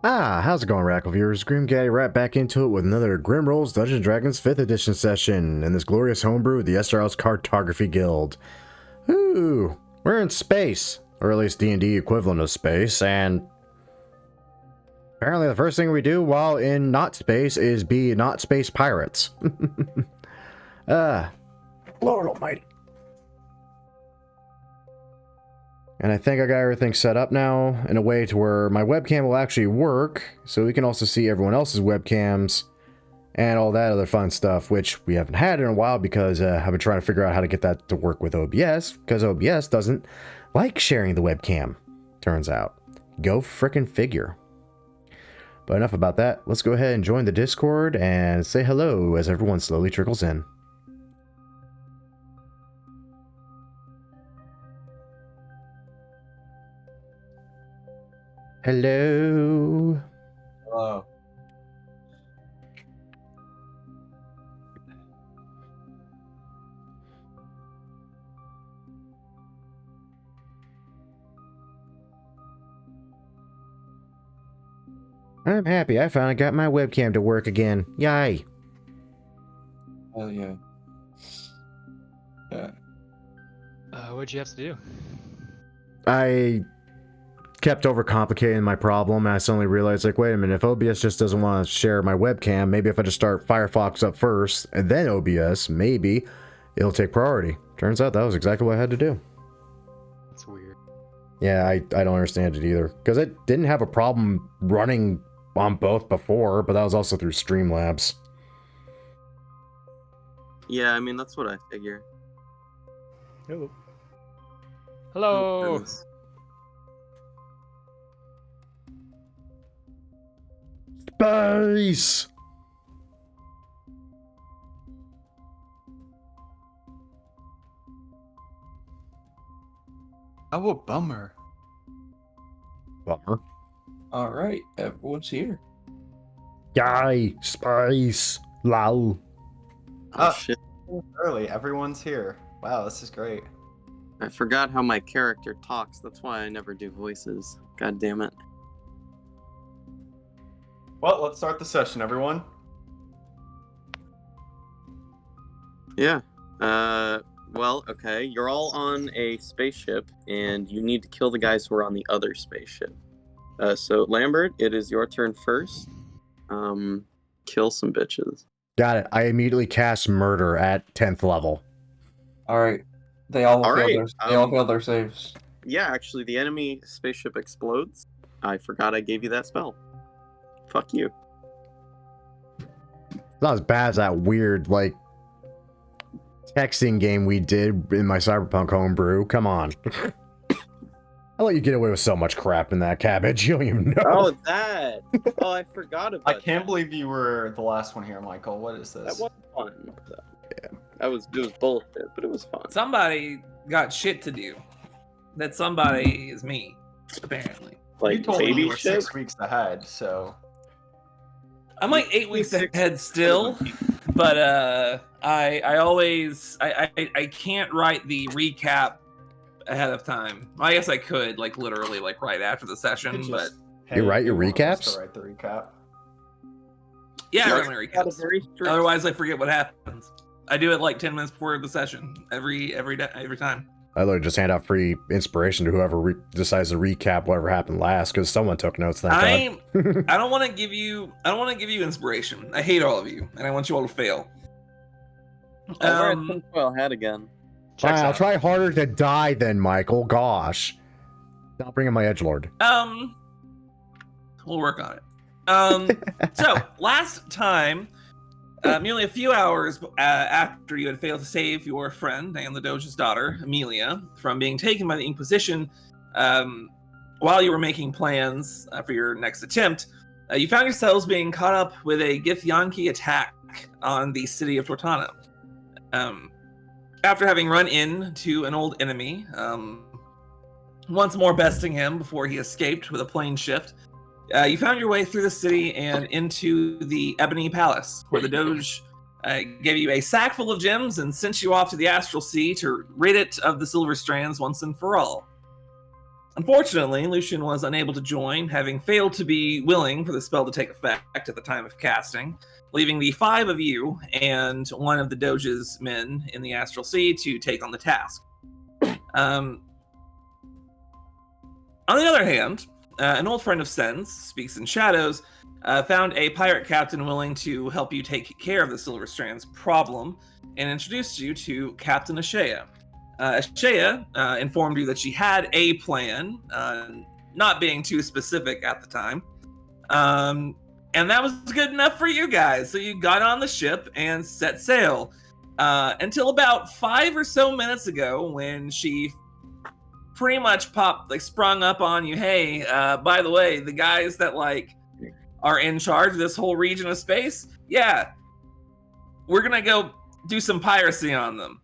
How's it going, Rackle viewers? Grimgaddy right back into it with another Grim Rolls Dungeons & Dragons 5th edition session in this glorious homebrew, the Esterisle Cartography Guild. Ooh, we're in space, or at least D&D equivalent of space, and apparently the first thing we do while in not space is be not space pirates. Lord almighty. And I think I got everything set up now in a way to where my webcam will actually work, so we can also see everyone else's webcams and all that other fun stuff, which we haven't had in a while because I've been trying to figure out how to get that to work with OBS, because OBS doesn't like sharing the webcam, turns out. Go frickin' figure. But enough about that. Let's go ahead and join the Discord and say hello as everyone slowly trickles in. Hello. Hello. I'm happy. I finally got my webcam to work again. Yay. Oh yeah. Yeah. What'd you have to do? I kept overcomplicating my problem, and I suddenly realized, like, wait a minute, if OBS just doesn't want to share my webcam, maybe if I just start Firefox up first, and then OBS, maybe it'll take priority. Turns out that was exactly what I had to do. That's weird. Yeah, I don't understand it either, because I didn't have a problem running on both before, but that was also through Streamlabs. Yeah, I mean, that's what I figure. Hello. Oh, Hello. goodness. Space! Oh, a bummer. Bummer. All right, everyone's here. Yay! Space! Lol. Oh, shit. Early, everyone's here. Wow, this is great. I forgot how my character talks. That's why I never do voices. God damn it. Well, let's start the session, everyone. Yeah. Well, okay. You're all on a spaceship, and you need to kill the guys who are on the other spaceship. So, Lambert, it is your turn first. Kill some bitches. Got it. I immediately cast Murder at 10th level. All right, they all All right, failed their saves. Yeah, actually, the enemy spaceship explodes. I forgot I gave you that spell. Fuck you. It's not as bad as that weird, like, texting game we did in my Cyberpunk homebrew. Come on. I let you get away with so much crap in that cabbage. You don't even know. Oh, that! Oh, I forgot about I that. can't believe you were the last one here, Michael. What is That this? was fun. Yeah. It was bullshit, but it was fun. Somebody got shit to do. That somebody is me, apparently. Like you told me baby you were shit. 6 weeks ahead, so... I'm like 8 weeks Six- ahead still, but I can't write the recap ahead of time. Well, I guess I could, like, literally, like, right after the you session, could but just You write pay your one of us recaps? To write the recap. yeah, I Yeah, write my got a recaps. very strict- Otherwise, I forget what happens. I do it like 10 minutes before the session every time. I literally just hand out free inspiration to whoever decides to recap whatever happened last, because someone took notes that time. I don't want to give you inspiration. I hate all of you, and I want you all to fail. I'll wear a tinfoil hat again. Fine, Checks I'll out. try harder to die then, Michael. Gosh. I'll bring in my edgelord. We'll work on it. So last time, merely a few hours after you had failed to save your friend and the Doge's daughter, Amelia, from being taken by the Inquisition, while you were making plans for your next attempt, you found yourselves being caught up with a Githyanki attack on the city of Tortana. After having run into an old enemy, once more besting him before he escaped with a plane shift, you found your way through the city and into the Ebony Palace, where the Doge gave you a sack full of gems and sent you off to the Astral Sea to rid it of the Silver Strands once and for all. Unfortunately, Lucian was unable to join, having failed to be willing for the spell to take effect at the time of casting, leaving the 5 of you and one of the Doge's men in the Astral Sea to take on the task. On the other hand, an old friend of Sen's, Speaks in Shadows, found a pirate captain willing to help you take care of the Silver Strands problem and introduced you to Captain Ashea. Ashea informed you that she had a plan, not being too specific at the time. And that was good enough for you guys. So you got on the ship and set sail until about 5 or so minutes ago when she pretty much sprung up on you. Hey, by the way, the guys that are in charge of this whole region of space, yeah, we're gonna go do some piracy on them.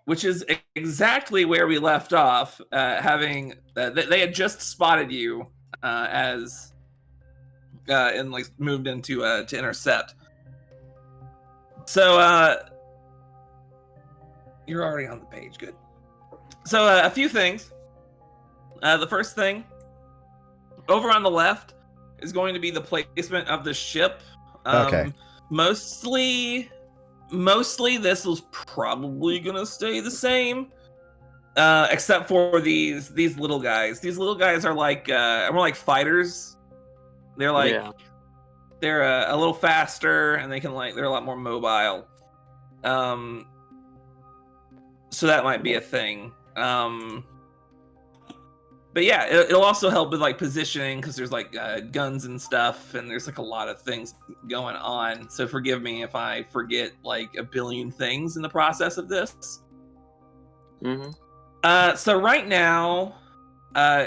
Which is exactly where we left off, having they had just spotted you as and moved into to intercept. So you're already on the page, good. So a few things. The first thing over on the left is going to be the placement of the ship. Okay. Mostly this is probably gonna stay the same, except for these little guys. These little guys are more like fighters. They're they're a little faster, and they're a lot more mobile. So that might be a thing. But yeah, it'll also help with positioning, because there's guns and stuff, and there's a lot of things going on. So forgive me if I forget a billion things in the process of this. Mm-hmm. So right now,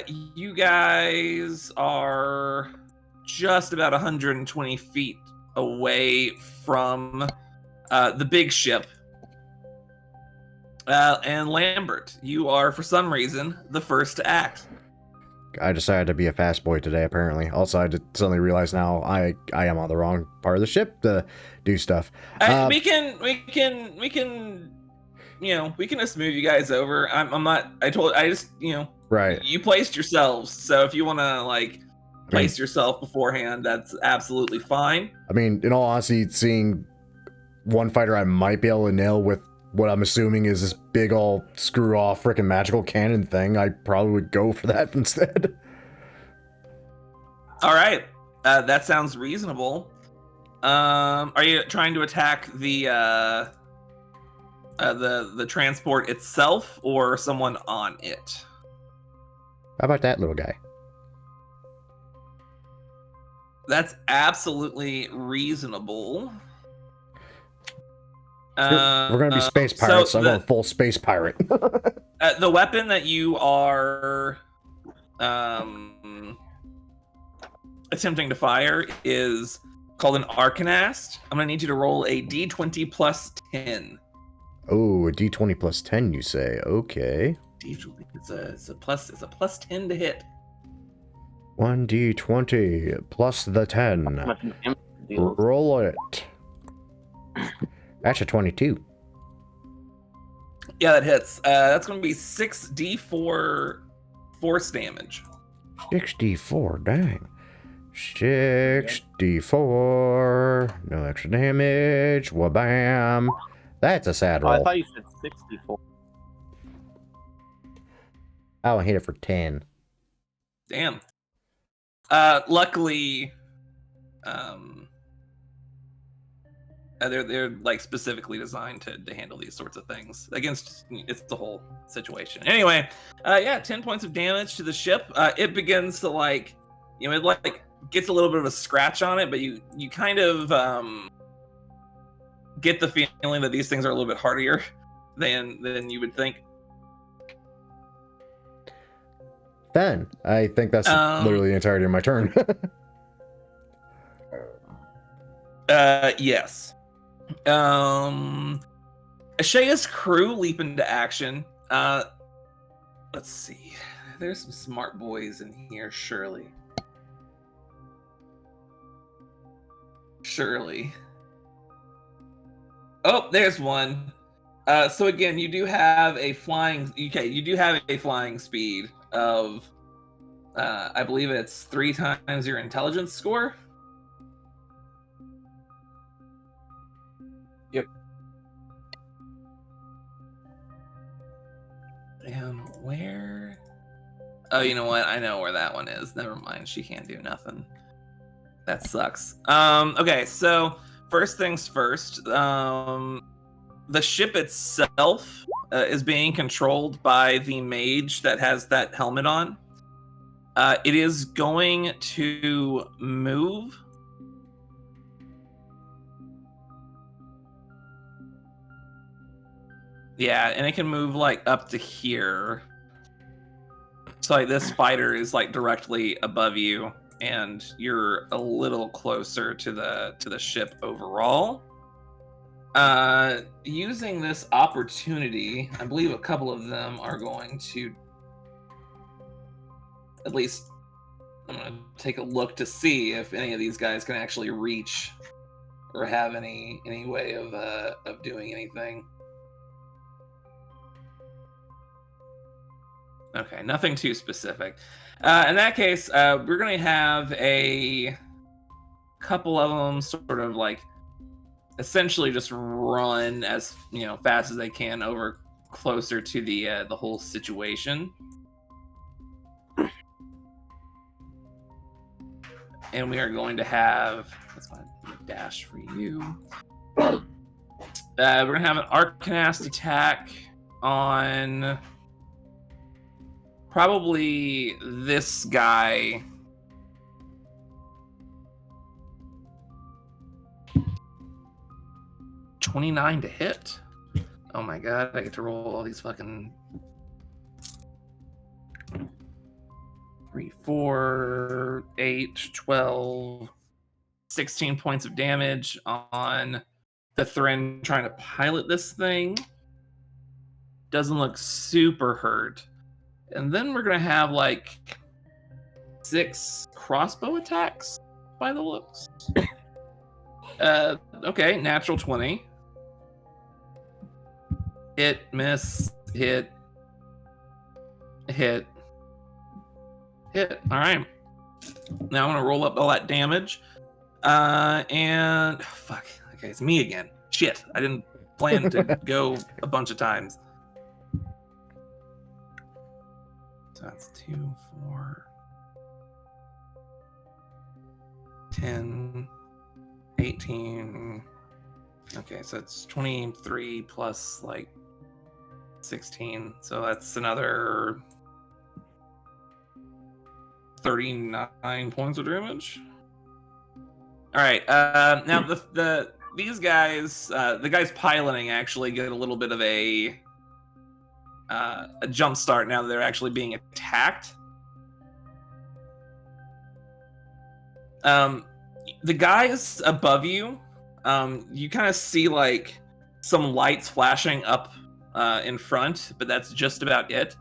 you guys are just about 120 feet away from the big ship. And Lambert, you are, for some reason, the first to act. I decided to be a fast boy today, apparently. Also, I suddenly realize now I am on the wrong part of the ship to do stuff. We can just move you guys over. Right. You placed yourselves, so if you want to place yourself beforehand, that's absolutely fine. I mean, in all honesty, seeing one fighter I might be able to nail with what I'm assuming is this big old screw off freaking magical cannon thing, I probably would go for that instead. All right, that sounds reasonable. Are you trying to attack the transport itself or someone on it? How about that little guy? That's absolutely reasonable. We're going to be space pirates, so I'm going full space pirate. The weapon that you are attempting to fire is called an Arcanast. I'm going to need you to roll a d20 plus 10. Oh, a d20 plus 10, you say? Okay. It's a plus 10 to hit. 1d20 plus the 10. Roll it. That's a 22. Yeah, that hits. That's going to be 6d4 force damage. 6d4, dang. 6d4. No extra damage. Wabam. That's a sad roll. I thought you said 64. I'll hit it for 10. Damn. Luckily, they're specifically designed to handle these sorts of things. It's the whole situation. Anyway, 10 points of damage to the ship. It begins to it gets a little bit of a scratch on it, but you kind of get the feeling that these things are a little bit hardier than you would think. Then I think that's literally the entirety of my turn. Yes. Ashea's crew leap into action. Let's see. There's some smart boys in here, surely. Oh, there's one. So again, you do have a flying. Okay, you do have a flying speed of, I believe it's 3 times your intelligence score. Yep. And where? Oh, you know what? I know where that one is. Never mind. She can't do nothing. That sucks. Okay, so first things first. The ship itself is being controlled by the mage that has that helmet on. It is going to move. Yeah, and it can move like up to here. So like this fighter is like directly above you, and you're a little closer to the ship overall. Using this opportunity, I believe a couple of them are going to, at least I'm gonna take a look to see if any of these guys can actually reach or have any way of doing anything. Okay, nothing too specific. In that case, we're going to have a couple of them sort of like essentially just run as fast as they can over closer to the whole situation. And we are going to have, that's my dash for you. We're going to have an Arcanast attack on probably this guy. $29 to hit. Oh my god, I get to roll all these fucking 3, 4, 8, 12, 16 points of damage on the Thrin trying to pilot this thing. Doesn't look super hurt. And then we're going to have like 6 crossbow attacks by the looks. Okay, natural 20. Hit, miss, hit. All right. Now I'm going to roll up all that damage. And fuck. Okay, it's me again. Shit. I didn't plan to go a bunch of times. So that's 2, 4, 10, 18. Okay, so it's 23 plus like 16. So that's another 39 points of damage. All right. Now these guys, the guys piloting actually get a little bit of a jump start now that they're actually being attacked. The guys above you, you kind of see like some lights flashing up in front, but that's just about it.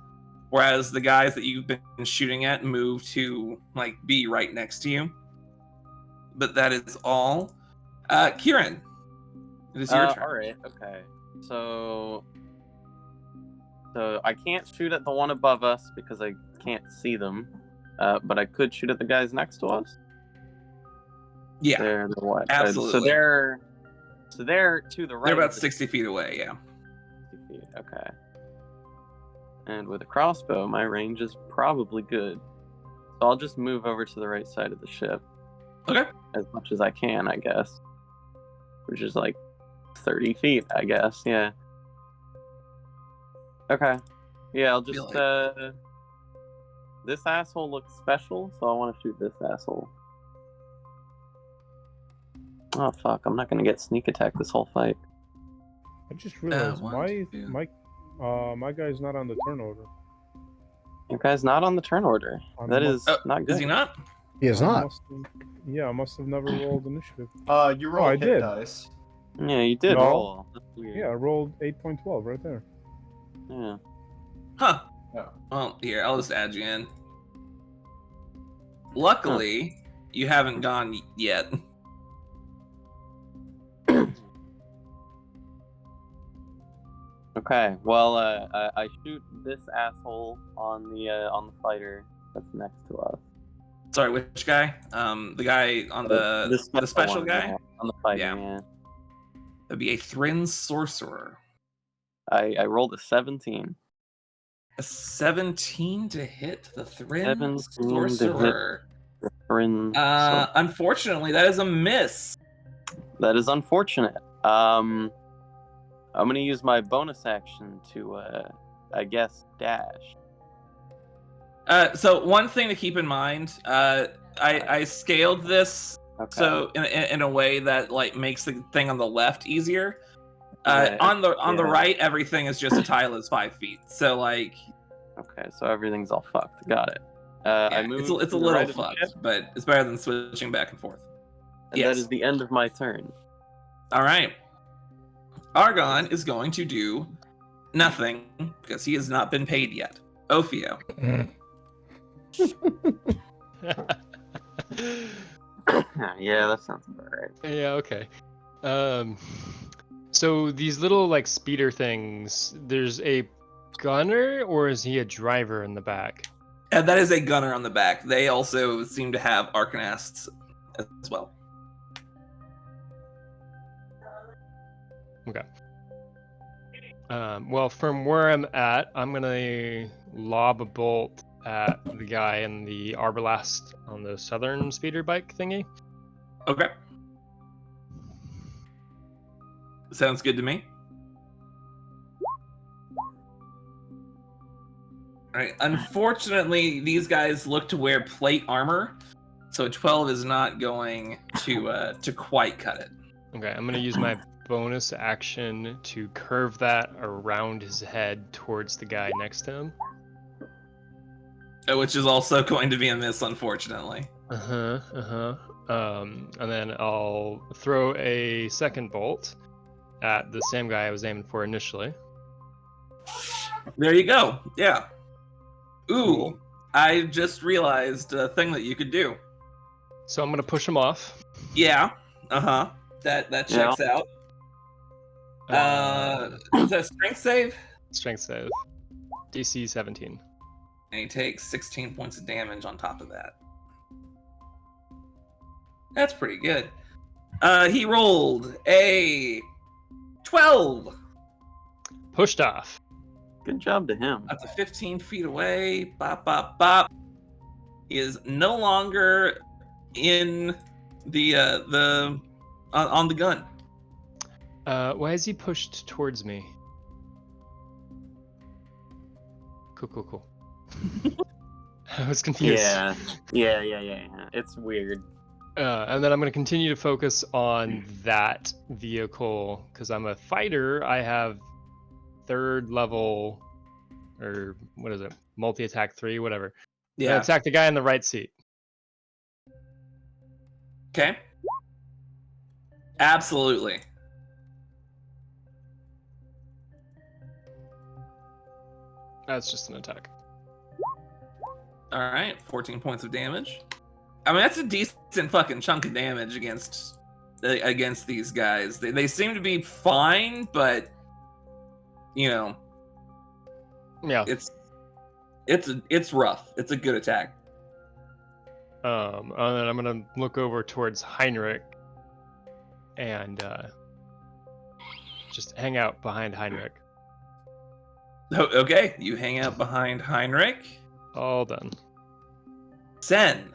Whereas the guys that you've been shooting at move to like be right next to you. But that is all. Kieran, it is your turn. All right. Okay. So I can't shoot at the one above us because I can't see them. But I could shoot at the guys next to us. Yeah, They're what? absolutely. So they're to the right. They're about 60 feet away. Yeah. 60 feet. Okay. And with a crossbow, my range is probably good. So I'll just move over to the right side of the ship. Okay. As much as I can, I guess. Which is like 30 feet, I guess. Yeah. Okay. Yeah, I'll just this asshole looks special, so I want to shoot this asshole. Oh fuck, I'm not gonna get sneak attack this whole fight. I just realized one, two. my guy's not on the turn order. Your guy's not on the turn order. That is not good. Is he not? He is not. I must have never rolled initiative. You rolled I hit did. dice. Yeah, you did No. roll. That's weird. Yeah, I rolled 8.12 right there. Yeah. Huh. Oh. Well, here, I'll just add you in. Luckily, you haven't gone yet. Okay. Well, I shoot this asshole on the fighter that's next to us. Sorry, which guy? The guy on the special one, guy? yeah, on the fighter. Yeah. Yeah. That'd be a Thrin sorcerer. I rolled a 17. A 17 to hit the Thrin 17 to hit. sorcerer. Thrin. So Unfortunately, that is a miss. that is unfortunate. I'm gonna use my bonus action to, I guess, dash. So one thing to keep in mind, I scaled this Okay. so in a way that like makes the thing on the left easier. Yeah, On the yeah. right, everything is just a tile is 5 feet. So like, Okay, so everything's all fucked. Got it. yeah, I moved. it's to a the little right of the fucked, ship, but it's better than switching back and forth. and Yes. that is the end of my turn. All right. Argon is going to do nothing because he has not been paid yet. Ophio. Yeah, that sounds about right. Yeah, okay. So these little like speeder things, there's a gunner or is he a driver in the back? And that is a gunner on the back. They also seem to have Arcanasts as well. Okay. Well, from where I'm at, I'm gonna lob a bolt at the guy in the Arbalast on the southern speeder bike thingy. Okay. Sounds good to me. All right. Unfortunately, these guys look to wear plate armor, so a 12 is not going to quite cut it. Okay, I'm gonna use my bonus action to curve that around his head towards the guy next to him. Which is also going to be a miss, unfortunately. And then I'll throw a second bolt at the same guy I was aiming for initially. There you go. Yeah. Ooh, Cool. I just realized a thing that you could do. So I'm gonna push him off. Yeah. Uh-huh. That checks out. Is that a strength save? Strength save. DC 17. And he takes 16 points of damage on top of that. That's pretty good. He rolled a 12. Pushed off. Good job to him. Up to 15 feet away. Bop, bop, bop. He is no longer in the on the gun. Why is he pushed towards me? Cool. I was confused. Yeah. It's weird. And then I'm going to continue to focus on that vehicle because I'm a fighter. I have 3rd level, or what is it? Multi-attack 3, whatever. Yeah. Attack the guy in the right seat. Okay. Absolutely. That's just an attack. All right, 14 points of damage. I mean, that's a decent fucking chunk of damage against these guys. They seem to be fine, but you know, Yeah. it's rough. It's a good attack. And then I'm gonna look over towards Heinrich and just hang out behind Heinrich. Okay, you hang out behind Heinrich. All done. Sen.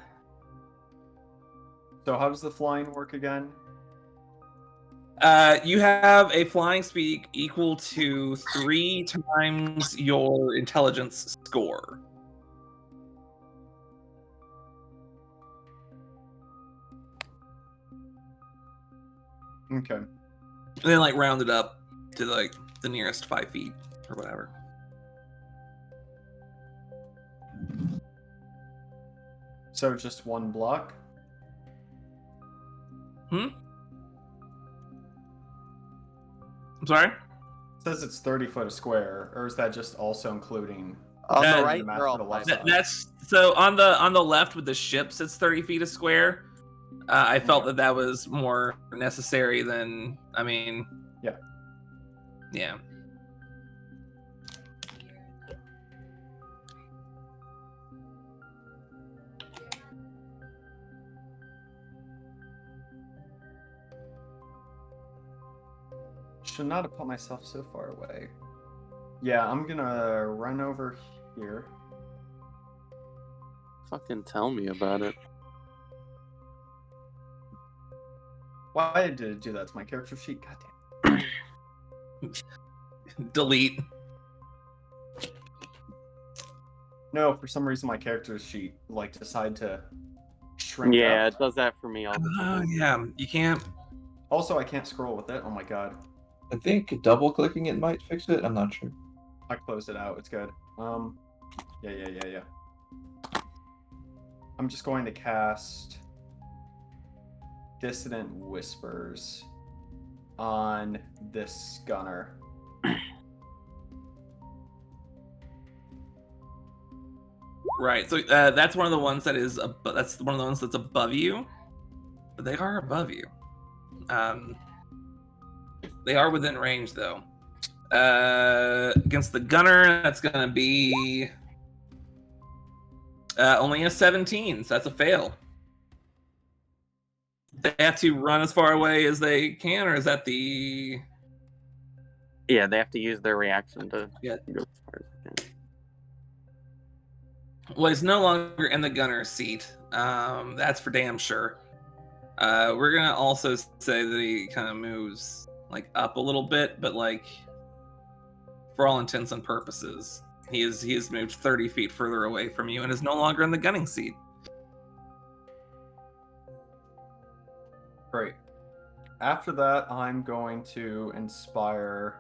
So how does the flying work again? You have a flying speed equal to 3 times your intelligence score. Okay. And then like round it up to like the nearest 5 feet or whatever. So just one block? I'm sorry? It says it's 30 foot a square, or is that just also including On Uh, the right, the they're all map for the left fine. side? That's so on the left with the ships. It's 30 feet a square. I felt that was more necessary than. I mean. Yeah. Yeah. Should not have put myself so far away. Yeah, I'm gonna run over here. Fucking tell me about it. Why did it do that to my character sheet? God damn. Delete. No, for some reason my character sheet like decided to shrink Yeah, up. it does that for me all the Oh time. yeah, you can't. Also, I can't scroll with it. Oh my god. I think double clicking it might fix it. I'm not sure. I closed it out. It's good. Yeah. I'm just going to cast Dissident Whispers on this gunner. Right. So that's one of the ones that is. That's one of the ones that's above you. But they are above you. They are within range though. Against the gunner, that's gonna be only a 17. So that's a fail. They have to run as far away as they can, or is that the? Yeah, they have to use their reaction to Yeah. go as far as they can. Well, he's no longer in the gunner's seat. That's for damn sure. We're gonna also say that he kind of moves like up a little bit, but like for all intents and purposes, he has moved 30 feet further away from you and is no longer in the gunning seat. Great. After that, I'm going to inspire.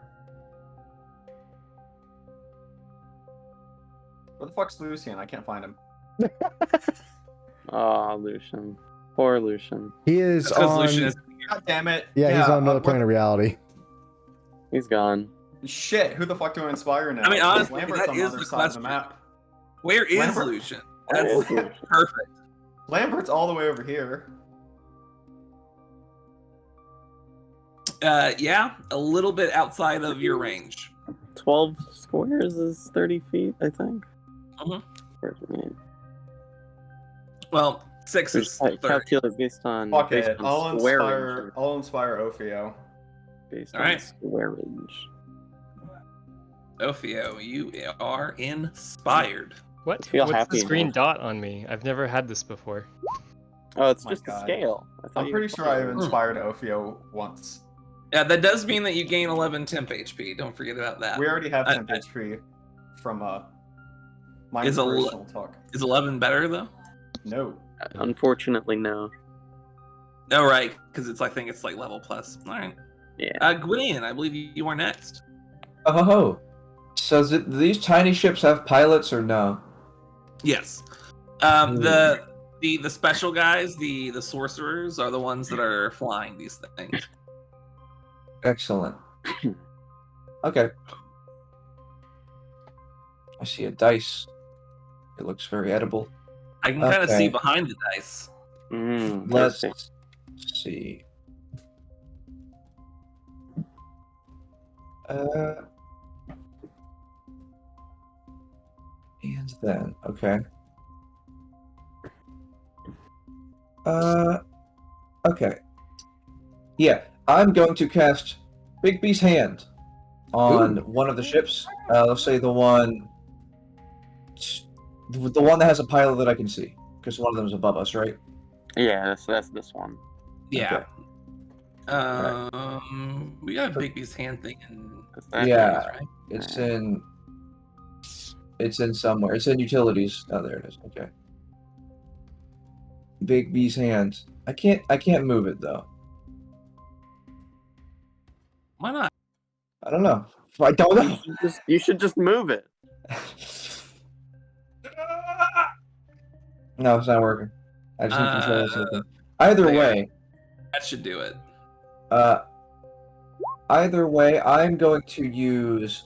Where the fuck's Lucian? I can't find him. Oh, Lucian. Poor Lucian. He is That's 'cause on. Lucian is God damn it. Yeah, he's on another what- plane of reality. He's gone. Shit, who the fuck do I inspire now? I mean, honestly, Lambert's that on the is other the side of the question. map. Where is Lambert- Lucian? Where That's is Lucian? perfect. Lambert's all the way over here. Yeah, a little bit outside of your range. 12 squares is 30 feet, I think. Mhm. Where's me? Well, 6 is 30. Calculate based on, Fuck based it. on I'll square inspire. range. I'll inspire Ophio. Based All on right. square range. Ophio, you are inspired. What? feel What's happy this green now. dot on me? I've never had this before. Oh, it's My just a God. scale. I thought I'm you pretty were sure I've playing. inspired Ophio once. Yeah, that does mean that you gain 11 temp HP. Don't forget about that. We already have I- 10 HP from my Is a l- inspirational talk. Is 11 better though? No. Unfortunately, no. Oh, right, because I think it's like level plus. All right. Yeah. Gwen, I believe you are next. Oh ho ho. So do these tiny ships have pilots or no? Yes. The special guys, the sorcerers, are the ones that are flying these things. Excellent. Okay. I see a dice. It looks very edible. I can kind of see Okay. behind the dice. Let's Okay. see. And then, okay. Okay. Yeah, I'm going to cast Bigby's Hand on one of the ships. Let's say the one that has a pilot that I can see, because one of them is above us, right? Yeah, that's this one. Yeah. Okay. We got a Bigby's hand thing in Yeah. right? It's in somewhere. It's in utilities. Oh, there it is. Okay. Bigby's Hand. I can't move it though. Why not? I don't know. I don't know. You should just move it. No, it's not working. I just need control of something. That should do it. Either way, I'm going to use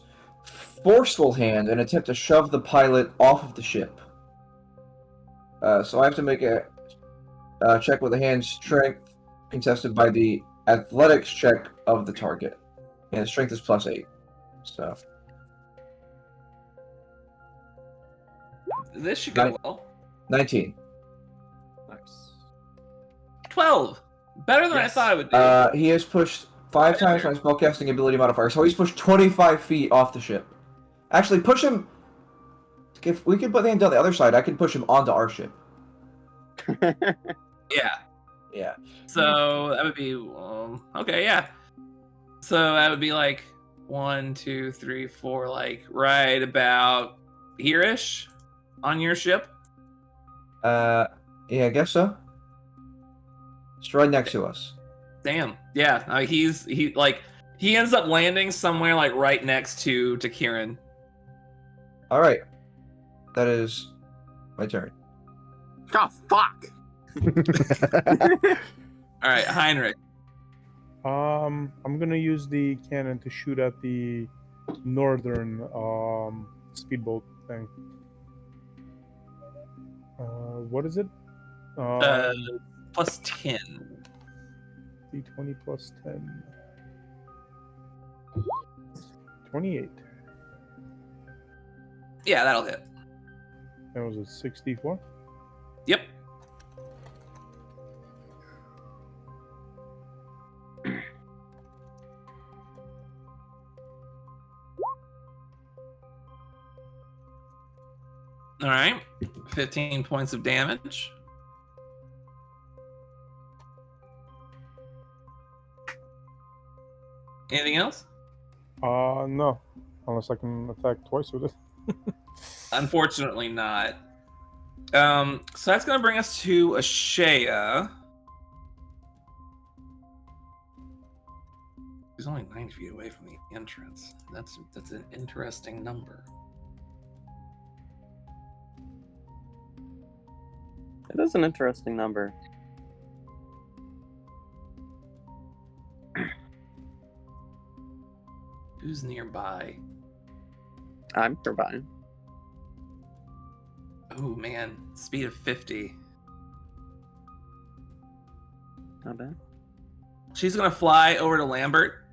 Forceful Hand and attempt to shove the pilot off of the ship. So I have to make a check with a hand strength contested by the athletics check of the target. And strength is +8. So This should go Nice. well. 19. Nice. 12. Better than I Yes. thought I would do. He has pushed 5 times my spellcasting ability modifier. So he's pushed 25 feet off the ship. Actually, push him. If we could put him on the other side, I can push him onto our ship. Yeah. Yeah. So that would be okay. Yeah. So that would be like 1, 2, 3, 4, like right about here-ish on your ship. Yeah, I guess so. It's right next to us. Damn. Yeah. He ends up landing somewhere like right next to Kieran. All right. That is my turn. Oh, fuck! All right, Heinrich. I'm gonna use the cannon to shoot at the northern speedboat thing. What is it? Plus 10. D20 plus 10. 28. Yeah, that'll hit. That was a 64. Yep. All right, 15 points of damage. Anything else? No. Unless I can attack twice with it. Unfortunately not. So that's going to bring us to Ashea. He's only 9 feet away from the entrance. That's an interesting number. It is an interesting number. Who's nearby? I'm nearby. Oh man, speed of 50. Not bad. She's gonna fly over to Lambert,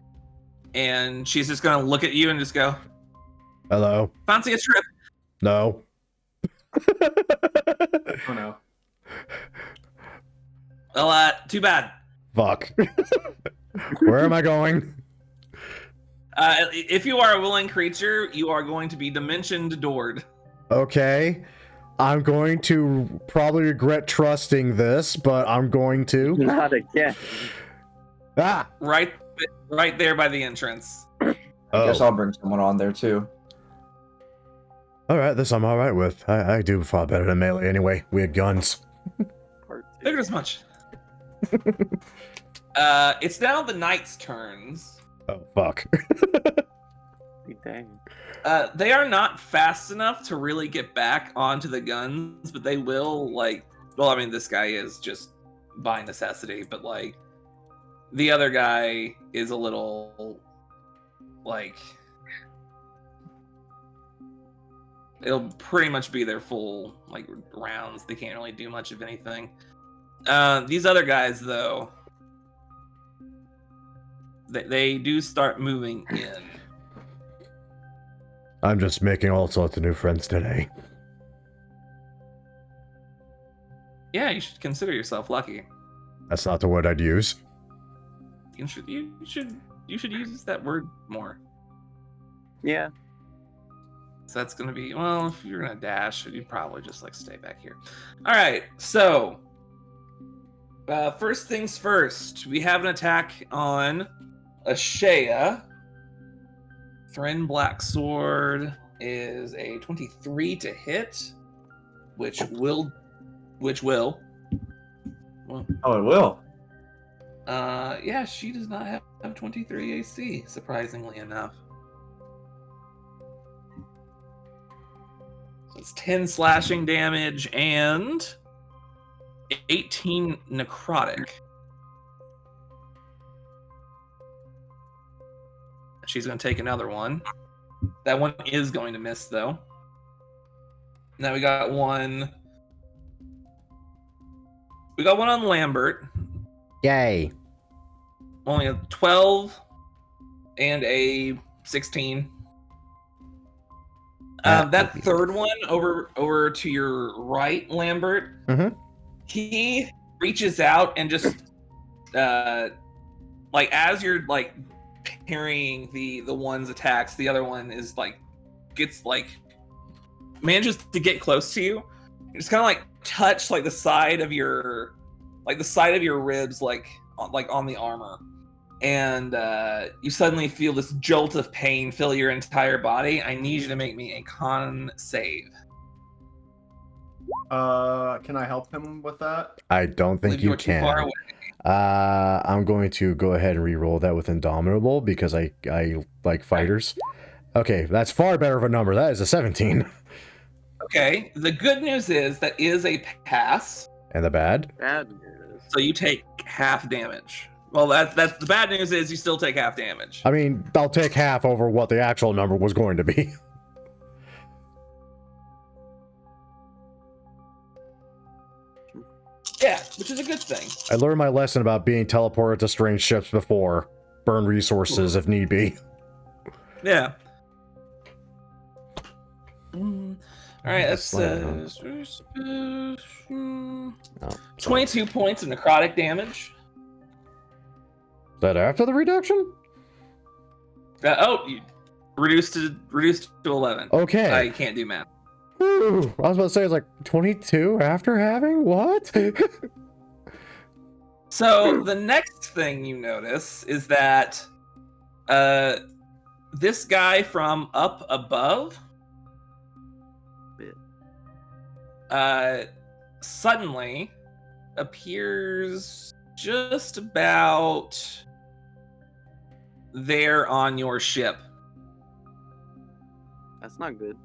and she's just gonna look at you and just go, Hello. "Fancy a trip?" No. Oh no. Well, too bad. Fuck. Where am I going? If you are a willing creature, you are going to be dimensioned doored. Okay. I'm going to probably regret trusting this, but I'm going to. Not again. Ah! Right there by the entrance. I guess I'll bring someone on there too. Alright, this I'm alright with. I do far better than melee anyway. We had guns. Figured as much. It's now the knight's turns. Oh, fuck. Dang. They are not fast enough to really get back onto the guns, but they will, this guy is just by necessity, but, the other guy is a little, it'll pretty much be their full, rounds. They can't really do much of anything. These other guys, though, they do start moving in. I'm just making all sorts of new friends today. Yeah, you should consider yourself lucky. That's not the word I'd use. You should use that word more. Yeah. So that's gonna be, well, if you're gonna dash, you'd probably just stay back here. All right, so first things first, we have an attack on Ashea. Thren Black Sword is a 23 to hit, which will. Well, Oh, it will. yeah, she does not have 23 AC, surprisingly enough. So it's 10 slashing damage and 18 necrotic. She's going to take another one. That one is going to miss, though. Now we got one. We got one on Lambert. Yay. Only a 12 and a 16. That third one over to your right, Lambert. Mm-hmm. He reaches out and just like as you're like parrying the one's attacks, the other one is like manages to get close to you. You just kind of like touch like the side of your ribs, like on the armor, and you suddenly feel this jolt of pain fill your entire body. I need you to make me a con save. Can I help him with that? I don't think you Too far can. away. I'm going to go ahead and re-roll that with Indomitable because I like fighters. Okay, that's far better of a number. That is a 17. Okay, the good news is that is a pass. And the bad? Bad news. So you take half damage. Well, that's the bad news is you still take half damage. I mean, I'll take half over what the actual number was going to be. Yeah, which is a good thing. I learned my lesson about being teleported to strange ships before. Burn resources if need be. Yeah. All right, that's Oh, 22 points of necrotic damage. Is that after the reduction? You reduced to 11. Okay. I can't do math. Whew, I was about to say it's like 22 after having what? So the next thing you notice is that this guy from up above suddenly appears just about there on your ship. That's not good.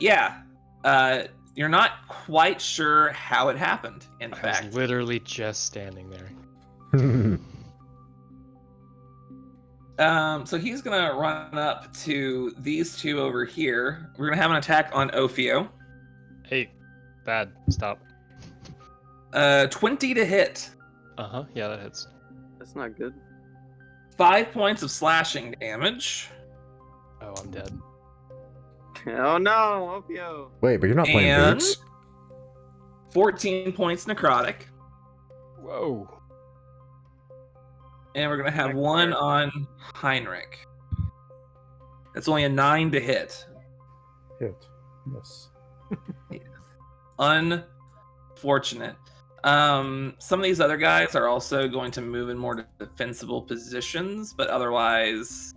Yeah. You're not quite sure how it happened, in I fact. was literally just standing there. So he's gonna run up to these two over here. We're gonna have an attack on Ophio. Hey, bad. Stop. 20 to hit. Uh-huh. Yeah, that hits. That's not good. 5 points of slashing damage. Oh, I'm dead. Oh no, Opio. Wait, but you're not playing And- Boots? 14 points necrotic. Whoa. And we're gonna have one on Heinrich. That's only a 9 to hit. Hit. Yes. Unfortunate. Some of these other guys are also going to move in more defensible positions, but otherwise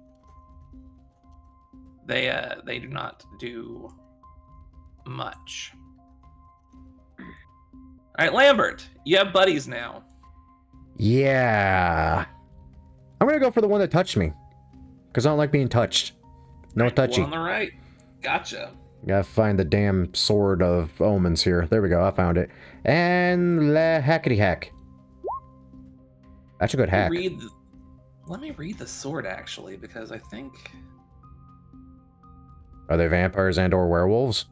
they do not do much. All right, Lambert, you have buddies now. Yeah. I'm gonna go for the one that touched me. Because I don't like being touched. No One touchy. on the right. Gotcha. Gotta find the damn sword of omens here. There we go, I found it. And hackety hack. That's a good hack. Let me read the sword actually, because I think Are they vampires and or werewolves?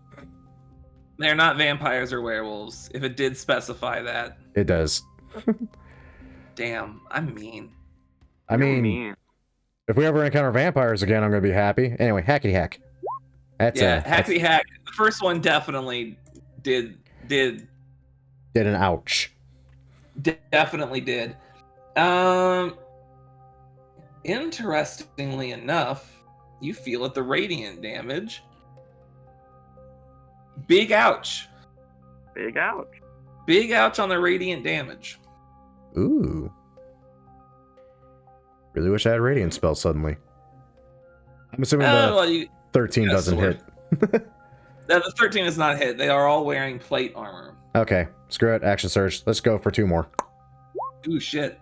they're not vampires or werewolves. If it did specify that. It does. Damn, I'm mean. I mean, if we ever encounter vampires again, I'm gonna be happy. Anyway, hackety hack. That's Hackety hack. The first one definitely did did an ouch. definitely did. Interestingly enough, you feel it the radiant damage. Big ouch. Big ouch. Big ouch on the radiant damage. Ooh. Really wish I had radiant spell suddenly. I'm assuming the 13 got a doesn't sword. hit. No, the 13 is not hit. They are all wearing plate armor. Okay, screw it. Action surge. Let's go for 2 more. Ooh, shit.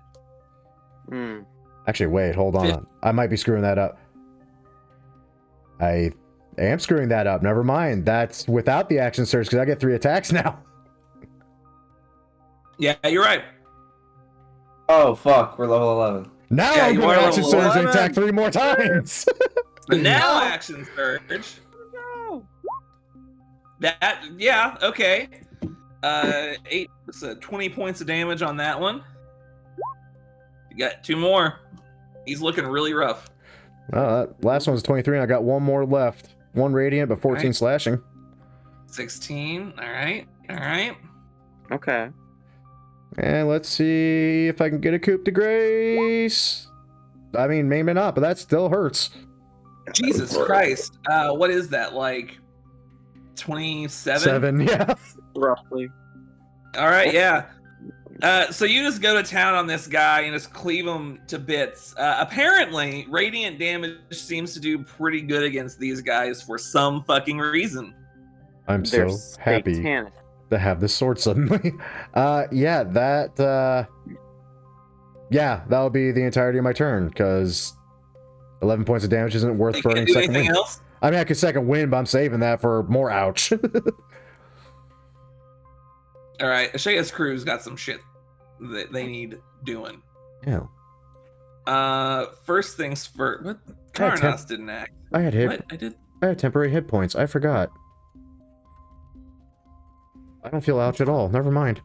Hmm. Actually, wait, hold on. I might be screwing that up. I am screwing that up. Never mind. That's without the action surge because I get 3 attacks now. Yeah, you're right. Oh, fuck. We're level 11. Now Yeah, I'm you going are to action level surge and 11. attack 3 more times. But now action surge. No. That, yeah, okay. 8, so 20 points of damage on that one. You got 2 more. He's looking really rough. That last one's 23 and I got 1 more left. 1 radiant, but 14 Right. slashing. 16. All right. All right. Okay. And let's see if I can get a coup de grace. I mean, maybe not, but that still hurts. Jesus Christ. What is that, like 27? 7, yeah. Roughly. All right, yeah. So you just go to town on this guy and just cleave him to bits. Apparently, radiant damage seems to do pretty good against these guys for some fucking reason. I'm They're so happy satanic. to have this sword suddenly. Yeah, that'll be the entirety of my turn, because 11 points of damage isn't worth You burning can't do second anything wind. else? I mean, I could second wind, but I'm saving that for more ouch. All right, Ashaya's crew's got some shit that they need doing. Yeah. First things first. What? I had Karnas didn't act. I had What? I did. I had temporary hit points. I forgot. I don't feel ouch at all. Never mind.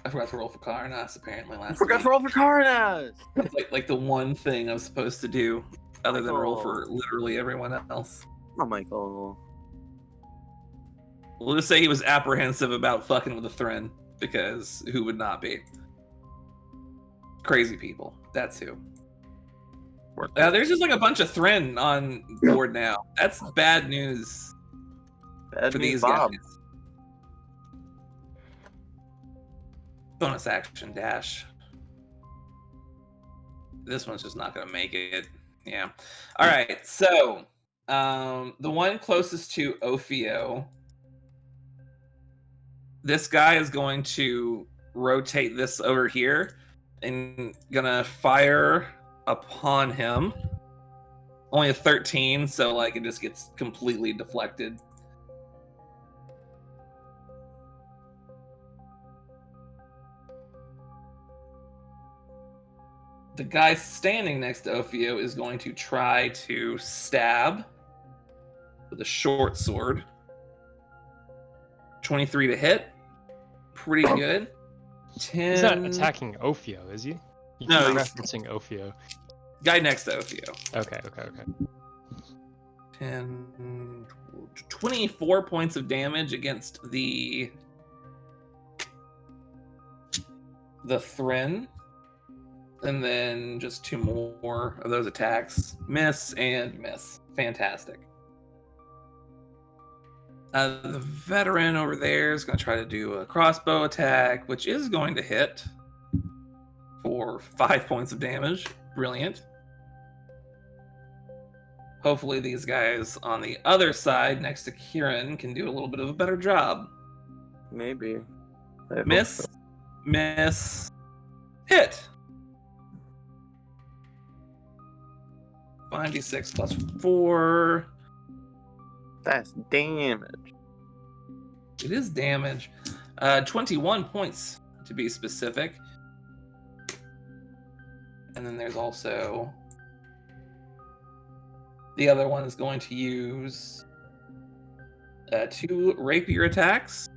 I forgot to roll for Karnas apparently last Forgot week. to roll for Karnas! It's like the one thing I was supposed to do, other than roll for Oh. literally everyone else. Oh, Michael. We'll just say he was apprehensive about fucking with a Thren, because who would not be? Crazy people. That's who. There's just like a bunch of Thren on board now. That's bad news Bad for news, these Bob. guys. Bonus action dash. This one's just not gonna make it. Yeah. All right. So, the one closest to Ophio, this guy is going to rotate this over here and gonna fire upon him. Only a 13, so like it just gets completely deflected. The guy standing next to Ophio is going to try to stab with a short sword. 23 to hit. Pretty good. 10. He's not attacking Ophio, is he? You No, keep he's- referencing Ophio. Guy next to Ophio. Okay. 10, 24 points of damage against the Thren. And then just 2 more of those attacks. Miss and miss. Fantastic. The veteran over there is going to try to do a crossbow attack, which is going to hit for 5 points of damage. Brilliant. Hopefully these guys on the other side next to Kieran can do a little bit of a better job. Maybe. I hope Miss, so. miss, hit. 5d6 plus 4. That's damage. It is damage. 21 points to be specific. And then there's also the other one is going to use 2 rapier attacks.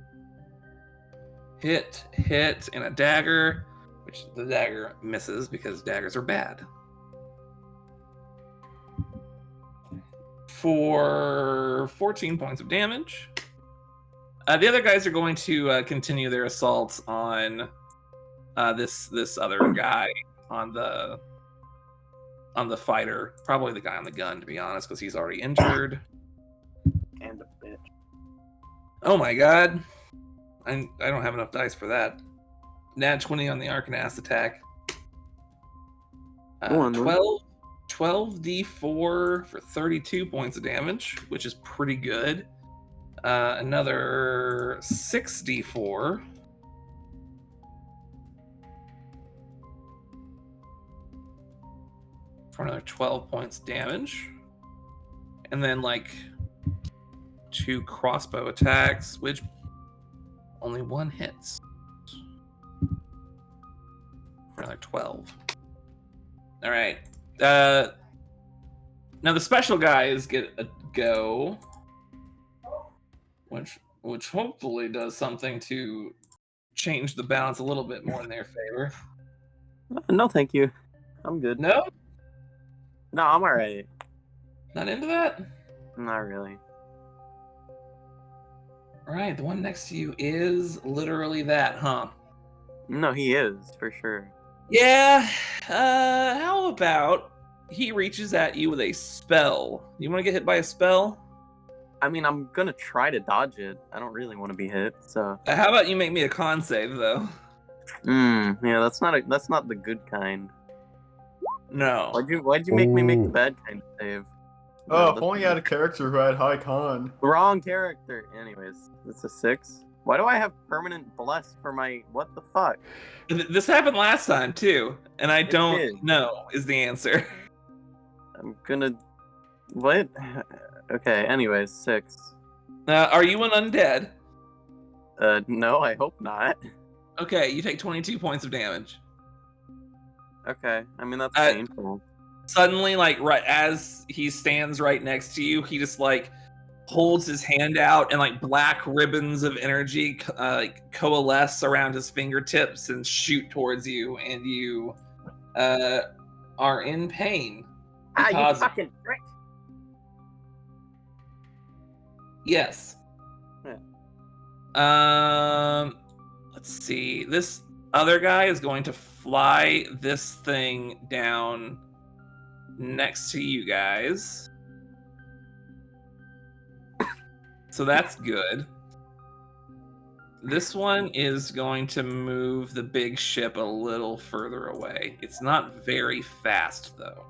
Hit, and a dagger, which the dagger misses because daggers are bad. For 14 points of damage. The other guys are going to continue their assaults on this other guy on the fighter. Probably the guy on the gun, to be honest, because he's already injured. And a bitch. Oh my god. I don't have enough dice for that. Nat 20 on the Arcanast attack. Go on, then. 12d4 for 32 points of damage, which is pretty good. Another 6d4 for another 12 points damage. And then like 2 crossbow attacks, which only 1 hits. For another 12. All right. Now the special guys get a go, which hopefully does something to change the balance a little bit more in their favor. No, thank you. I'm good. No, No, I'm alright. not into that. Not really. Right, the one next to you is literally that, huh? No, he is for sure. Yeah. How about he reaches at you with a spell? You want to get hit by a spell? I mean, I'm gonna try to dodge it. I don't really want to be hit, so. How about you make me a con save though? Yeah, that's not the good kind. No. Why'd you make me make the Ooh. bad kind of save? Oh, No, if only you had a character who had high con. wrong character. Anyways, it's a 6. Why do I have permanent bless for my? What the fuck? This happened last time too, and I It don't did. know is the answer. I'm gonna. What? Okay. Anyways, 6. Are you an undead? No, I hope not. Okay, you take 22 points of damage. Okay. I mean, that's painful. Suddenly, like right as he stands right next to you, he just like holds his hand out, and like black ribbons of energy like coalesce around his fingertips and shoot towards you, and you are in pain. You because- fucking prick. Yes. Yeah. Let's see. This other guy is going to fly this thing down next to you guys. So that's good. This one is going to move the big ship a little further away. It's not very fast though.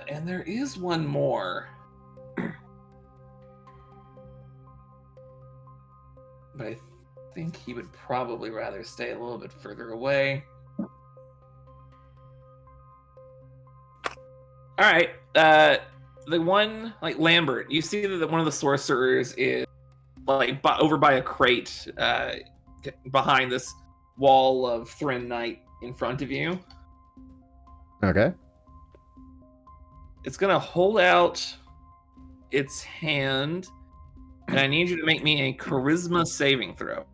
And there is one more. But I think he would probably rather stay a little bit further away. All right. The one, like Lambert, you see that one of the sorcerers is like over by a crate behind this wall of Thren Knight in front of you. Okay. It's going to hold out its hand, and I need you to make me a charisma saving throw.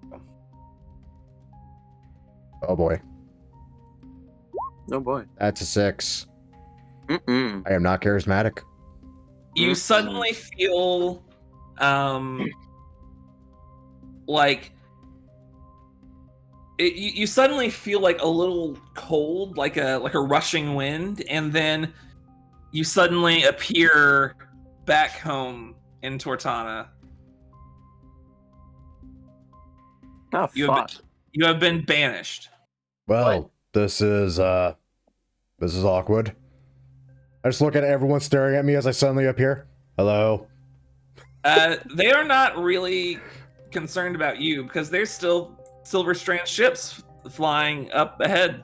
Oh boy. Oh boy. That's a 6. Mm-mm. I am not charismatic. You suddenly feel like you suddenly feel like a little cold, like a rushing wind, and then you suddenly appear back home in Tortana. Oh, fuck. You have been banished. Well, What? this is awkward. I just look at everyone staring at me as I suddenly appear. Hello. They are not really concerned about you because there's still Silver Strand ships flying up ahead.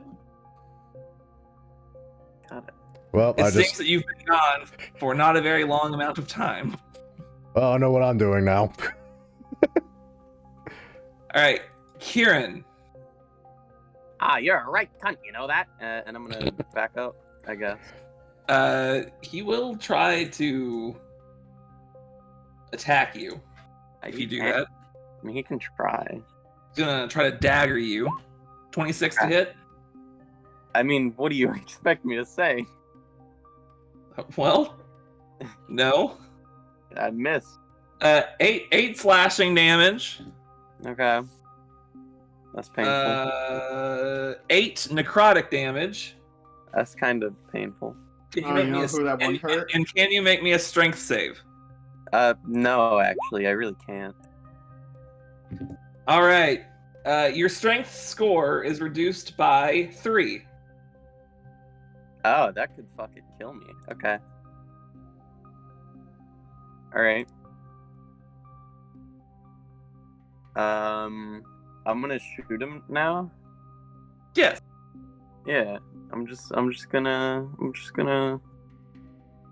Got it. Well, It I seems just that you've been gone for not a very long amount of time. well, I know what I'm doing now. All right, Kieran. You're a right cunt, you know that? And I'm gonna back up, I guess. He will try to attack you if you do that. I mean, he can try. He's gonna try to dagger you. 26 to hit. I mean, what do you expect me to say? Well, no. I missed. 8 slashing damage. Okay. That's painful. 8 necrotic damage. That's kind of painful. Can you Oh, make you me know a, who that one and, hurt? and can you make me a strength save? No, actually, I really can't. All right. Your strength score is reduced by 3. Oh, that could fucking kill me. Okay. Alright. I'm gonna shoot him now. Yes. Yeah. I'm just gonna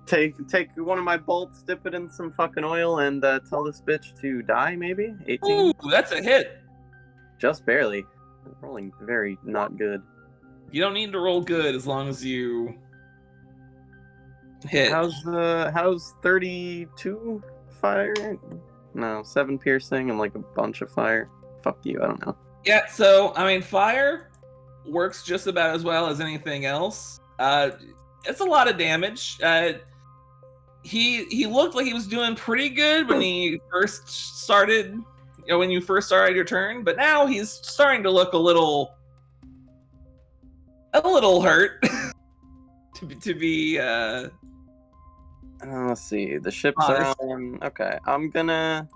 take one of my bolts, dip it in some fucking oil, and tell this bitch to die, maybe? 18? Ooh, that's a hit. Just barely. Rolling very not good. You don't need to roll good as long as you hit. How's 32 fire? No, 7 piercing and like a bunch of fire. Fuck you, I don't know. Yeah, so I mean, fire works just about as well as anything else. It's a lot of damage. he looked like he was doing pretty good when he first started. When you first started your turn, but now he's starting to look a little hurt. to be Let's see. The ship's honest. around. Okay, I'm gonna.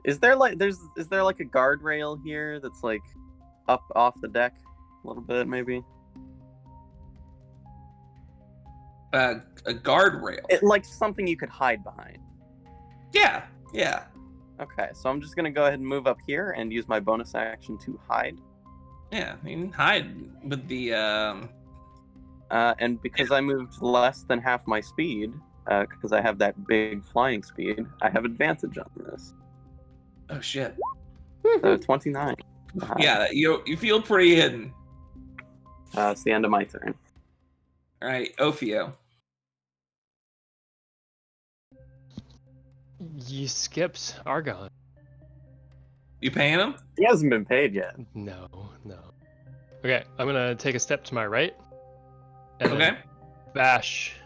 Is there like a guardrail here that's like up off the deck a little bit, maybe? A guardrail. Like something you could hide behind. Yeah. Okay, so I'm just gonna go ahead and move up here and use my bonus action to hide. Yeah, you can hide with the And because I moved less than half my speed, because I have that big flying speed, I have advantage on this. oh shit. So 29. Yeah, you feel pretty hidden. It's the end of my turn. All right, Ophio. You skipped Argon. You paying him? He hasn't been paid yet. No. Okay, I'm gonna take a step to my right. And then Okay. bash.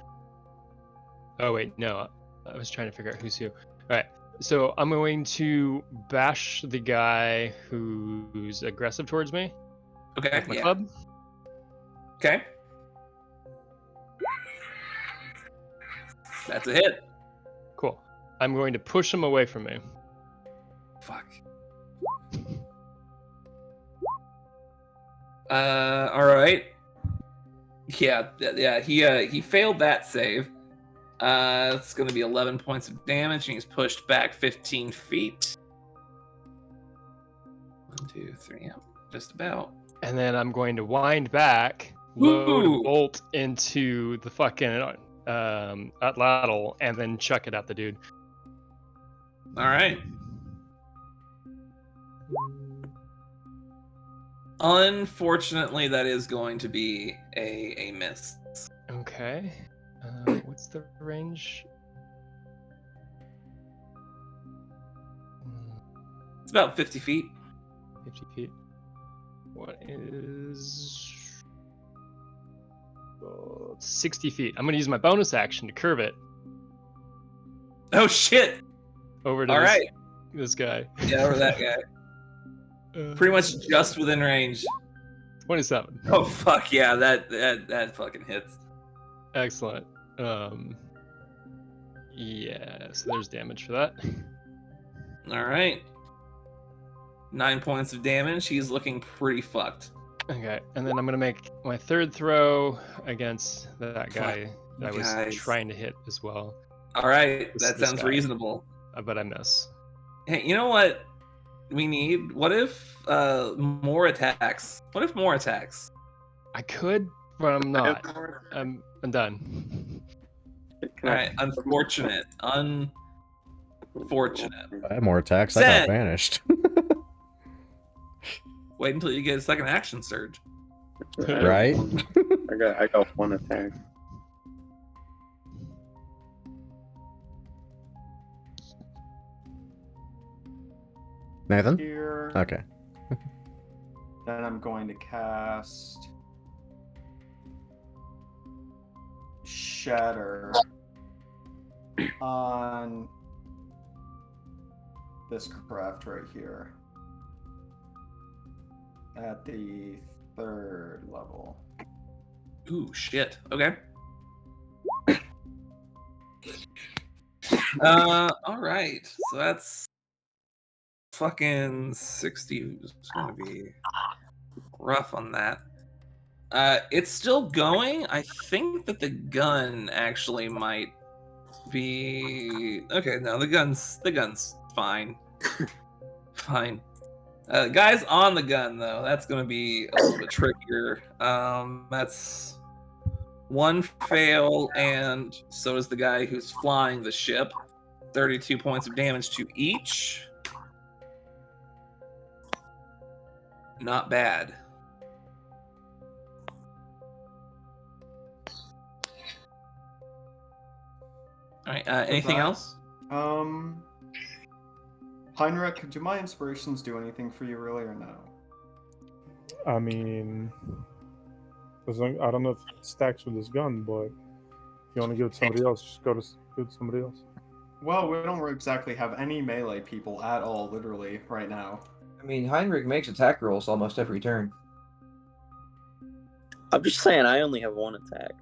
Oh wait, no. I was trying to figure out who's who. All right, so I'm going to bash the guy who's aggressive towards me Okay. with my Yeah. club. Okay. That's a hit. Cool. I'm going to push him away from me. Fuck. All right. Yeah. He failed that save. It's going to be 11 points of damage, and he's pushed back 15 feet. 1, 2, 3. Yeah, just about. And then I'm going to wind back, load Ooh. a bolt into the fucking atlatl, and then chuck it at the dude. All right. Unfortunately, that is going to be a miss. Okay. What's the range? It's about 50 feet. 50 feet. What is... 60 feet. I'm going to use my bonus action to curve it Oh shit! over to All right. this guy. Yeah, over that guy. Pretty much just within range. 27. Oh fuck yeah, that fucking hits. Excellent. Yeah, so there's damage for that. All right. 9 points of damage. He's looking pretty fucked. Okay, and then I'm gonna make my third throw against that guy that I was guys. trying to hit as well, All right, This- that this sounds guy. reasonable. but I miss. Hey, you know what we need? What if more attacks? What if more attacks? I could, but I'm not. I'm done. All right, unfortunate. Unfortunate. I have more attacks. I got Send. banished. Wait until you get a second action surge. Right? I got one attack. Nathan? Here. Okay. Then I'm going to cast Shatter on this craft right here at the 3rd level. Ooh, shit. Okay. All right. So that's fucking 60. It's gonna be rough on that. It's still going. I think that the gun actually might be okay. No, the gun's fine. Fine. Guys on the gun though, that's gonna be a little bit trickier. That's one fail, and so is the guy who's flying the ship. 32 points of damage to each. Not bad. All right. Anything that- else? Heinrich, do my inspirations do anything for you really or no? I mean, as long, I don't know if it stacks with this gun, but you want to give it to somebody else, just give it to somebody else. Well, we don't exactly have any melee people at all, literally, right now. I mean, Heinrich makes attack rolls almost every turn. I'm just saying I only have one attack.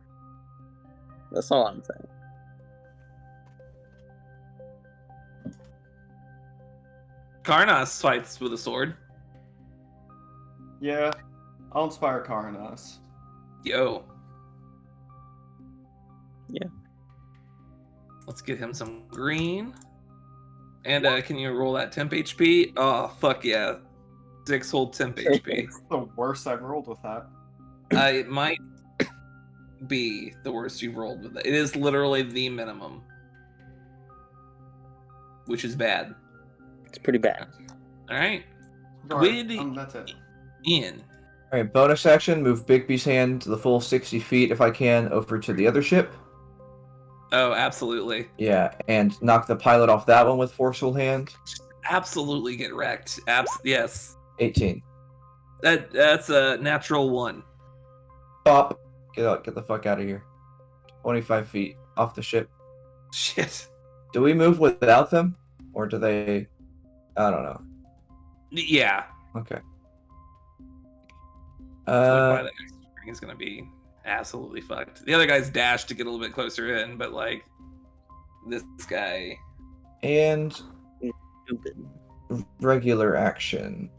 That's all I'm saying. Karnas fights with a sword. Yeah, I'll inspire Karnas. Yo. Yeah. Let's get him some green. And can you roll that temp HP? Oh, fuck yeah. 6 whole temp HP. It's the worst I've rolled with that. It might be the worst you've rolled with it. It is literally the minimum. Which is bad. It's pretty bad. Alright. Alright, Gwyd that's it. in. Alright, bonus action, move Bigby's hand to the full 60 feet if I can over to the other ship. Oh, absolutely. Yeah, and knock the pilot off that one with forceful hand. Absolutely get wrecked. Yes. 18. That's a natural 1. Pop. Get out, get the fuck out of here. 25 feet off the ship. Shit. Do we move without them? Or do they... I don't know. Yeah. Okay. That guy's string is gonna be absolutely fucked. The other guy's dashed to get a little bit closer in, but like this guy. And Stupid. regular action.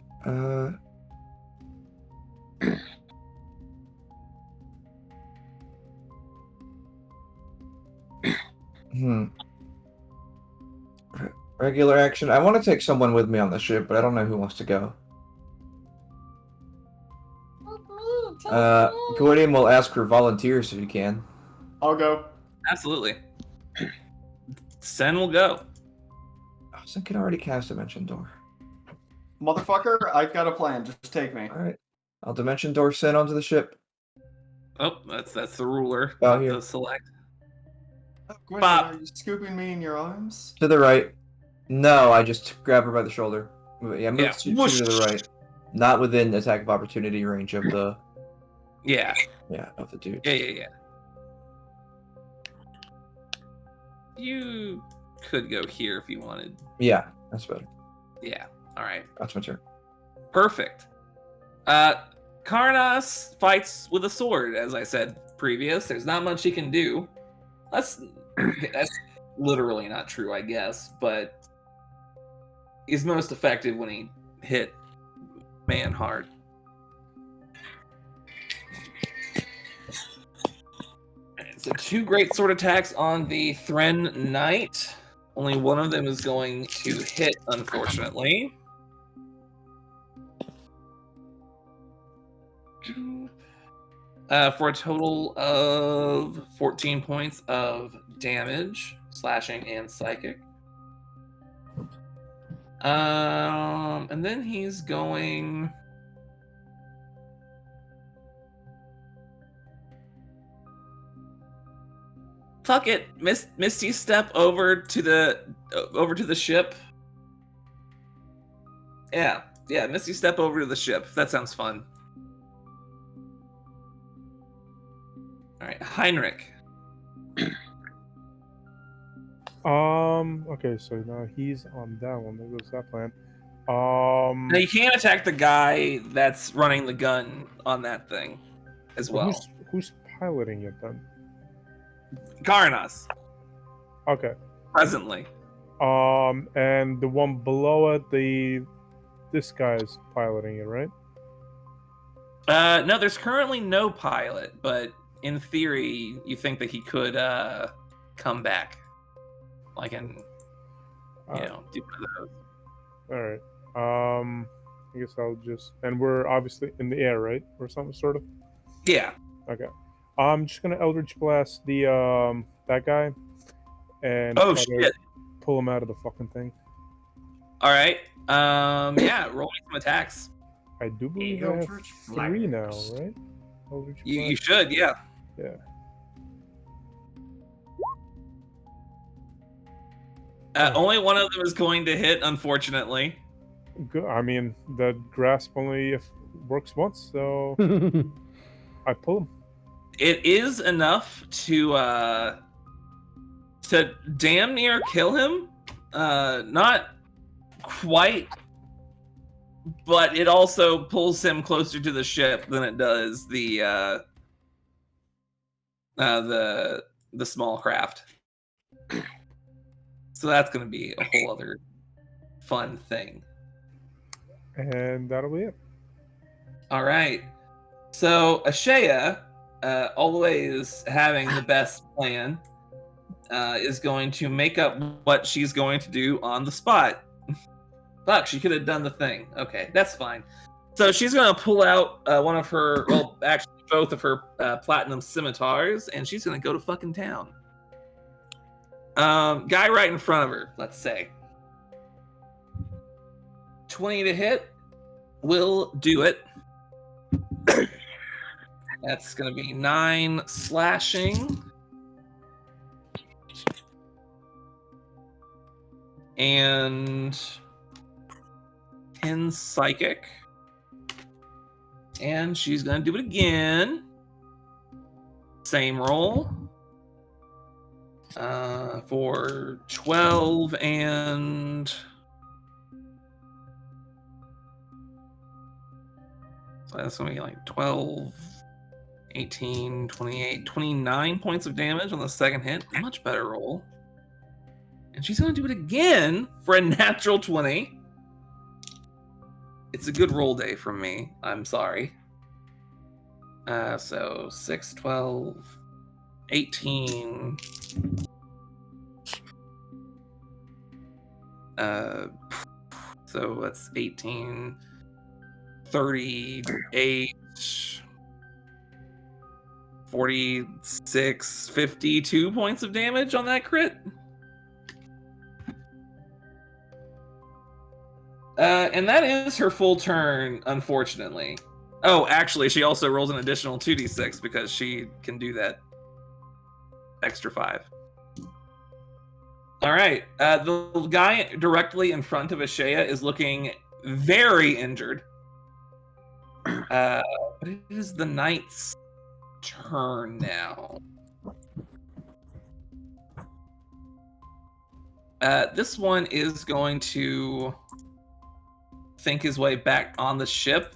Regular action. I want to take someone with me on the ship, but I don't know who wants to go. Gordian will ask for volunteers if you can. I'll go. Absolutely. Sen will go. Oh, Sen can already cast Dimension Door. Motherfucker, I've got a plan. Just take me. Alright. I'll Dimension Door Sen onto the ship. Oh, that's the ruler. Oh, not here. the select. Oh, Gwyn, Bop. are you scooping me in your arms? To the right. No, I just grab her by the shoulder. Yeah, move Yeah. two to the right. Not within attack of opportunity range of the... Yeah. Yeah, of the dude. Yeah. You could go here if you wanted. Yeah, that's better. Yeah. All right. That's my turn. Perfect. Karnas fights with a sword, as I said previous. There's not much he can do. That's literally not true, I guess, but he's most effective when he hit man hard. So 2 great sword attacks on the Thren Knight. Only one of them is going to hit, unfortunately. For a total of 14 points of damage, slashing and psychic. And then he's going... Fuck it, Misty step over to the ship. Yeah, Misty step over to the ship. That sounds fun. All right, Heinrich. Okay, so now he's on that one. There goes that plan. Now you can't attack the guy that's running the gun on that thing, as well. Who's piloting it then? Karnas. Okay. Presently. And the one below it, this guy is piloting it, right? No, there's currently no pilot, but in theory, you think that he could come back, like, and do one of those. All right. I guess I'll just, and we're obviously in the air, right, or something sort of. Yeah. Okay. I'm just gonna Eldritch Blast the that guy, and Oh try to shit! pull him out of the fucking thing. All right. Yeah. Roll me some attacks. I do believe I have Eldritch 3 now, Blast. right? Eldritch You Blast? should. Yeah. Yeah. Only one of them is going to hit, unfortunately. Good. I mean, the grasp only works once, so I pull him. It is enough to damn near kill him. Not quite, but it also pulls him closer to the ship than it does the small craft. So that's going to be a whole other fun thing. And that'll be it. All right. So Ashea, always having the best plan, is going to make up what she's going to do on the spot. Fuck, she could have done the thing. Okay, that's fine. So she's going to pull out one of her, well, actually both of her platinum scimitars, and she's going to go to fucking town. Guy right in front of her, let's say. 20 to hit will do it. That's going to be 9 slashing. And 10 psychic. And she's going to do it again. Same roll. For 12 and... So that's going to be like 12, 18, 28, 29 points of damage on the second hit. Much better roll. And she's going to do it again for a natural 20. It's a good roll day from me. I'm sorry. So 6, 12, 18. So that's 18, 38, 46, 52 points of damage on that crit. And that is her full turn, unfortunately. Oh, actually, she also rolls an additional 2d6 because she can do that extra 5. All right. The guy directly in front of Ashea is looking very injured. But it is the knight's turn now. This one is going to think his way back on the ship.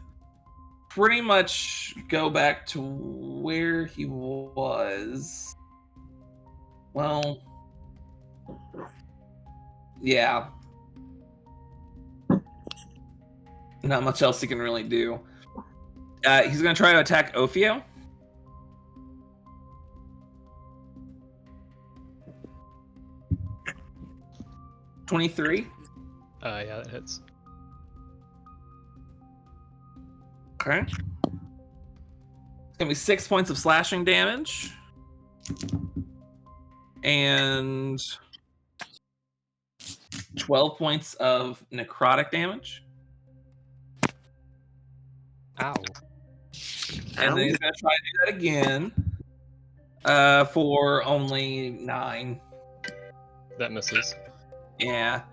Pretty much go back to where he was. Well, yeah. Not much else he can really do. He's going to try to attack Ophio. $23. Yeah, that hits. Okay. It's going to be 6 points of slashing damage. And 12 points of necrotic damage. Ow. And then he's going to try to do that again for only 9. That misses. Yeah.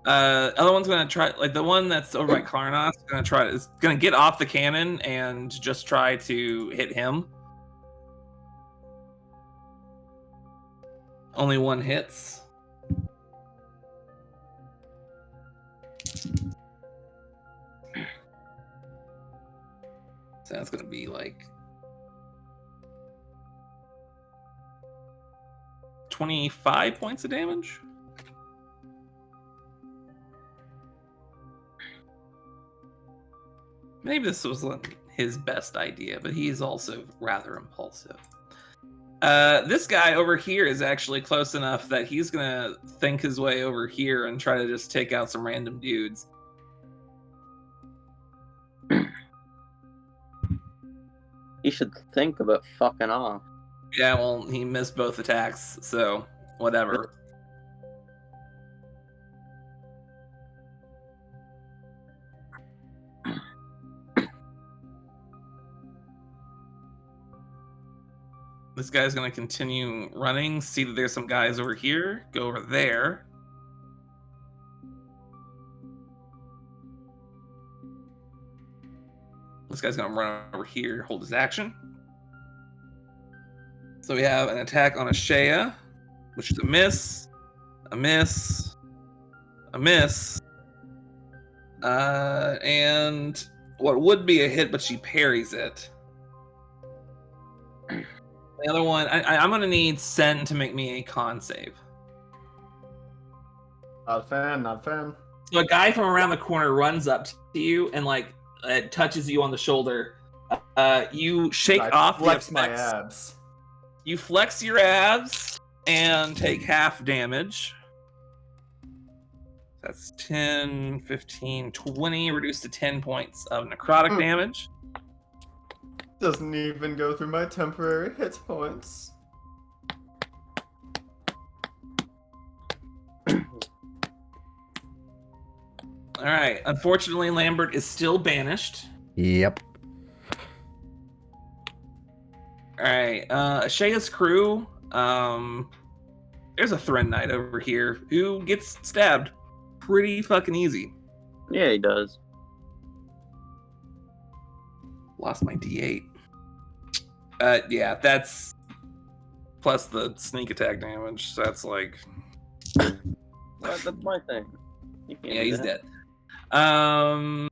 Other one's going to try, like the one that's over by Karnas, is going to get off the cannon and just try to hit him. Only 1 hits. So that's going to be like 25 points of damage. Maybe this wasn't his best idea, but he's also rather impulsive. This guy over here is actually close enough that he's going to think his way over here and try to just take out some random dudes. You should think about fucking off. Yeah, well, he missed both attacks, so whatever. This guy's going to continue running, see that there's some guys over here, go over there. This guy's going to run over here, hold his action. So we have an attack on Ashea, which is a miss, a miss, a miss, and what would be a hit, but she parries it. The other one, I'm gonna need Sen to make me a con save. Not a fan, not a fan. So a guy from around the corner runs up to you and like touches you on the shoulder. You shake off flex the my effects. abs. You flex your abs and take half damage. That's 10, 15, 20, reduced to 10 points of necrotic damage. Doesn't even go through my temporary hit points. All right. Unfortunately, Lambert is still banished. Yep. All right. Ashea's crew. There's a Thren Knight over here who gets stabbed pretty fucking easy. Yeah, he does. Lost my D8. Yeah, that's plus the sneak attack damage. So that's like, That's my thing. yeah, he's dead. The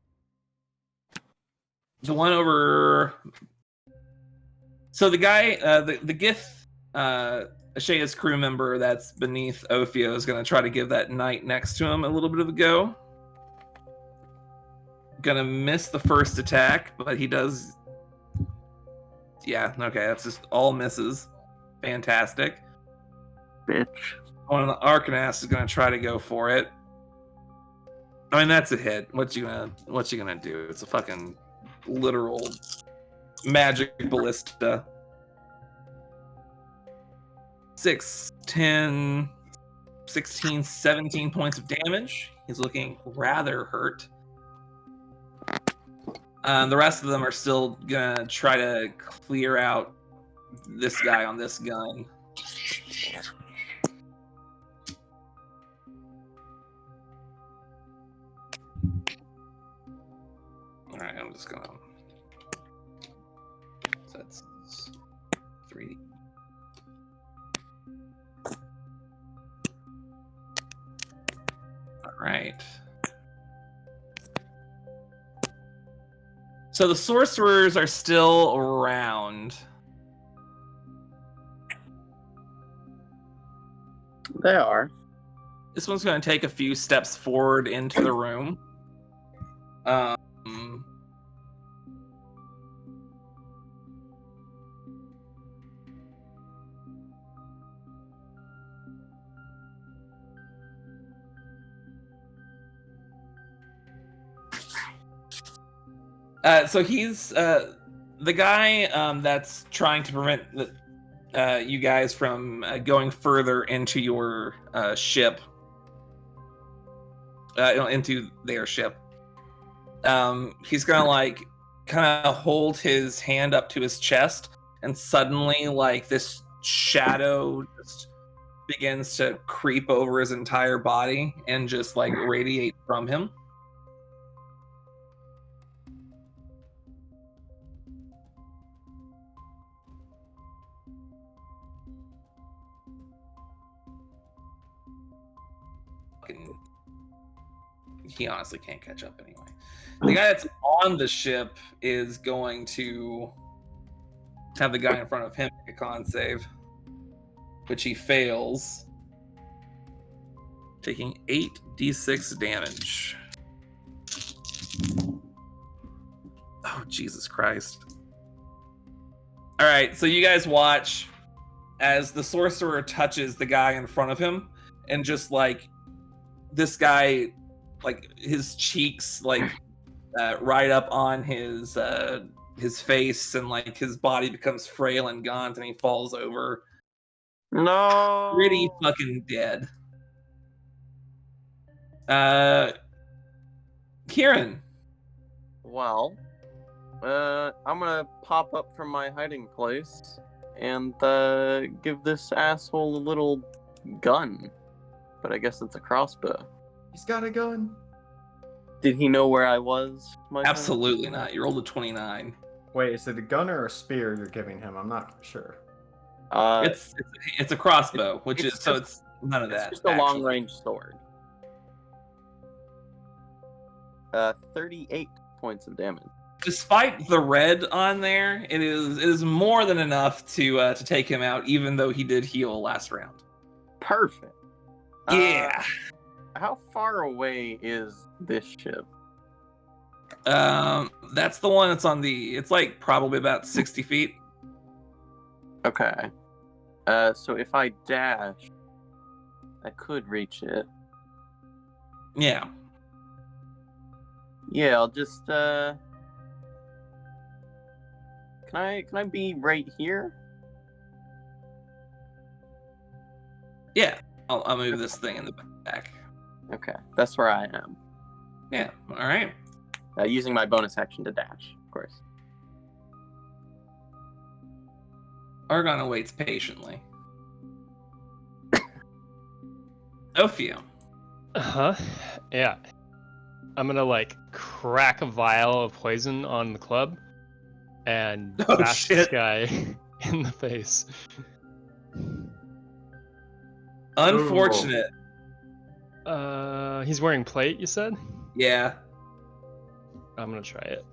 one over. So the guy, the Gith, Ashea's crew member that's beneath Ophio is going to try to give that knight next to him a little bit of a go. Gonna miss the first attack, but he does. Yeah, okay, that's just all misses. Fantastic. Bitch. One of the Arcanas is gonna try to go for it. I mean, that's a hit. What you gonna do? It's a fucking literal magic ballista. 6, 10, 16, 17 points of damage. He's looking rather hurt. The rest of them are still gonna try to clear out this guy on this gun. Alright, I'm just gonna. So that's 3. Alright. So the sorcerers are still around. They are. This one's going to take a few steps forward into the room. So he's the guy that's trying to prevent you guys from going further into your ship, into their ship. He's gonna like kind of hold his hand up to his chest, and suddenly, like this shadow just begins to creep over his entire body and just like radiate from him. He honestly can't catch up anyway. The guy that's on the ship is going to have the guy in front of him make a con save, which he fails, taking 8d6 damage. Oh, Jesus Christ. All right, so you guys watch as the sorcerer touches the guy in front of him, and just like this guy, like his cheeks like right up on his face, and like his body becomes frail and gaunt, and he falls over. No. Pretty fucking dead. Kieran. Well, I'm gonna pop up from my hiding place and give this asshole a little gun. But I guess it's a crossbow. He's got a gun. Did he know where I was? Absolutely not. You rolled a 29. Wait, is it a gun or a spear you're giving him? I'm not sure. It's a crossbow, which it's is so just- it's none of It's that. just a long actually. range sword. 38 points of damage. Despite the red on there, it is more than enough to take him out, even though he did heal last round. Perfect. Yeah. How far away is this ship? That's the one that's on the. It's like probably about 60 feet. Okay. So if I dash, I could reach it. Yeah. Yeah, I'll just Can I be right here? Yeah. I'll move this thing in the back. Okay, that's where I am. Yeah. All right. Using my bonus action to dash, of course. Argon awaits patiently. Ophio. Uh-huh. Yeah. I'm gonna like crack a vial of poison on the club and Oh, bash this shit. guy in the face. Unfortunate. He's wearing plate, you said? Yeah. I'm gonna try it.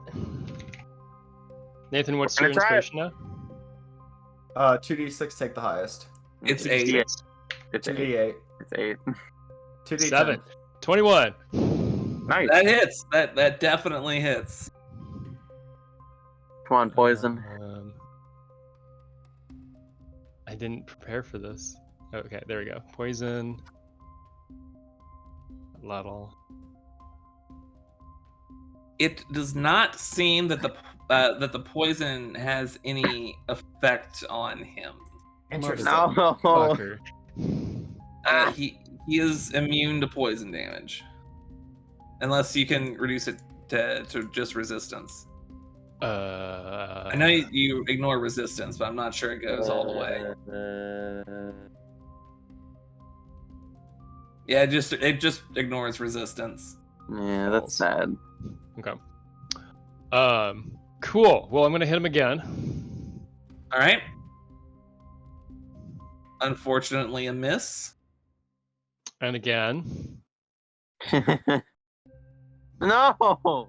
Nathan, what's We're your gonna try it. inspiration now? 2d6 take the highest. It's 2d6. 8. It's 8. 2d8. It's 8. 2d10. 7. 21. Nice. That hits. That definitely hits. Come on, poison. I didn't prepare for this. Okay, there we go. Poison. Level. It does not seem that the poison has any effect on him. Interesting. No. Fucker. He is immune to poison damage, unless you can reduce it to just resistance. I know you ignore resistance, but I'm not sure it goes all the way. Yeah, it just ignores resistance. Yeah, that's sad. Okay. Cool. Well, I'm gonna hit him again. All right. Unfortunately, a miss. And again. No.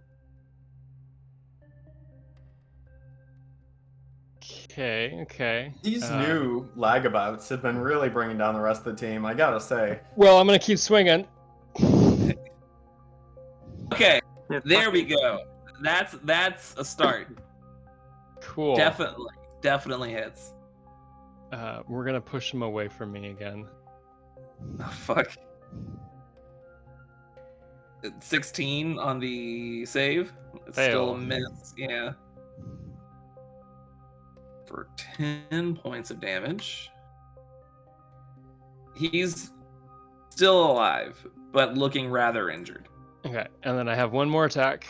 Okay. These new lagabouts have been really bringing down the rest of the team, I gotta say. Well, I'm gonna keep swinging. Okay, there we go. That's a start. Cool. Definitely hits. We're gonna push him away from me again. Oh, fuck. 16 on the save. It's still Fail. a miss. Yeah. For 10 points of damage. He's still alive, but looking rather injured. Okay, and then I have one more attack,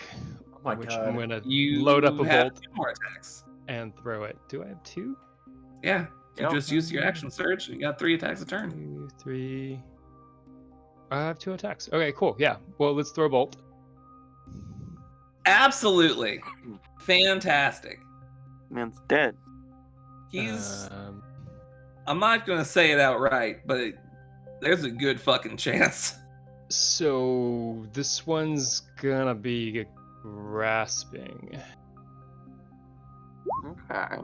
Oh my which god. I'm gonna You load up a have bolt 2 more attacks. and throw it. Do I have 2? Yeah. You Yep. just used your action surge and you got 3 attacks a turn. 2, 3. I have 2 attacks. Okay, cool. Yeah. Well, let's throw a bolt. Absolutely. Fantastic. Man's dead. He's Um, I'm not gonna say it outright, but there's a good fucking chance. so this one's gonna be grasping. Okay.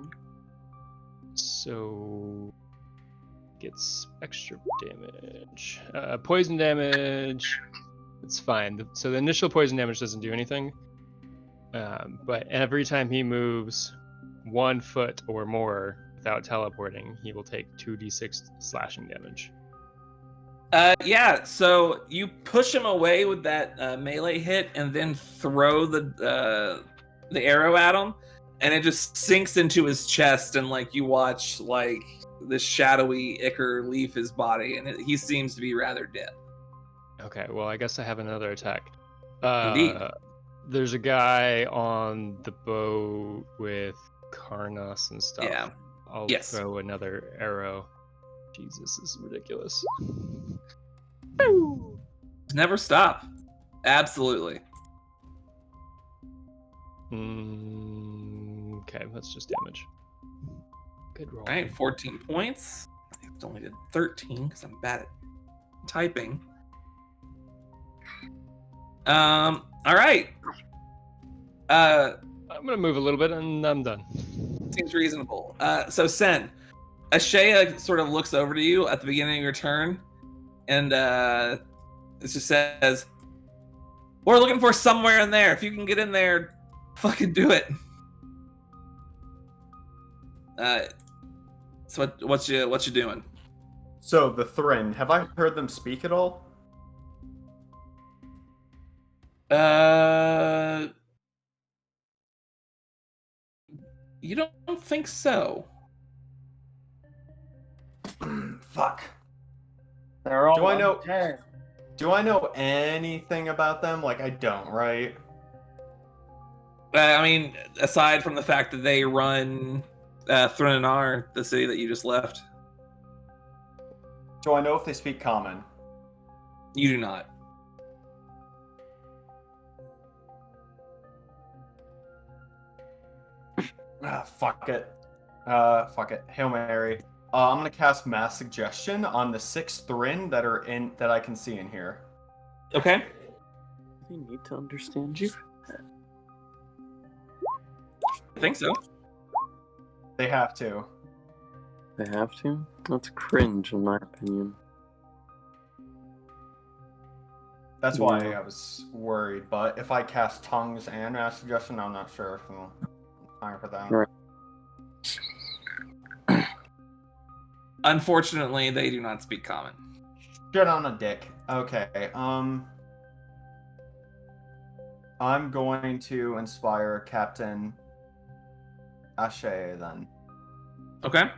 So gets extra damage. Poison damage. It's fine. So the initial poison damage doesn't do anything. But every time he moves 1 foot or more without teleporting, he will take 2d6 slashing damage. Yeah, so you push him away with that melee hit and then throw the arrow at him, and it just sinks into his chest, and like you watch like this shadowy ichor leave his body, and he seems to be rather dead. Okay, well, I guess I have another attack. Indeed. There's a guy on the boat with Karnas and stuff. Yeah. I'll Yes. throw another arrow. Jesus, this is ridiculous. Never stop. Absolutely. Okay, that's just damage. Good roll. All right, 14 points. I only did 13 because I'm bad at typing. All right. I'm gonna move a little bit and I'm done. Seems reasonable. So Sen, Ashea sort of looks over to you at the beginning of your turn, and it just says, "We're looking for somewhere in there. If you can get in there, fucking do it." So what you doing? So the Thrin, have I heard them speak at all? You don't think so? Fuck. They're all Do I know- untagged. Do I know anything about them? Like, I don't, right? I mean, aside from the fact that they run Thrunanar, the city that you just left, Do I know if they speak common? you do not. Fuck it. Fuck it. Hail Mary. I'm gonna cast Mass Suggestion on the 6 Thrin that I can see in here. Okay. They need to understand you. I think so. They have to. They have to? That's cringe, in my opinion. That's why Yeah. I was worried. But if I cast Tongues and Mass Suggestion, I'm not sure if I'm time for that. Right. Unfortunately, they do not speak common. Shit on a dick. Okay. I'm going to inspire Captain Ashe then. Okay.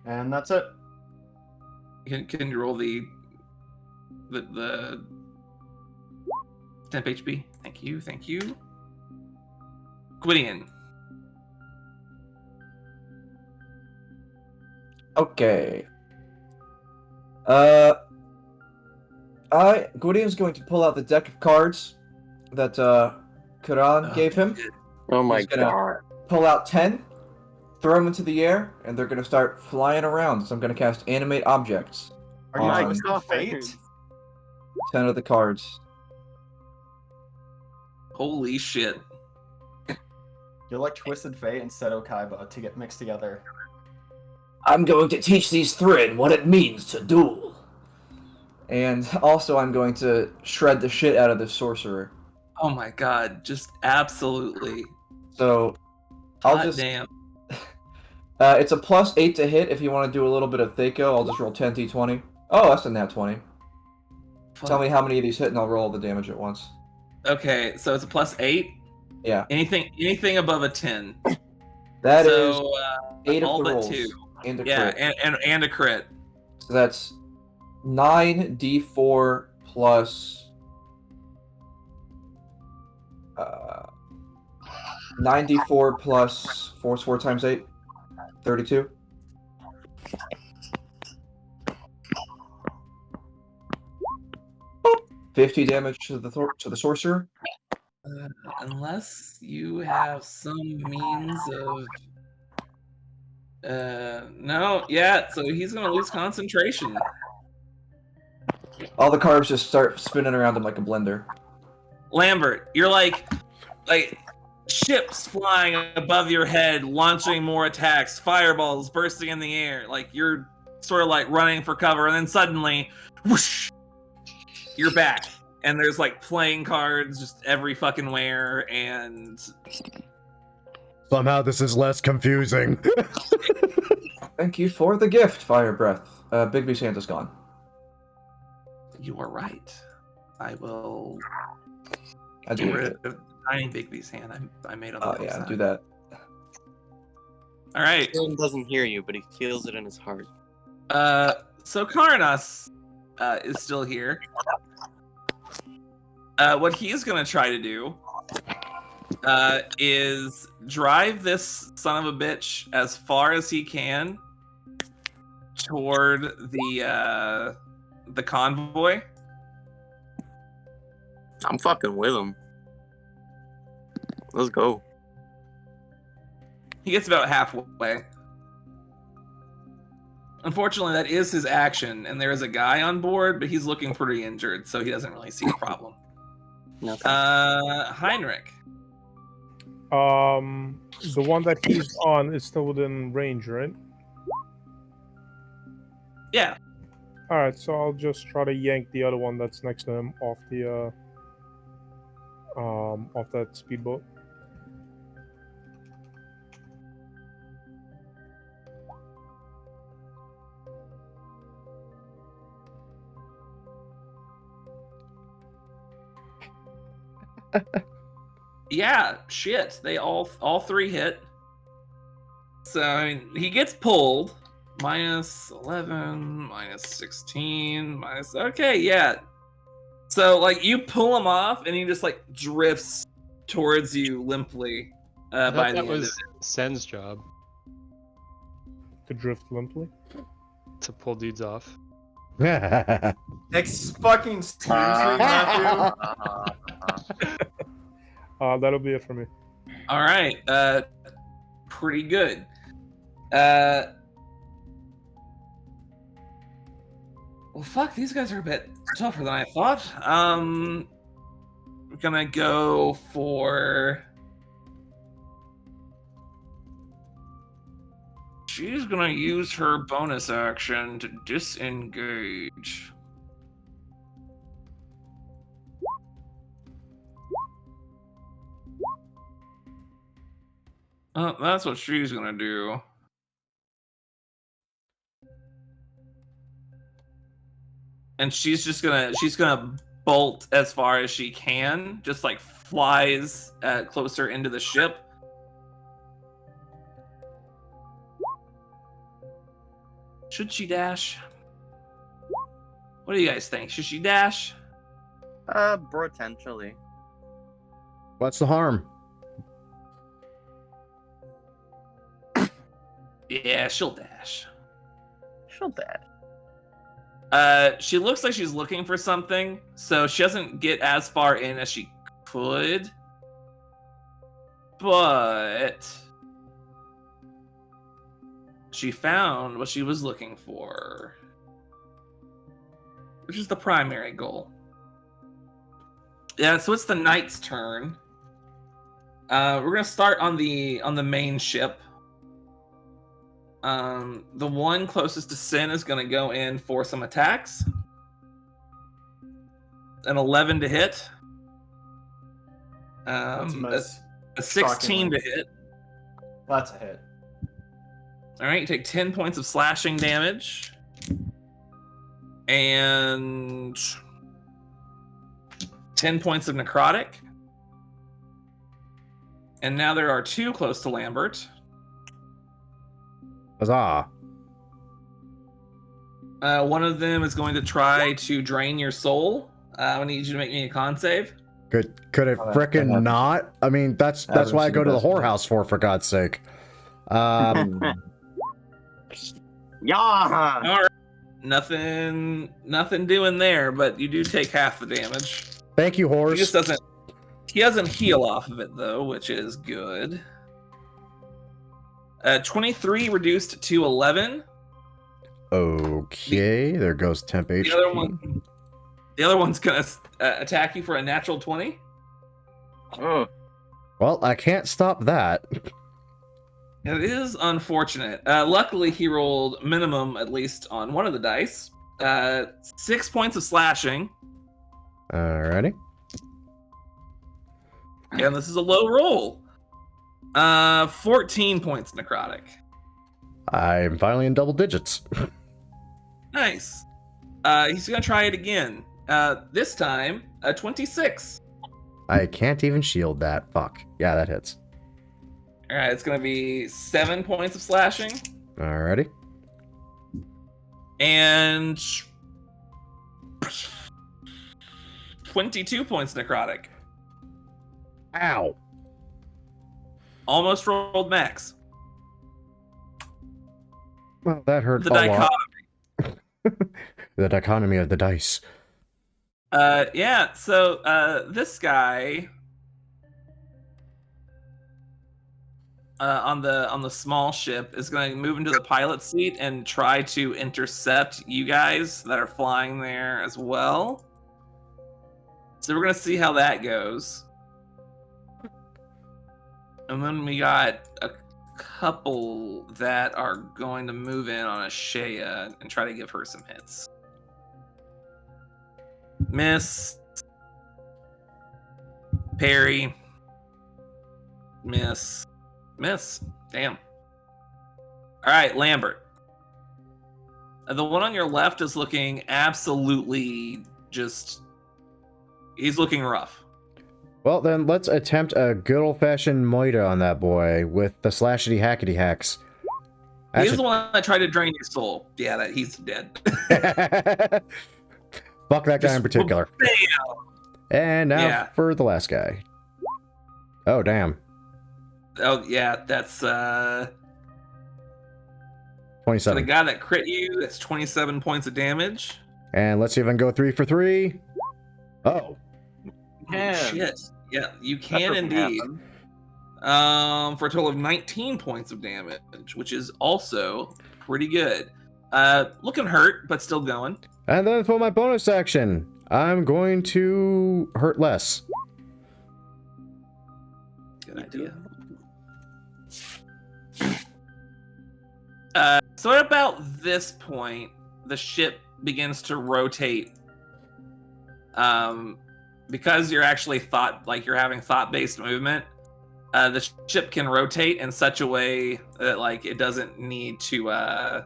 And that's it. Can you roll the temp HP? Thank you. Gwydion. Okay. Gwydion's going to pull out the deck of cards that Kuran gave him. Oh my He's gonna- god. Pull out 10, throw them into the air, and they're going to start flying around. So I'm going to cast Animate Objects. Are you My Twisted God. Fate? 10 of the cards. Holy shit. You're like Twisted Fate and Seto Kaiba to get mixed together. I'm going to teach these Thrin what it means to duel. And also I'm going to shred the shit out of this sorcerer. Oh my god. Just absolutely. So I'll God just... damn. it's a +8 to hit if you want to do a little bit of Thaco. I'll just roll 10 d20. Oh, that's a nat 20. Tell me how many of these hit and I'll roll the damage at once. Okay, so it's a +8. Yeah. Anything above a 10. That is So 8 of all the but rolls. 2. And a Yeah, crit. and a crit. So that's 9d4 plus 9d4 plus 4 times 8, 32. Boop. 50 damage to the sorcerer. Unless you have some means of no, yeah, so he's gonna lose concentration. All the carbs just start spinning around him like a blender. Lambert, you're like ships flying above your head, launching more attacks, fireballs bursting in the air, like you're sort of like running for cover, and then suddenly whoosh, you're back. And there's like playing cards just every fucking where, and Somehow this is less confusing. Thank you for the gift, Fire Breath. Bigby Santa's gone. you are right. I will I get do rid it. of Tiny Bigby's hand. I made on the Oh other yeah, side. do that. All right. Aaron doesn't hear you, but he feels it in his heart. So Karnas is still here. What he's gonna try to do is drive this son of a bitch as far as he can toward the convoy. I'm fucking with him. Let's go. He gets about halfway. Unfortunately, that is his action, and there is a guy on board, but he's looking pretty injured, so he doesn't really see a problem. Okay. Heinrich. The one that he's on is still within range, right? Yeah. All right, so I'll just try to yank the other one that's next to him off the off that speedboat. Yeah, shit. They all three hit. So I mean, he gets pulled. Minus 11, minus 16, minus. Okay, yeah. So like you pull him off, and he just like drifts towards you limply. I By thought the that end of was it. Sen's job To drift limply. to pull dudes off. Fucking excuse me, Matthew. That'll be it for me. All right. Pretty good. Well, fuck, these guys are a bit tougher than I thought. We're gonna go for. She's gonna use her bonus action to disengage. That's what she's gonna do. And she's gonna bolt as far as she can, just like flies closer into the ship. Should she dash? What do you guys think? Should she dash? Potentially. What's the harm? Yeah, she'll dash. She'll dash. She looks like she's looking for something, so she doesn't get as far in as she could. But she found what she was looking for, which is the primary goal. Yeah, so it's the knight's turn. We're gonna start on the main ship. The one closest to Sin is going to go in for some attacks. An 11 to hit. That's a miss. A 16 Shockingly. to hit. That's a hit. All right, you take 10 points of slashing damage. And 10 points of necrotic. And now there are two close to Lambert. Huzzah. One of them is going to try to drain your soul. I need you to make me a con save. Could it frickin' not? I mean, that's why I go to the whorehouse for God's sake. Yeah. All right. Nothing doing there, but you do take half the damage. Thank you, He horse. just doesn't. He doesn't heal off of it though, which is good. 23 reduced to 11. Okay, there goes temp HP. The other one's gonna attack you for a natural 20. Oh. Well, I can't stop that. It is unfortunate. Luckily, he rolled minimum, at least on one of the dice. 6 points of slashing. Alrighty. And this is a low roll. 14 points necrotic. I'm finally in double digits. Nice. He's gonna try it again. This time, a 26. I can't even shield that. Fuck. Yeah, that hits. Alright, it's gonna be 7 points of slashing. Alrighty. And 22 points necrotic. Ow. Almost rolled max. Well, that hurt The a lot. dichotomy. The dichotomy of the dice. Yeah, so this guy on the small ship is going to move into the pilot seat and try to intercept you guys that are flying there as well. So we're going to see how that goes. And then we got a couple that are going to move in on Ashea and try to give her some hits. Miss. Parry. Miss. Miss. Damn. All right, Lambert. The one on your left is looking absolutely just... He's looking rough. Well, then let's attempt a good old-fashioned moita on that boy with the slashity hackety hacks. He's the one that tried to drain your soul. Yeah, he's dead. Fuck that guy in particular. Bam. And now for the last guy. Oh, damn. Oh, yeah, that's... 27. For the guy that crit you, that's 27 points of damage. And let's see if I can go 3 for 3. Oh. Oh, shit. Yeah, you can indeed. For a total of 19 points of damage, which is also pretty good. Looking hurt, but still going. And then for my bonus action, I'm going to hurt less. Good idea. So at about this point, the ship begins to rotate. Because you're actually you're having thought-based movement, the ship can rotate in such a way that it doesn't need to it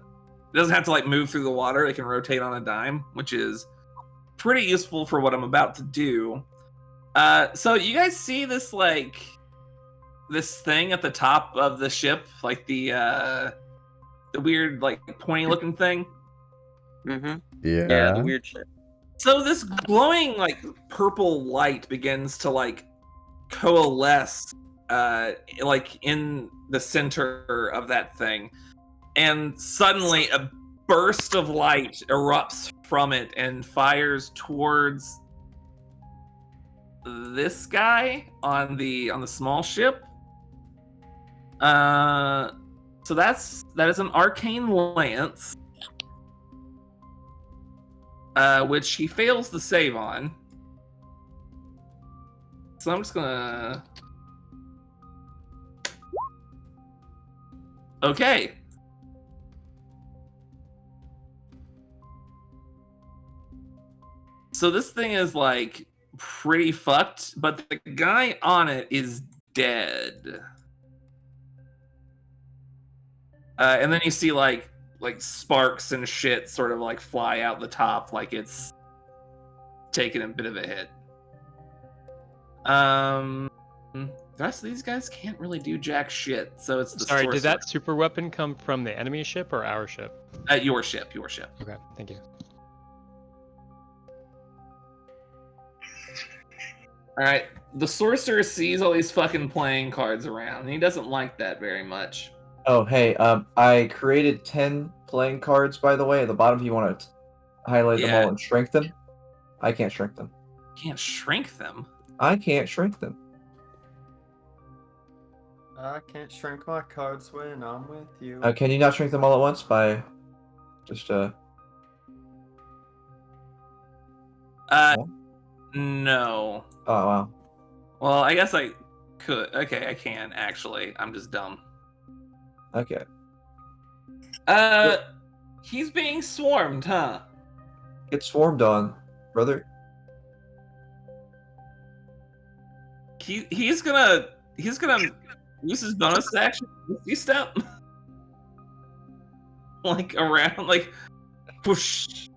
doesn't have to move through the water. It can rotate on a dime, which is pretty useful for what I'm about to do. So you guys see this this thing at the top of the ship, the weird pointy looking thing? Mm-hmm. Yeah, the weird shit. So this glowing purple light begins to coalesce in the center of that thing, and suddenly a burst of light erupts from it and fires towards this guy on the small ship. So that is an arcane lance. Which he fails the save on. So I'm just gonna... Okay. So this thing is pretty fucked, but the guy on it is dead. And then you see sparks and shit sort of fly out the top, it's taking a bit of a hit. The rest of these guys can't really do jack shit, so it's the Sorry, sorcerer. did that super weapon come from the enemy ship or our ship? Your ship. Okay, thank you. Alright, the sorcerer sees all these fucking playing cards around, and he doesn't like that very much. Oh, hey, I created 10 playing cards, by the way. At the bottom, if you want to highlight them all and shrink them. I can't shrink them. Can't shrink them? I can't shrink them. I can't shrink my cards when I'm with you. Can you not shrink them all at once by just, No. Oh, wow. Well, I guess I could. Okay, I can, actually. I'm just dumb. Okay. He's being swarmed, huh? Get swarmed on, brother. He's gonna use his bonus action. You step around, push,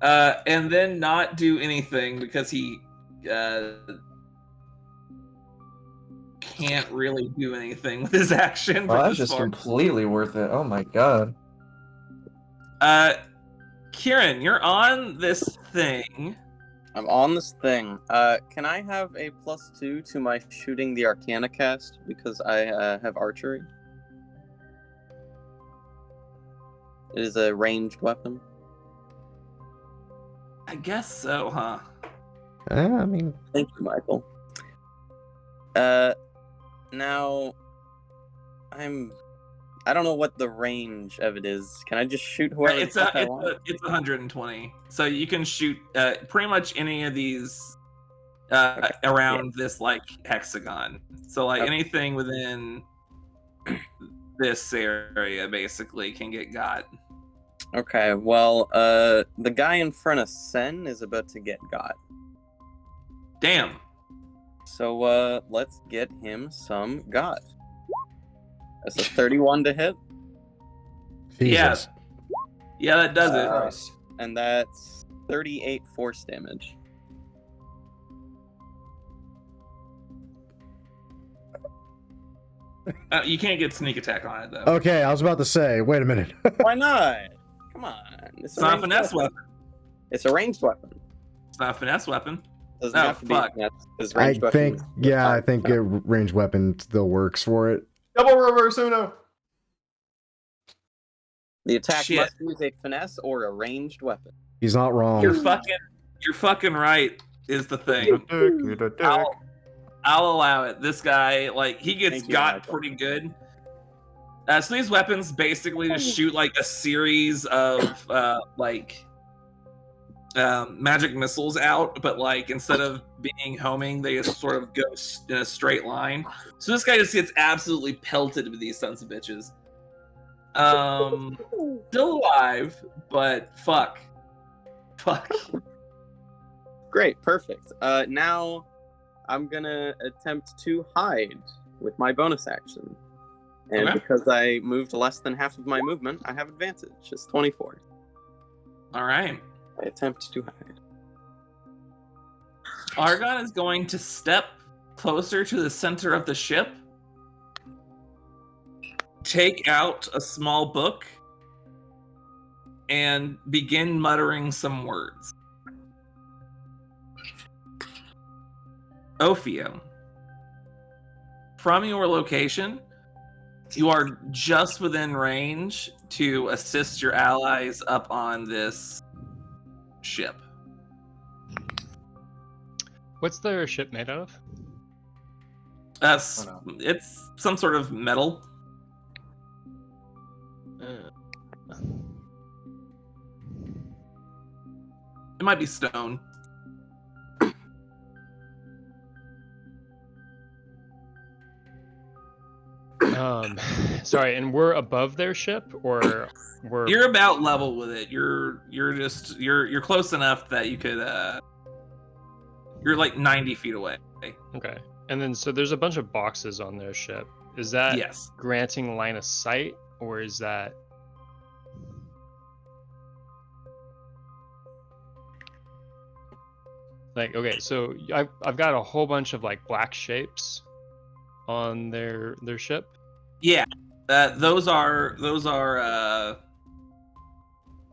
and then not do anything because he can't really do anything with his action. Oh, that's just completely worth it. Oh my god. Kieran, you're on this thing. I'm on this thing. Can I have a +2 to my shooting the Arcana cast because I have archery? It is a ranged weapon. I guess so, huh? I mean... Thank you, Michael. Now, I don't know what the range of it is. Can I just shoot whoever It's the fuck I want? it's 120. So you can shoot pretty much any of these around this like hexagon. So like anything within this area basically can get got. Okay, well, the guy in front of Sen is about to get got. Damn. So, let's get him some got. That's a 31 to hit. Jesus. Yeah, that does it. Christ. And that's 38 force damage. You can't get sneak attack on it though. Okay, I was about to say, wait a minute. Why not? Come on. It's not a finesse weapon. It's a ranged weapon. It's not a finesse weapon. Doesn't Oh, have to be fuck. finesse, 'cause I ranged think, weapons- yeah, I think a ranged weapon still works for it. Double reverse Uno. The attack Shit. must use a finesse or a ranged weapon. He's not wrong. You're fucking right. Is the thing. You're the dick. I'll allow it. This guy, like, he gets Thank you, got Michael. pretty good. So these weapons basically just shoot like a series of magic missiles out, but like instead of being homing, they just sort of go in a straight line. So this guy just gets absolutely pelted with these sons of bitches. Still alive, but fuck. Great, perfect. Now I'm gonna attempt to hide with my bonus action. And Okay. because I moved less than half of my movement, I have advantage. It's 24. All right. I attempt to hide. Argon is going to step closer to the center of the ship, take out a small book, and begin muttering some words. Ophio, from your location, you are just within range to assist your allies up on this ship. What's their ship made out of? It's some sort of metal. It might be stone. Sorry, and we're above their ship, or we're You're about level with it. You're close enough that you could you're like 90 feet away. okay. And then so there's a bunch of boxes on their ship. Is that Yes. granting line of sight, or is that like okay? So I've got a whole bunch of like black shapes on their ship. Yeah. Those are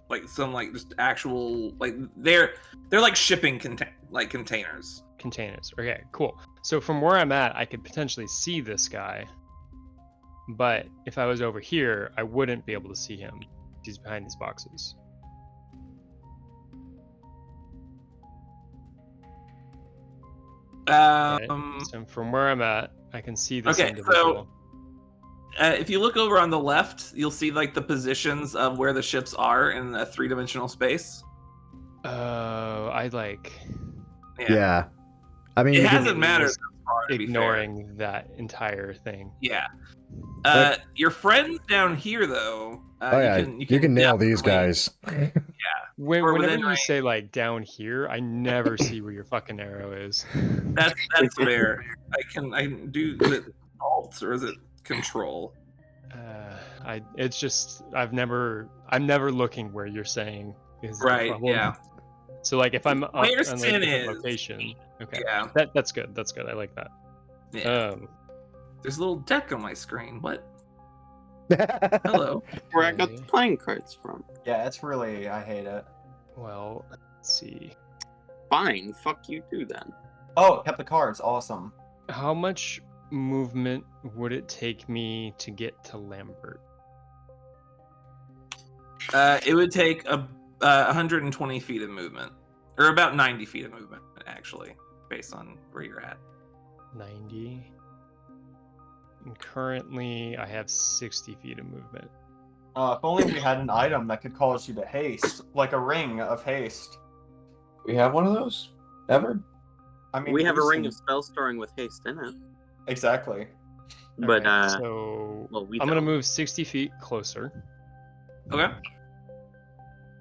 like some like just actual like they're like shipping containers. Containers. Okay, cool. So from where I'm at, I could potentially see this guy, but if I was over here, I wouldn't be able to see him. He's behind these boxes. Right? So from where I'm at, I can see this Okay, individual. if you look over on the left, you'll see like the positions of where the ships are in a three-dimensional space. I like Yeah. I mean, It you can- hasn't mattered so far, to be fair. ignoring that entire thing. Yeah. Your friends down here, though. oh yeah, you can nail these guys. Or Whenever within you range. say like down here, I never see where your fucking arrow is. That's fair. I can do is it alt or is it control? It's just I'm never looking where you're saying is the Right. problem. Yeah. So like if I'm up on Where like, sin a different is. location, okay, Yeah. that's good. That's good. I like that. Yeah. There's a little deck on my screen. What? Hello. Where I got the Okay. playing cards from. Yeah, it's really, I hate it. Well, let's see. Fine, fuck you too then. Oh, kept the cards. Awesome. How much movement would it take me to get to Lambert? It would take 120 feet of movement, or about 90 feet of movement, actually, based on where you're at. 90. And currently, I have 60 feet of movement. If only we had an item that could cause you to haste, like a ring of haste. We have one of those? Ever? I mean, We have a ring Lucy- of spell storing with haste in it. Exactly. But Alright, so well, we I'm gonna don't. move 60 feet closer, Okay.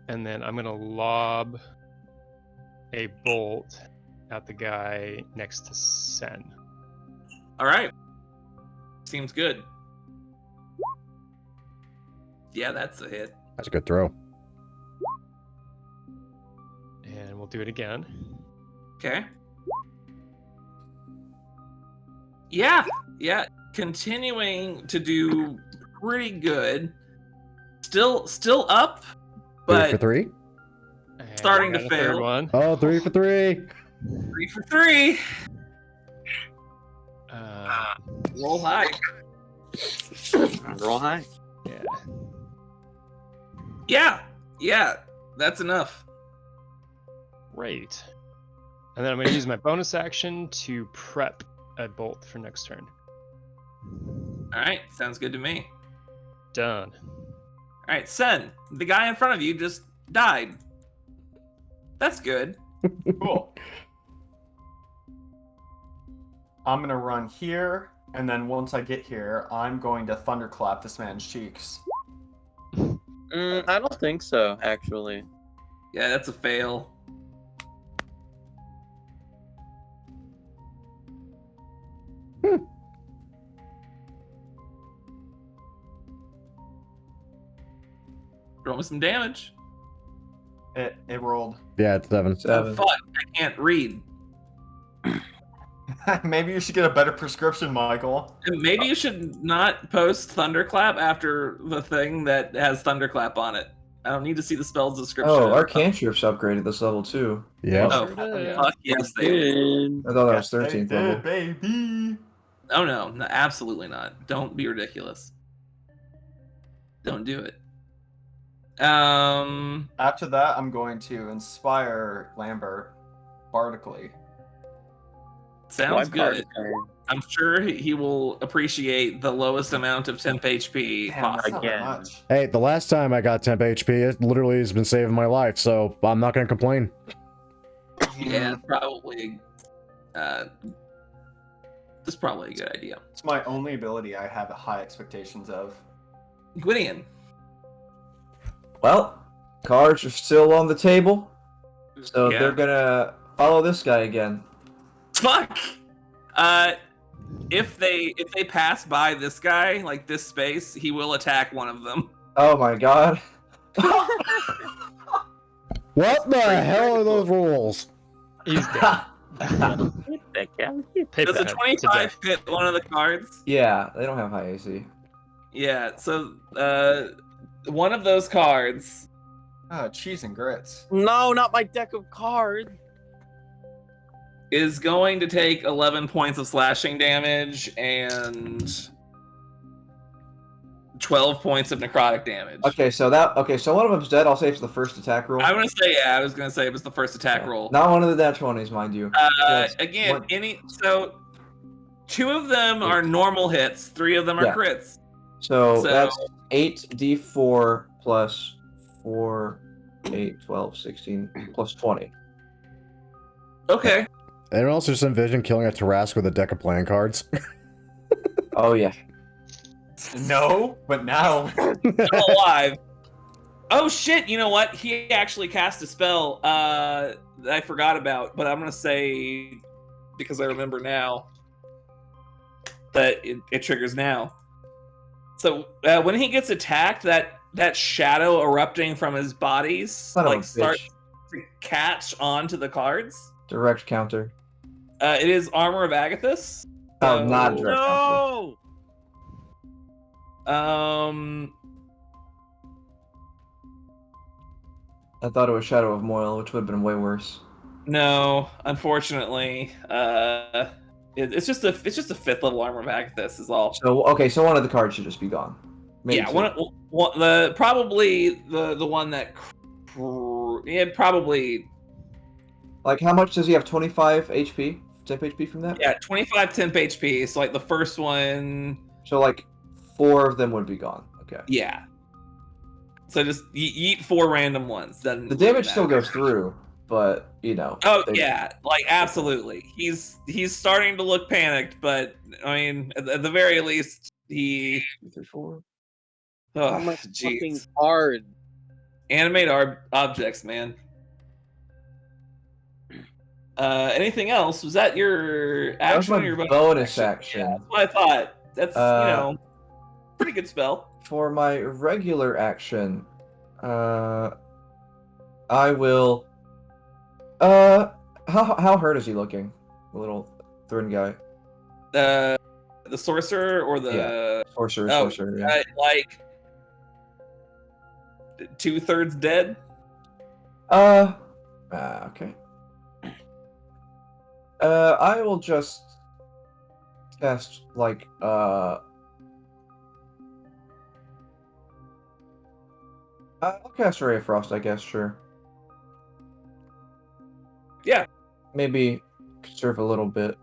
and then I'm gonna lob a bolt at the guy next to Sen. All right. Seems good. Yeah, that's a hit. That's a good throw. And we'll do it again. Okay. Yeah, continuing to do pretty good. Still up, 3 but for 3? And Starting I to got a third fail. one. Oh, 3 for 3. 3 for 3. Roll high. Roll high. Yeah. Yeah, that's enough. Great. And then I'm gonna use my bonus action to prep a bolt for next turn. All right, sounds good to me. Done. All right, Sen, the guy in front of you just died. That's good. Cool. I'm gonna run here, and then once I get here, I'm going to thunderclap this man's cheeks. I don't think so, actually. Yeah, that's a fail. Roll me some damage. It rolled. Yeah, it's 7. Oh, 7. fuck, I can't read. Maybe you should get a better prescription, Michael. Maybe you should not post Thunderclap after the thing that has Thunderclap on it. I don't need to see the spell's description. Oh, our cantrips upgraded this level too. Yeah. Oh, fuck yes, they did. I thought that was Yes, 13th they level. did, baby. Oh no, absolutely not. Don't be ridiculous. Don't do it. After that, I'm going to inspire Lambert bardically. Sounds Why good. part? I'm sure he will appreciate the lowest amount of temp HP Damn, that's possible. not that Again. much. Hey, the last time I got temp HP, it literally has been saving my life, so I'm not going to complain. Yeah, probably. That's probably a good idea. It's my only ability I have high expectations of. Gwydion. Well, cards are still on the table, so Yeah. they're gonna follow this guy again. Fuck. If they pass by this guy, like this space, he will attack one of them. Oh my god. What the hell are those rules? He's dead. That guy. Does a 25 hit one of the cards? Yeah, they don't have high AC. Yeah. So one of those cards Cheese and grits. No, not my deck of cards. is going to take 11 points of slashing damage and 12 points of necrotic damage. Okay, so one of them's dead. I'll say it's the first attack roll. I was gonna say it was the first attack roll. Not one of the nat 20s, mind you. Yes. Again, What- so 2 of them are normal hits, 3 of them are Yeah. crits. So So- that's 8d4 plus 4, 8, 12, 16, plus 20. Okay. And also just envision killing a Tarrasque with a deck of playing cards. Oh yeah. No, but now. Still alive. Oh shit, you know what? He actually cast a spell that I forgot about, but I'm gonna say, because I remember now, that it triggers now. So when he gets attacked, that shadow erupting from his body Son of a like starts bitch. to catch onto the cards. Direct counter. It is Armor of Agathis. Oh, not direct counter. No. I thought it was Shadow of Moil, which would have been way worse. No, unfortunately, it's just a 5th level Armor of Agathis is all. So okay, so one of the cards should just be gone. Maybe Yeah, two. probably the one that probably Like, how much does he have? 25 HP? Temp HP from that? yeah 25 temp HP. So like the first one So like 4 of them would be gone. Okay. Yeah. So just eat 4 random ones. Doesn't The really damage still matter. goes through, but you know. Oh yeah, like absolutely. He's starting to look panicked, but I mean, at the very least, he. 2, 3, 4. Oh, my fucking jeez. hard. Animate objects, man. Anything else? Was that your That was action my or your bonus action. Yeah, that's what I thought. That's pretty good spell. For my regular action, I will. How hurt is he looking? The little Thrin guy. The sorcerer or the Sorcerer. Yeah. like 2/3 dead. Okay. I will just cast like I'll cast Ray of Frost, I guess. Sure. Yeah. Maybe conserve a little bit.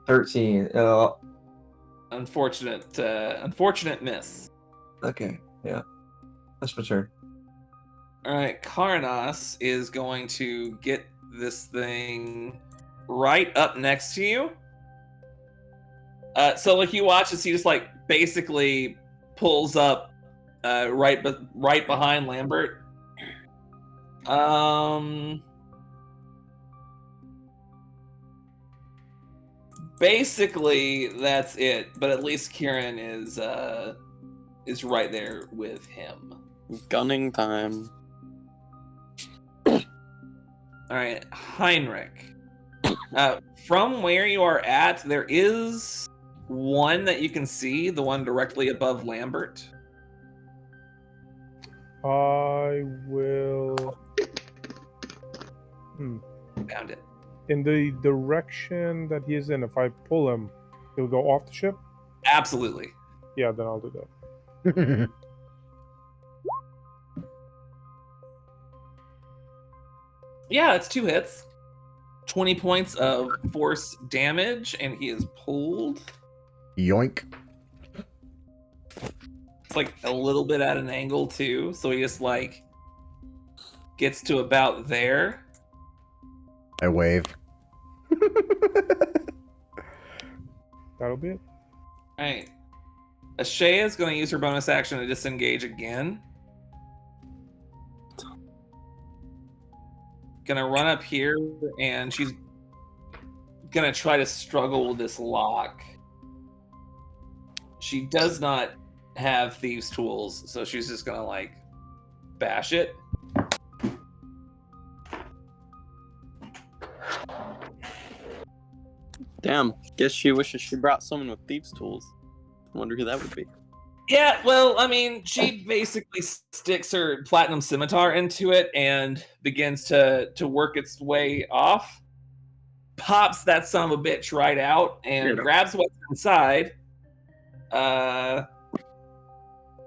13. Unfortunate miss. Okay. Yeah. That's my turn. All right, Karnas is going to get this thing right up next to you. So like you watch as he just like basically pulls up right behind Lambert. Basically that's it, but at least Kieran is right there with him. Gunning time. All right, Heinrich. From where you are at, there is one that you can see, the one directly above Lambert. I will. Found it. In the direction that he is in, if I pull him, he'll go off the ship? Absolutely. Yeah, then I'll do that. Yeah, it's 2 hits. 20 points of force damage, and he is pulled. Yoink. It's like a little bit at an angle too, so he just like gets to about there. I wave. That'll be it. Alright. Ashea is going to use her bonus action to disengage again. Gonna run up here, and she's gonna try to struggle with this lock. She does not have thieves' tools, so she's just gonna like bash it. Damn. Guess she wishes she brought someone with thieves' tools. I wonder who that would be. Yeah, well, I mean, she basically sticks her platinum scimitar into it and begins to work its way off. Pops that son of a bitch right out and grabs what's inside.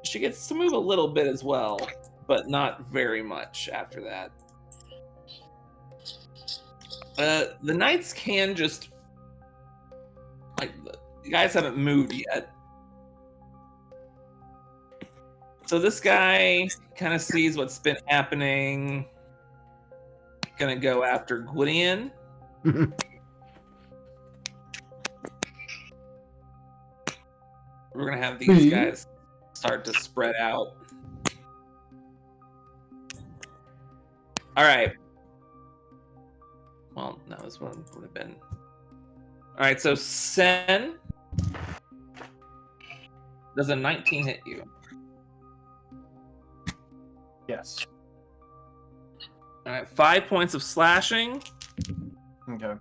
She gets to move a little bit as well, but not very much after that. The knights can just like the guys haven't moved yet. So this guy kind of sees what's been happening. Gonna go after Gwydion. We're gonna have these guys start to spread out. All right. Well, no, this one would have been. All right, so Sen. Does a 19 hit you? Yes. All right, 5 points of slashing. Okay.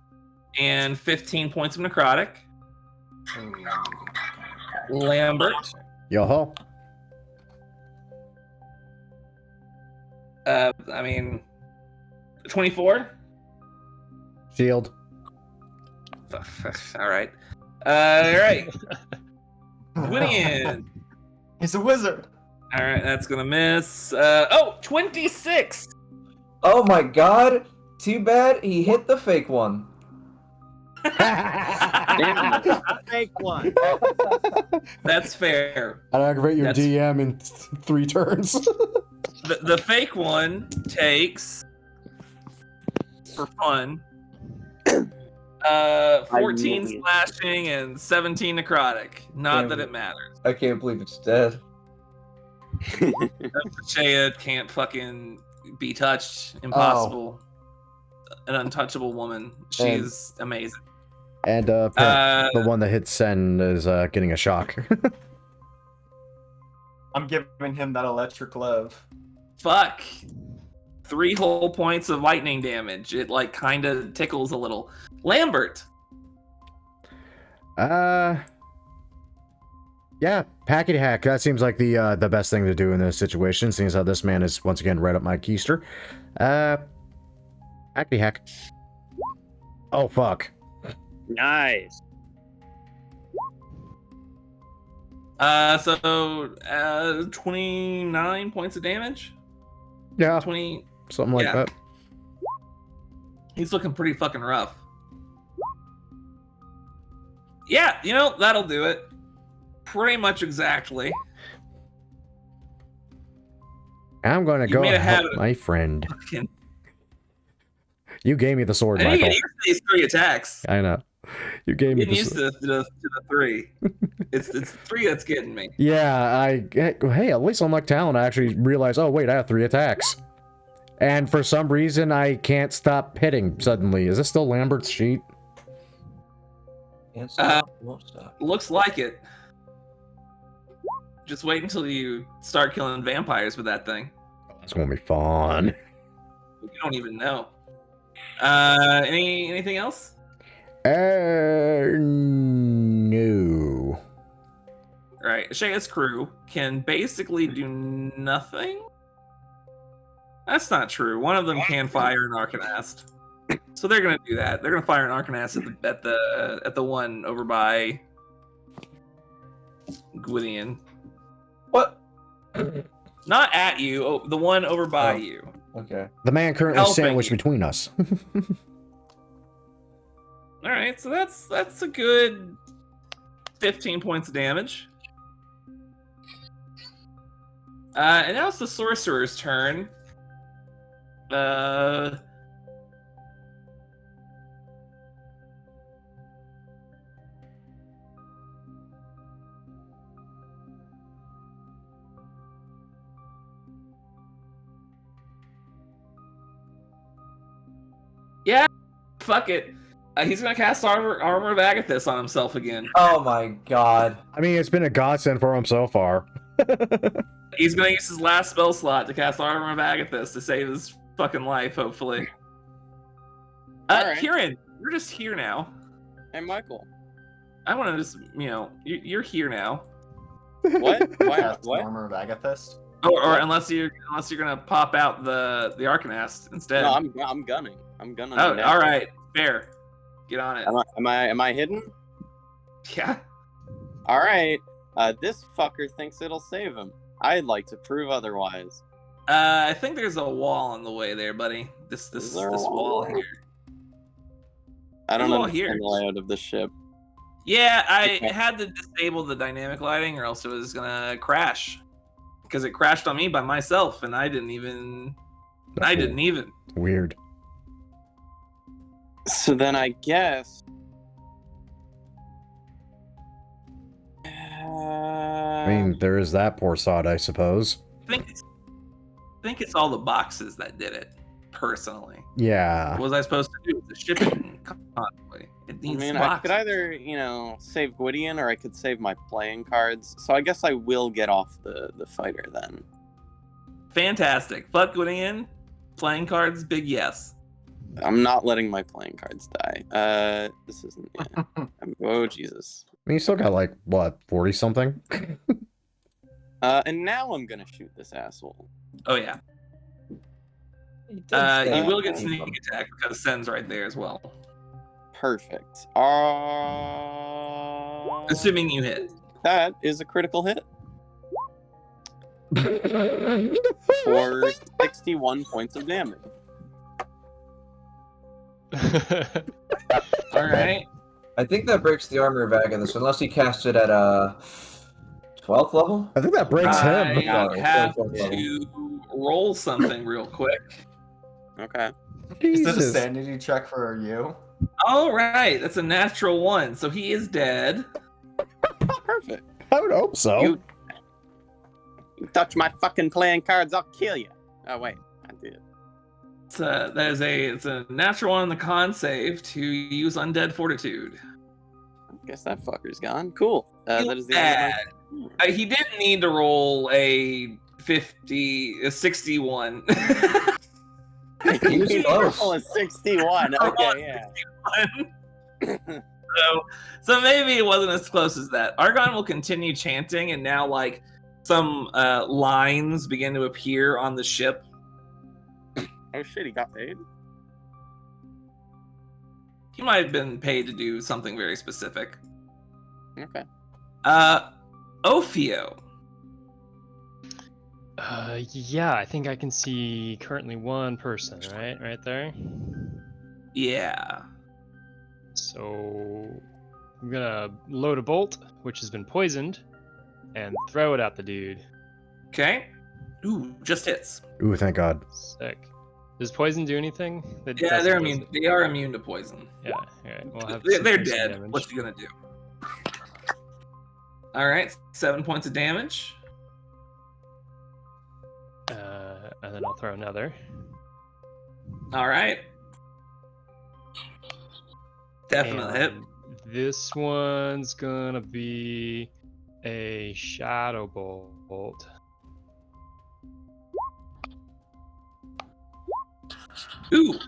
And 15 points of necrotic. Lambert. Yo-ho. I mean, 24. Shield. All right. All right. Gwydion. He's a wizard. All right, that's gonna miss. 26. Oh my god! Too bad he hit the fake one. Damn it. Fake one. That's fair. I'd aggravate your That's- DM in 3 turns. The fake one takes, for fun, 14 slashing and 17 necrotic. Not Damn that it. it matters. I can't believe it's dead. Shea can't fucking be touched. Impossible. An untouchable woman. She's amazing. And the one that hits Sen is getting a shock. I'm giving him that electric glove. Fuck. 3 whole points of lightning damage. It like kind of tickles a little. Lambert. Yeah, packety hack. That seems like the best thing to do in this situation, seeing as how this man is once again right up my keister. Packety hack. Oh fuck. Nice. So 29 points of damage. Yeah, 20. something like yeah. that. He's looking pretty fucking rough. Yeah, you know, that'll do it. Pretty much exactly. I'm gonna You go made a help habit of- my friend. Fucking- You gave me the sword, I didn't Michael. get used to these 3 attacks. I know. You gave me Getting the used sword. to the 3. It's 3 that's getting me. Yeah, hey, at least unlike Talon, I actually realized, oh wait, I have 3 attacks. And for some reason, I can't stop hitting suddenly. Is this still Lambert's sheet? Can't stop, won't stop. Looks like it. Just wait until you start killing vampires with that thing. It's gonna be fun. You don't even know. Anything else? No. Right. Shea's crew can basically do nothing. That's not true. One of them can fire an Arcanast. So they're gonna do that. They're gonna fire an Arcanast at the one over by Gwydion. What? Not at you. Oh, the one over by Oh. you. Okay. The man currently Helping sandwiched you. between us. All right. So that's a good 15 points of damage. And now it's the sorcerer's turn. Yeah, fuck it. He's gonna cast Armor of Agathis on himself again. Oh my god. I mean, it's been a godsend for him so far. He's gonna use his last spell slot to cast Armor of Agathis to save his fucking life, hopefully. Alright. Kieran, you're just here now. Hey, Michael. I want to just, you're here now. What? Cast What? Armor of Agathis. Or unless you're gonna pop out the Arcanast instead. No, I'm gunning. I'm gunning. Oh, him down. all right, fair. Get on it. Am I hidden? Yeah. All right. This fucker thinks it'll save him. I'd like to prove otherwise. I think there's a wall on the way there, buddy. This Is there a wall wall? here. I don't Well, understand here. the layout of the ship. Yeah, I Okay. had to disable the dynamic lighting, or else it was gonna crash. Because it crashed on me by myself, and I didn't even. Weird. So then I guess. I mean, there is that poor sod, I suppose. I think it's all the boxes that did it. Personally, Yeah. what was I supposed to do? The shipping convoy. It I needs mean, I boxes. could either, save Gwydion or I could save my playing cards. So I guess I will get off the fighter then. Fantastic. Fuck Gwydion. Playing cards, big yes. I'm not letting my playing cards die. This isn't. Yeah. Oh Jesus. I mean, you still got like, what, 40 something? And now I'm gonna shoot this asshole. Oh yeah. He did You say will get that. sneak attack because Sen's right there as well. Perfect. Assuming you hit. That is a critical hit for 61 points of damage. All right. I think that breaks the armor of Agathis, unless he casts it at 12th level? I think that breaks him. I Sorry, have 24th level. to roll something real quick. Okay. Is it a Jesus. sanity check for you? All right, that's a natural 1, so he is dead. Perfect. I would hope so. You touch my fucking playing cards, I'll kill you. Oh wait, I did. It's a natural 1 on the con save to use Undead Fortitude. I guess that fucker's gone. Cool. Feel That is the end of my... He didn't need to roll a 61. He was close. Oh, 61. Okay, yeah. So maybe it wasn't as close as that. Argon will continue chanting, and now like some lines begin to appear on the ship. Oh shit, he got paid? He might have been paid to do something very specific. Okay. Ophio. Yeah, I think I can see currently one person, right there. Yeah. So I'm gonna load a bolt, which has been poisoned, and throw it at the dude. Okay. Ooh, just hits. Ooh, thank God. Sick. Does poison do anything? That Yeah, doesn't, they're does immune. it? They are immune to poison. Yeah. All right. We'll have They're some piercing dead. damage. What you gonna do? All right, 7 points of damage. And then I'll throw another. All right. Definitely hit. And this one's gonna be a shadow bolt. Ooh.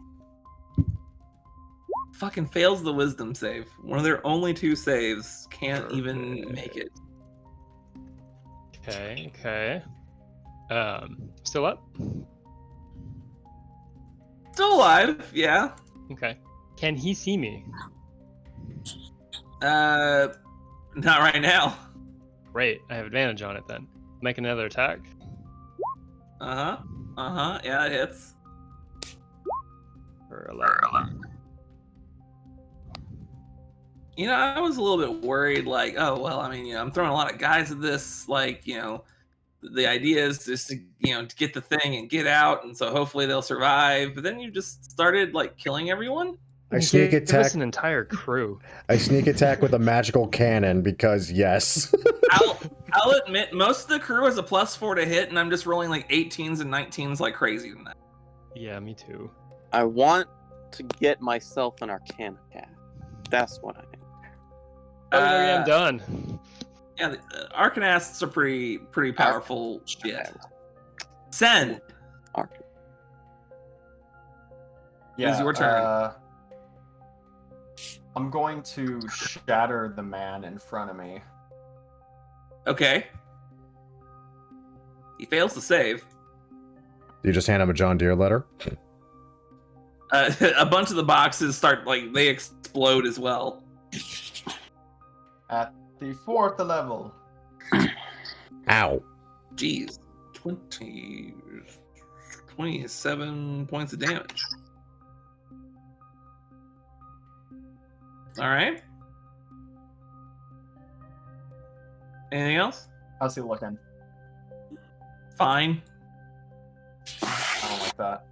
Fucking fails the wisdom save. One of their only 2 saves can't even make it. Okay. Still up? Still alive, yeah. Okay. Can he see me? Not right now. Great. I have advantage on it then. Make another attack. Yeah, it hits. For 11. You know, I was a little bit worried, like, oh, well, I mean, you know, I'm throwing a lot of guys at this, like, you know, the idea is just to, you know, to get the thing and get out, and so hopefully they'll survive. But then you just started, like, killing everyone? I sneak Give attack. us an entire crew. I sneak attack with a magical cannon because yes. I'll admit, most of the crew is a +4 to hit, and I'm just rolling, like, 18s and 19s like crazy tonight. Yeah, me too. I want to get myself an Arcana cat. That's what I need. Oh, I'm done. Yeah, the Arcanasts are pretty powerful shit. Send. Arcana. It is your turn. I'm going to shatter the man in front of me. Okay. He fails to save. You just hand him a John Deere letter? A bunch of the boxes start, like, they explode as well. At the 4th level. Ow. Jeez. 27 points of damage. All right. Anything else? How's he looking? Fine. I don't like that.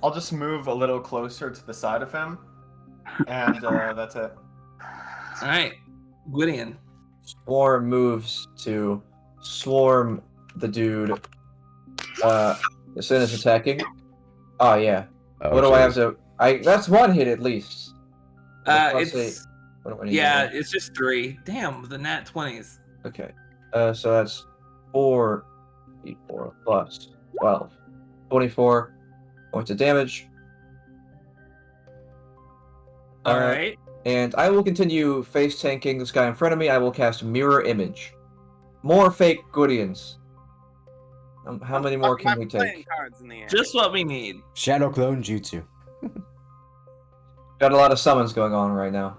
I'll just move a little closer to the side of him, and that's it. All right. Gwydion. Swarm moves to swarm the dude. As soon as attacking. Oh yeah. Oh, What do I have to? That's one hit at least. It's What do I need yeah, to it's just 3. Damn, the nat 20s. do? Okay. So that's 4 d4 plus 12. 24 points of damage. All right. And I will continue face tanking this guy in front of me. I will cast Mirror Image. More fake Gwydions. How many more can we take? Cards in the air. Just what we need. Shadow Clone Jutsu. Got a lot of summons going on right now.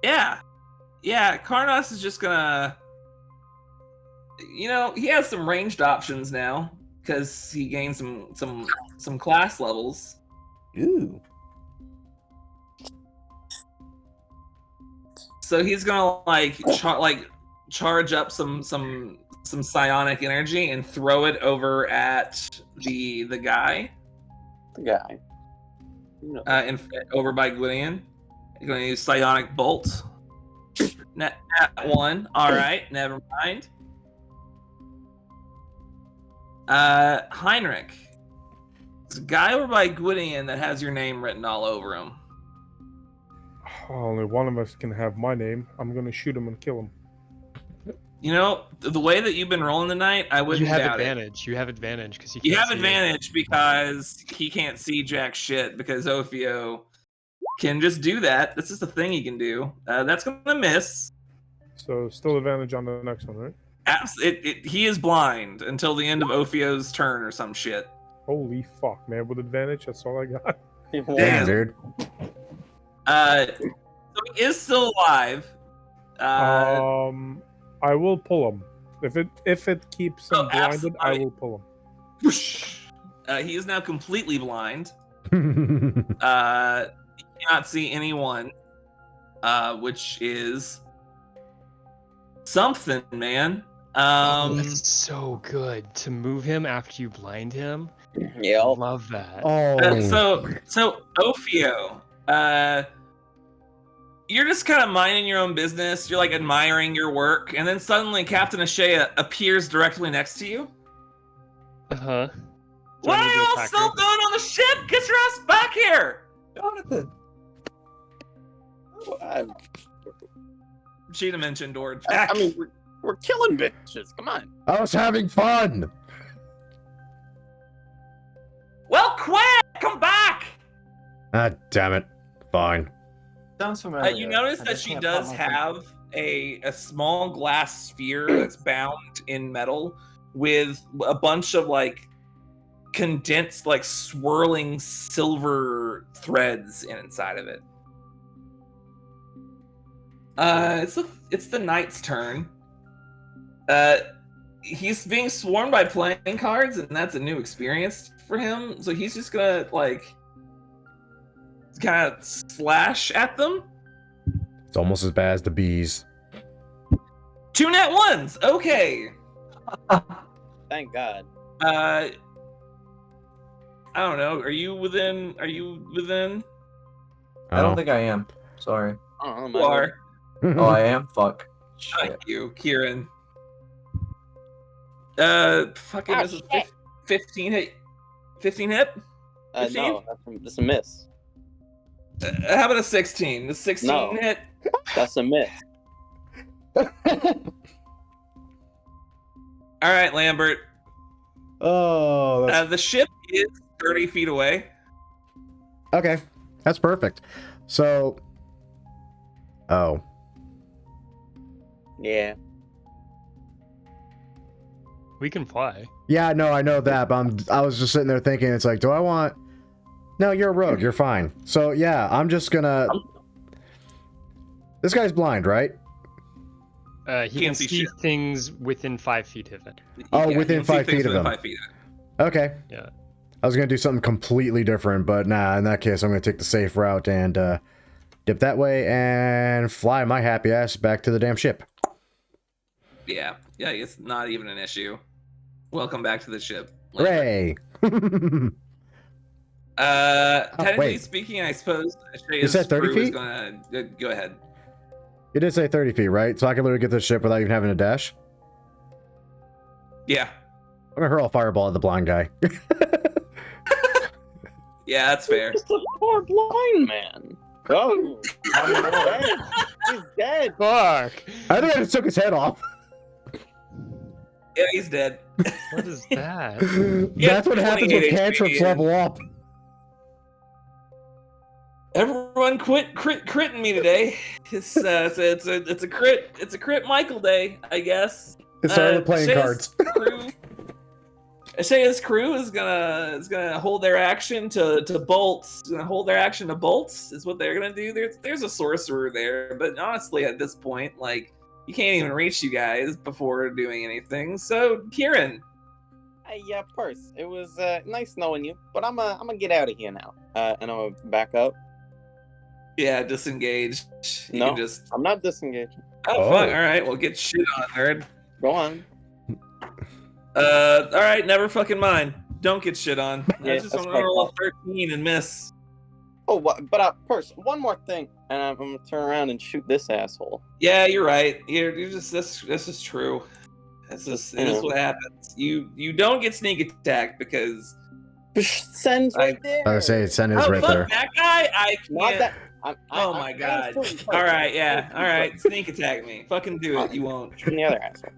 Yeah. Yeah, Karnos is just gonna... You know, he has some ranged options now, because he gained some class levels. Ooh. So he's gonna charge up some psionic energy and throw it over at the guy. The guy. No. Over by Gwydion. You're gonna use psionic bolt. Nat 1. All right, never mind. Heinrich. There's a guy over by Gwydion that has your name written all over him. Only one of us can have my name. I'm gonna shoot him and kill him. You know, the way that you've been rolling tonight, I wouldn't You have doubt advantage. You have advantage because You have advantage because he can't see jack shit because Ophio can just do that. This is the thing he can do. That's gonna miss. So still advantage on the next one, right? He is blind until the end of Ophio's turn or some shit. Holy fuck, man! With advantage, that's all I got. Damn, dude. So he is still alive. I will pull him. If it keeps him blinded, I will pull him. He is now completely blind. He cannot see anyone, which is something, man. That's so good to move him after you blind him. Yeah. Love that. So Ophio, you're just kind of minding your own business. You're like admiring your work, and then suddenly Captain Ashea appears directly next to you. Uh-huh. What are you all still doing on the ship? Get your ass back here! Jonathan. Cheetah mentioned Dord. I mean, we're killing bitches. Come on. I was having fun. Well, quick! Come back! Ah, damn it. Fine. Sounds familiar. You notice I that just she can't does put my finger- have a small glass sphere that's bound in metal with a bunch of like condensed, like swirling silver threads inside of it. It's the knight's turn. He's being swarmed by playing cards, and that's a new experience for him. So he's just gonna like kind of slash at them. It's almost as bad as the bees. 2 net 1s. Okay. Thank God. I don't know. Are you within? I don't think I am. Sorry. I don't know, You are. Oh, I am? Fuck. Thank Shit. you, Kieran. Fucking Ah, this is shit. 15 hit. 15 hit? No, 15? that's a miss. How about a 16? The 16 No. hit. That's a miss. All right, Lambert. Oh, that's... The ship is 30 feet away. Okay. That's perfect. So... Oh. Yeah. We can fly. Yeah, no, I know that, but I was just sitting there thinking, it's like, do I want... No, you're a rogue. You're fine. So, yeah, I'm just gonna... This guy's blind, right? He can see shit. things within 5 feet of it. Oh, Yeah, within you can see 5 things feet of within him. 5 feet of it. Okay. Yeah. I was gonna do something completely different, but nah, in that case, I'm gonna take the safe route and dip that way and fly my happy ass back to the damn ship. Yeah, it's not even an issue. Welcome back to the ship. Hooray! Technically wait. speaking, I suppose You said 30 crew is feet? gonna go ahead. You did say 30 feet, right? So I can literally get to the ship without even having a dash? Yeah, I'm gonna hurl a fireball at the blind guy. yeah, that's fair. Just a poor blind man. Oh, he's dead. Fuck! I think I just took his head off. Yeah, he's dead. What is that? That's what happens when 28 cantrips HP. level up. Everyone quit critting me today. It's a crit Michael day, I guess. It started playing Ashea's cards. crew- Ashea's crew is gonna hold their action to bolts. Gonna hold their action to bolts is what they're gonna do. There's a sorcerer there, but honestly, at this point, like you can't even reach you guys before doing anything. So, Kieran, Hey, yeah, of course. It was nice knowing you, but I'm gonna get out of here now, and I'm gonna back up. Yeah, disengage. You No. can just. I'm not disengaging. Oh, fuck. All right. Well, get shit on, nerd. Go on. All right. Never fucking mind. Don't get shit on. Yeah, I just that's want to roll my a 13 and miss. Oh, but first, one more thing, and I'm gonna turn around and shoot this asshole. Yeah, you're right. You're just this is true. This is what happens. You don't get sneak attack because Sen's right there. I would say Sen is right fuck there. that guy. I Not can't. that. Oh my god. All right, yeah. All right, sneak attack me. Fucking do it. You won't. Shoot the other asshole.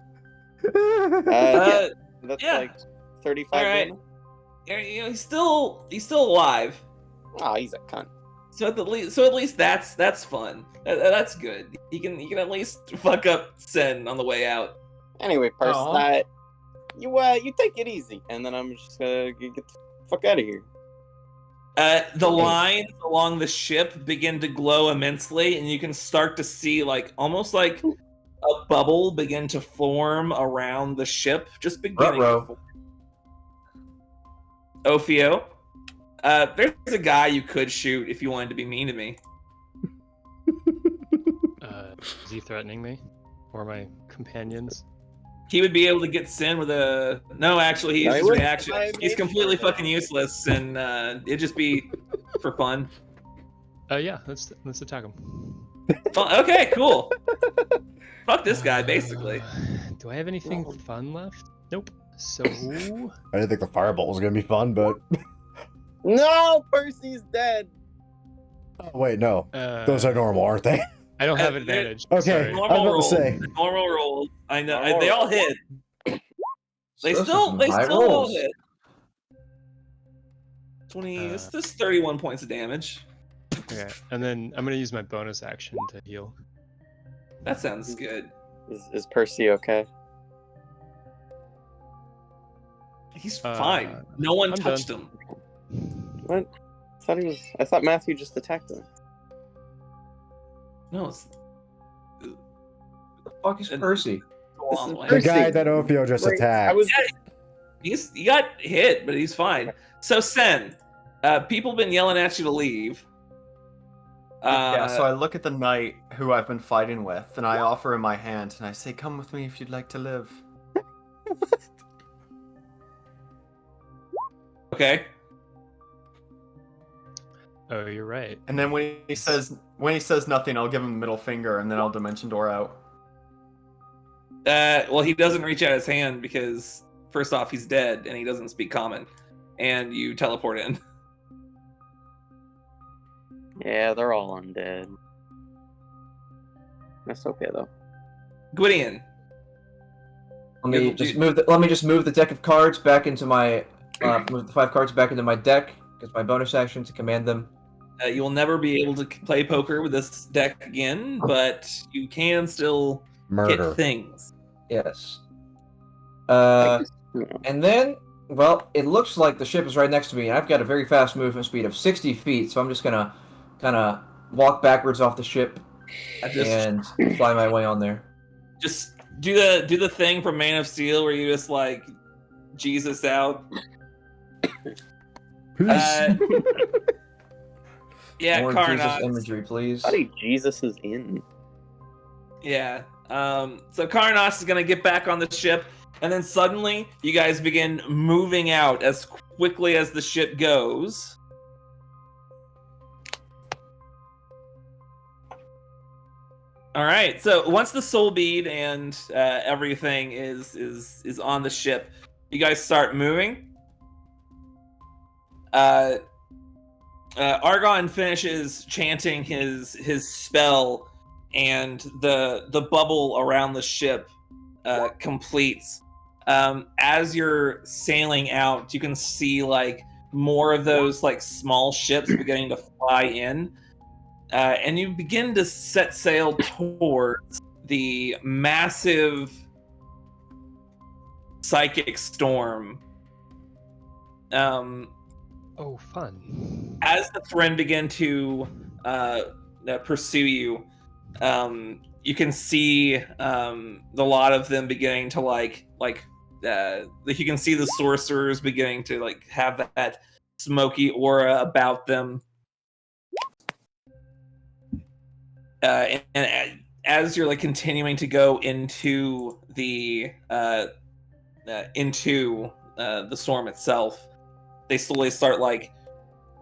Yeah, that's yeah. like 35. All right. You know, he's still alive. Oh, he's a cunt. So at least that's fun. That's good. He can at least fuck up Sen on the way out. Anyway, person, you take it easy, and then I'm just gonna get the fuck out of here. The lines along the ship begin to glow immensely, and you can start to see almost like a bubble begin to form around the ship, just beginning. To form. Ophio, there's a guy you could shoot if you wanted to be mean to me. Is he threatening me or my companions? He would be able to get Sin with a... No, actually, he's his reaction. He's completely fucking useless, and it'd just be for fun. Yeah, let's attack him. Okay, cool. Fuck this guy, basically. Do I have anything fun left? Nope. So... I didn't think the fireball was gonna be fun, but... No, Percy's dead. Oh, wait, no. Those are normal, aren't they? I don't have advantage. Okay, I was about to say. Normal roll. I know. They all hit. They So still all rolls. hit. 20. This is 31 points of damage. Okay, and then I'm gonna use my bonus action to heal. That sounds good. Is Percy okay? He's fine. No one touched him. What? I thought Matthew just attacked him. No, it's The fuck is Percy? The guy that Ophio just attacked. He got hit, but he's fine. So Sen, people have been yelling at you to leave. Yeah, so I look at the knight who I've been fighting with, and I offer him my hand, and I say, "Come with me if you'd like to live." Okay. Oh, you're right. And then when he says nothing, I'll give him the middle finger, and then I'll dimension door out. Well, he doesn't reach out his hand because first off, he's dead and he doesn't speak common, and you teleport in. Yeah, they're all undead. That's okay though. Gwydion. Let me just move the deck of cards back into my move the 5 cards back into my deck. It's my bonus action to command them. You will never be able to play poker with this deck again, but you can still hit things. Yes. And then, well, it looks like the ship is right next to me, and I've got a very fast movement speed of 60 feet, so I'm just gonna kind of walk backwards off the ship and fly my way on there. Just do the thing from Man of Steel where you just like Jesus out. Yeah, more Carnos. Jesus imagery, please. Buddy, Jesus is in. Yeah. So Carnos is gonna get back on the ship, and then suddenly you guys begin moving out as quickly as the ship goes. All right. So once the soul bead and everything is on the ship, you guys start moving. Argon finishes chanting his spell, and the bubble around the ship completes. As you're sailing out, you can see like more of those like small ships beginning to fly in, and you begin to set sail towards the massive psychic storm. Oh, fun. As the Thren begin to pursue you, you can see the lot of them beginning to you can see the sorcerers beginning to like have that smoky aura about them. and as you're like continuing to go into the storm itself, they slowly start like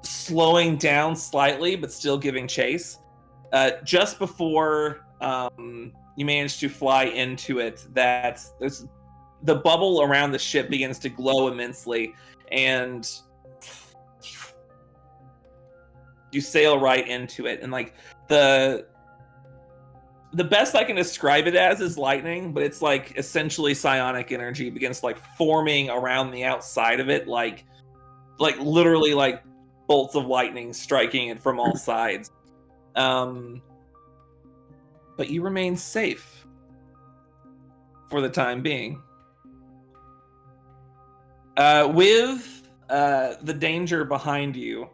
slowing down slightly, but still giving chase. Just before you manage to fly into it, there's the bubble around the ship begins to glow immensely, and you sail right into it. And like the best I can describe it as is lightning, but it's like essentially psionic energy begins like forming around the outside of it, like literally like bolts of lightning striking it from all sides. But you remain safe for the time being. With the danger behind you,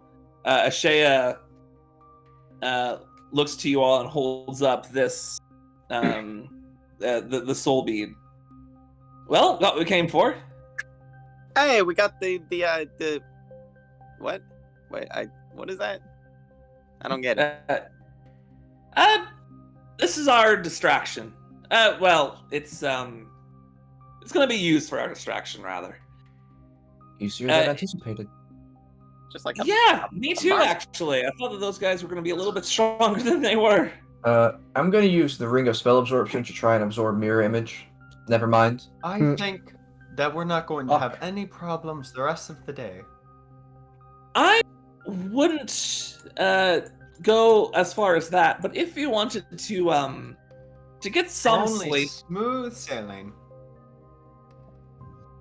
Ashea looks to you all and holds up this the soul bead. Well, got what we came for. Hey, we got the what? Wait, what is that? I don't get it. This is our distraction. Well, it's gonna be used for our distraction rather. Easier than anticipated. Just like Yeah, me too. Actually, I thought that those guys were gonna be a little bit stronger than they were. I'm gonna use the Ring of Spell Absorption to try and absorb Mirror Image. Never mind. I think that we're not going to have any problems the rest of the day. I wouldn't go as far as that, but if you wanted to get some Only sleep, smooth sailing.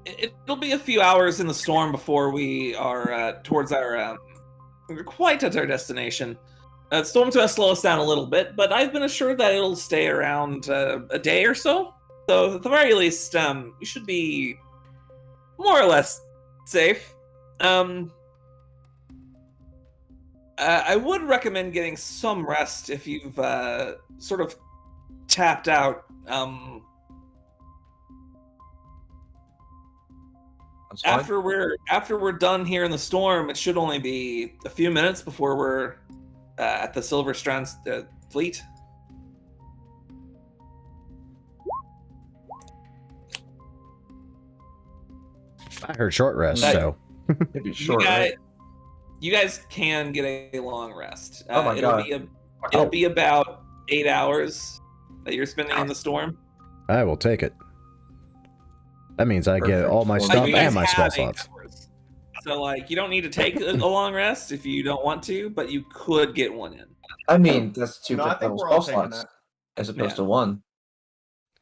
it'll be a few hours in the storm before we are towards our we're quite at our destination. The storm's going to slow us down a little bit, but I've been assured that it'll stay around a day or so. So at the very least, you should be more or less safe. I would recommend getting some rest if you've sort of tapped out. After we're done here in the storm, it should only be a few minutes before we're at the Silver Strand fleet. I heard short rest, Nice. so Maybe short, right? You guys can get a long rest. Oh my God. It'll be about 8 hours that you're spending in the storm. I will take it. That means I get Perfect. all my Like, stuff you guys and my spell have 8 slots. hours. So like you don't need to take a long rest if you don't want to, but you could get one in. I mean, that's two No, I fifth think level we're all spell taking slots that. as opposed Yeah. to one.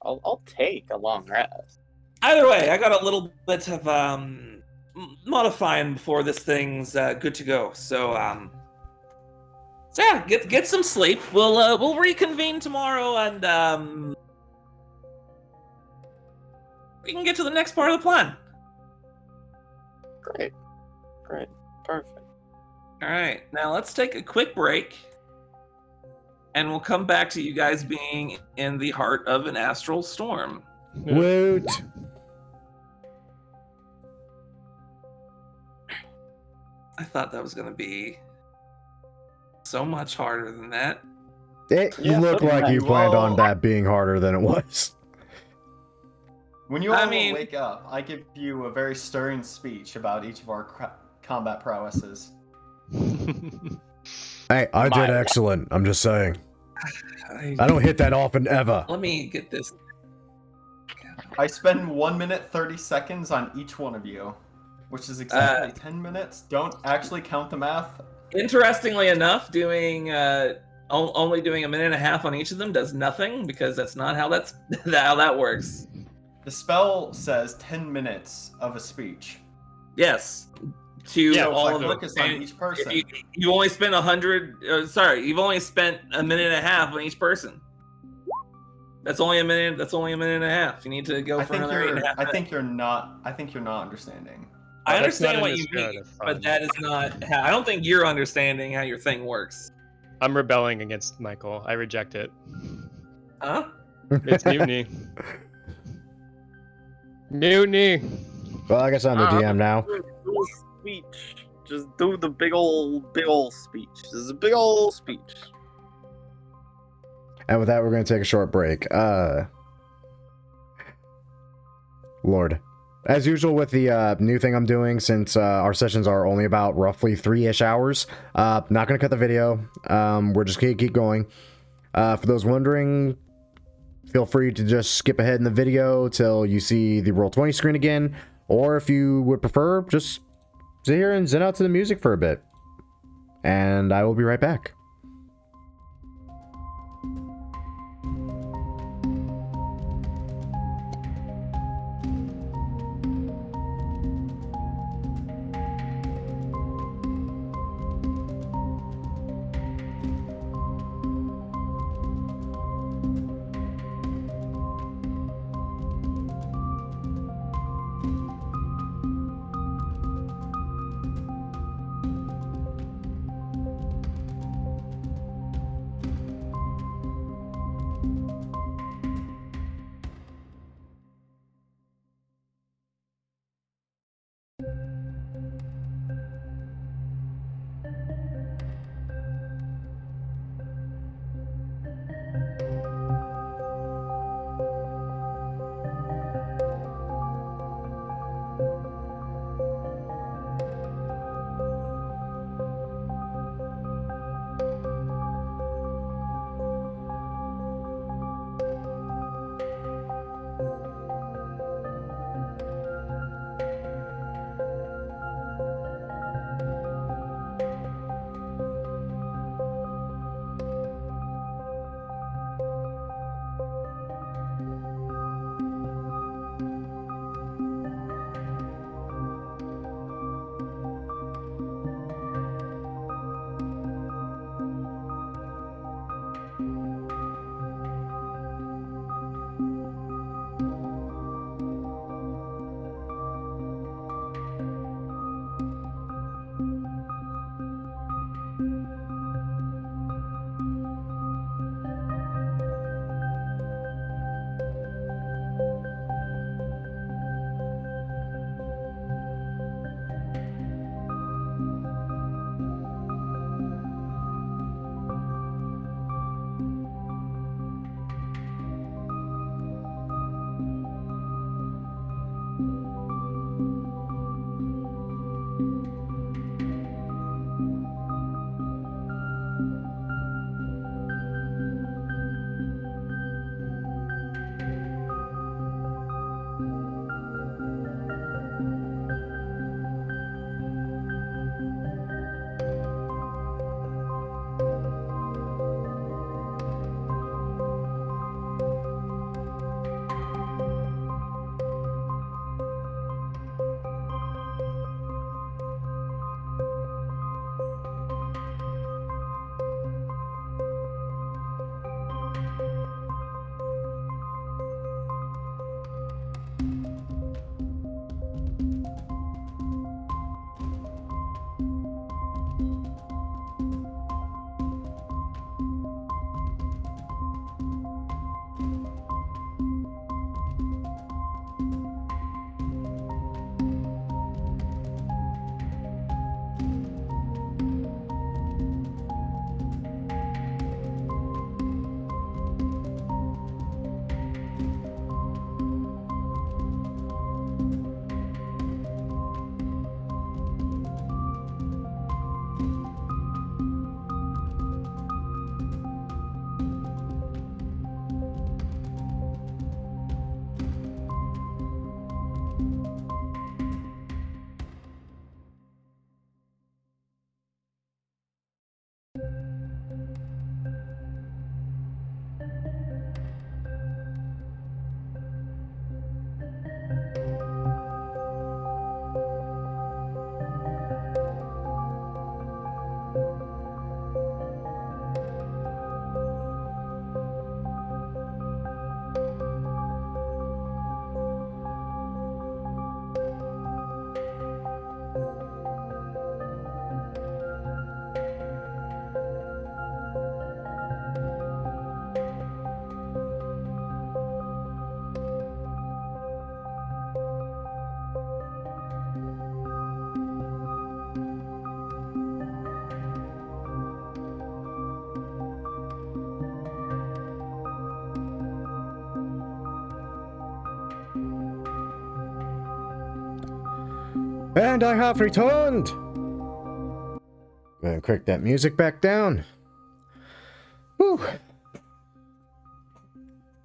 I'll take a long rest. Either way, I got a little bit of modifying before this thing's good to go. So yeah, get some sleep. We'll reconvene tomorrow and we can get to the next part of the plan. Great. Perfect. All right, now let's take a quick break, and we'll come back to you guys being in the heart of an astral storm. Woot! I thought that was going to be so much harder than that. It Yeah, looked like you you planned on all- that being harder than it was. When you I all mean- wake up, I give you a very stirring speech about each of our combat prowesses. Hey, I My- did excellent. I'm just saying. I don't hit that often ever. Let me get this. I spend 1 minute 30 seconds on each one of you, which is exactly 10 minutes. Don't actually count the math. Interestingly enough, doing only doing a minute and a half on each of them does nothing because that's not how how that works. The spell says 10 minutes of a speech. Yes, to So all if I of them. focus on And each person. if you only spent 100. Sorry, you've only spent a minute and a half on each person. That's only a minute. That's only a minute and a half. You need to go I for think another 8.5 minutes. I think you're not understanding. I That's not understand in what the you spirit mean, of fun. but that is not how. I don't think you're understanding how your thing works. I'm rebelling against Michael. I reject it. Huh? It's mutiny. Mutiny. Well, I guess I'm the DM now. Do a speech. Just do the big ol' speech. This is a big ol' speech. And with that, we're going to take a short break. Lord. As usual with the new thing I'm doing, since our sessions are only about roughly 3-ish hours, not going to cut the video. We're just going to keep going. For those wondering, feel free to just skip ahead in the video till you see the Roll20 screen again. Or if you would prefer, just sit here and zen out to the music for a bit. And I will be right back. And I have returned! Go ahead and crank that music back down. Whew.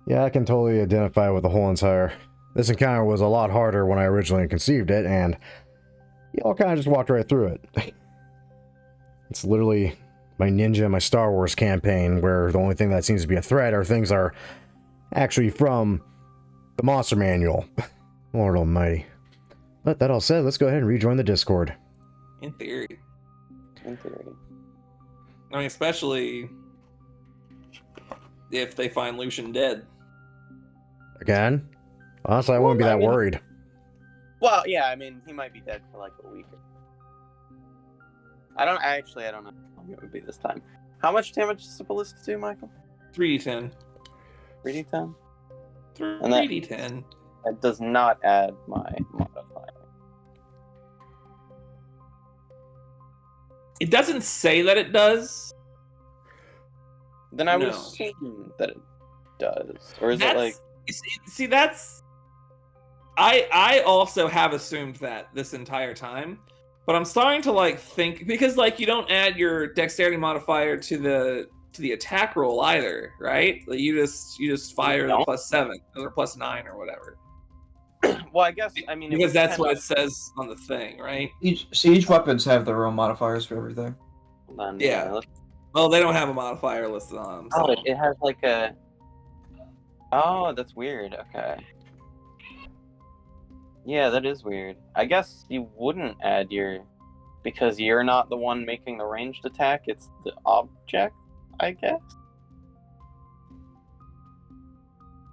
Yeah, I can totally identify with the whole entire... This encounter was a lot harder when I originally conceived it, and y'all kind of just walked right through it. It's literally my Ninja, my Star Wars campaign, where the only thing that seems to be a threat are things that are actually from the Monster Manual. Lord almighty. But that all said, let's go ahead and rejoin the Discord. In theory. In theory. I mean, especially if they find Lucian dead. Again? Honestly, I wouldn't be that worried. Well, yeah, I mean, he might be dead for like a week. I don't know how long it would be this time. How much damage does the ballista do, Michael? 3d10. 3d10? 3d10. That does not add my modifier. It doesn't say that it does. Then I would No. assume that it does. Or is it like... See, that's... I also have assumed that this entire time. But I'm starting to like think, because like you don't add your dexterity modifier to the attack roll either, right? Like you just fire the +7 or +9 or whatever. Well, I guess, I mean... Because that's what it says on the thing, right? Each weapons have their own modifiers for everything. Yeah. Well, they don't have a modifier listed on them. So. Oh, it has like a... Oh, that's weird. Okay. Yeah, that is weird. I guess you wouldn't add your... Because you're not the one making the ranged attack, it's the object, I guess?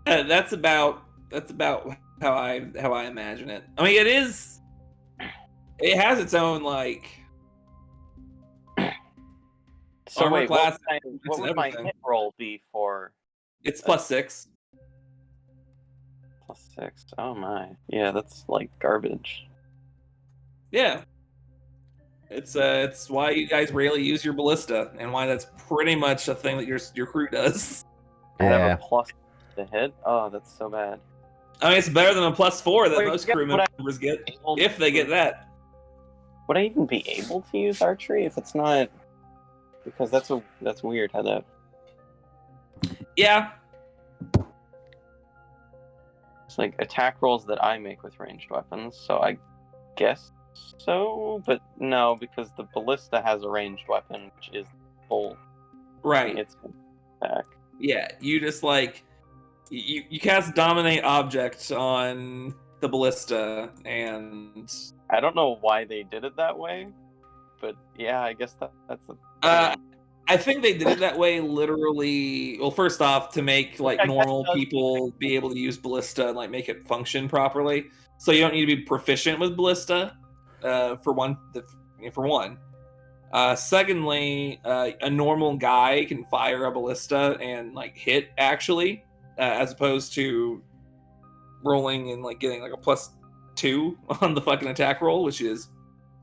That's about how I imagine it. I mean, it has its own like So armor wait, class. what would my hit roll be for? It's +6. +6. Oh my. Yeah, that's like garbage. Yeah. It's why you guys rarely use your ballista, and why that's pretty much a thing that your crew does. I have Yeah. a plus to hit? Oh, that's so bad. I mean, it's better than a +4 that Wait, most yeah, crew would I- members get, if they get that. Would I even be able to use archery if it's not? Because that's weird how that. Yeah. It's like attack rolls that I make with ranged weapons, so I guess so, but no, because the ballista has a ranged weapon, which is full. Right. It's attack. Yeah. You just like you cast dominate object on the ballista, and I don't know why they did it that way, but yeah, I guess that's a. I think they did it that way literally. Well, first off, to make like I guess normal that's- people be able to use ballista and like make it function properly. So you don't need to be proficient with ballista. For one. Secondly, a normal guy can fire a ballista and like hit actually, as opposed to rolling and like getting like a +2 on the fucking attack roll, which is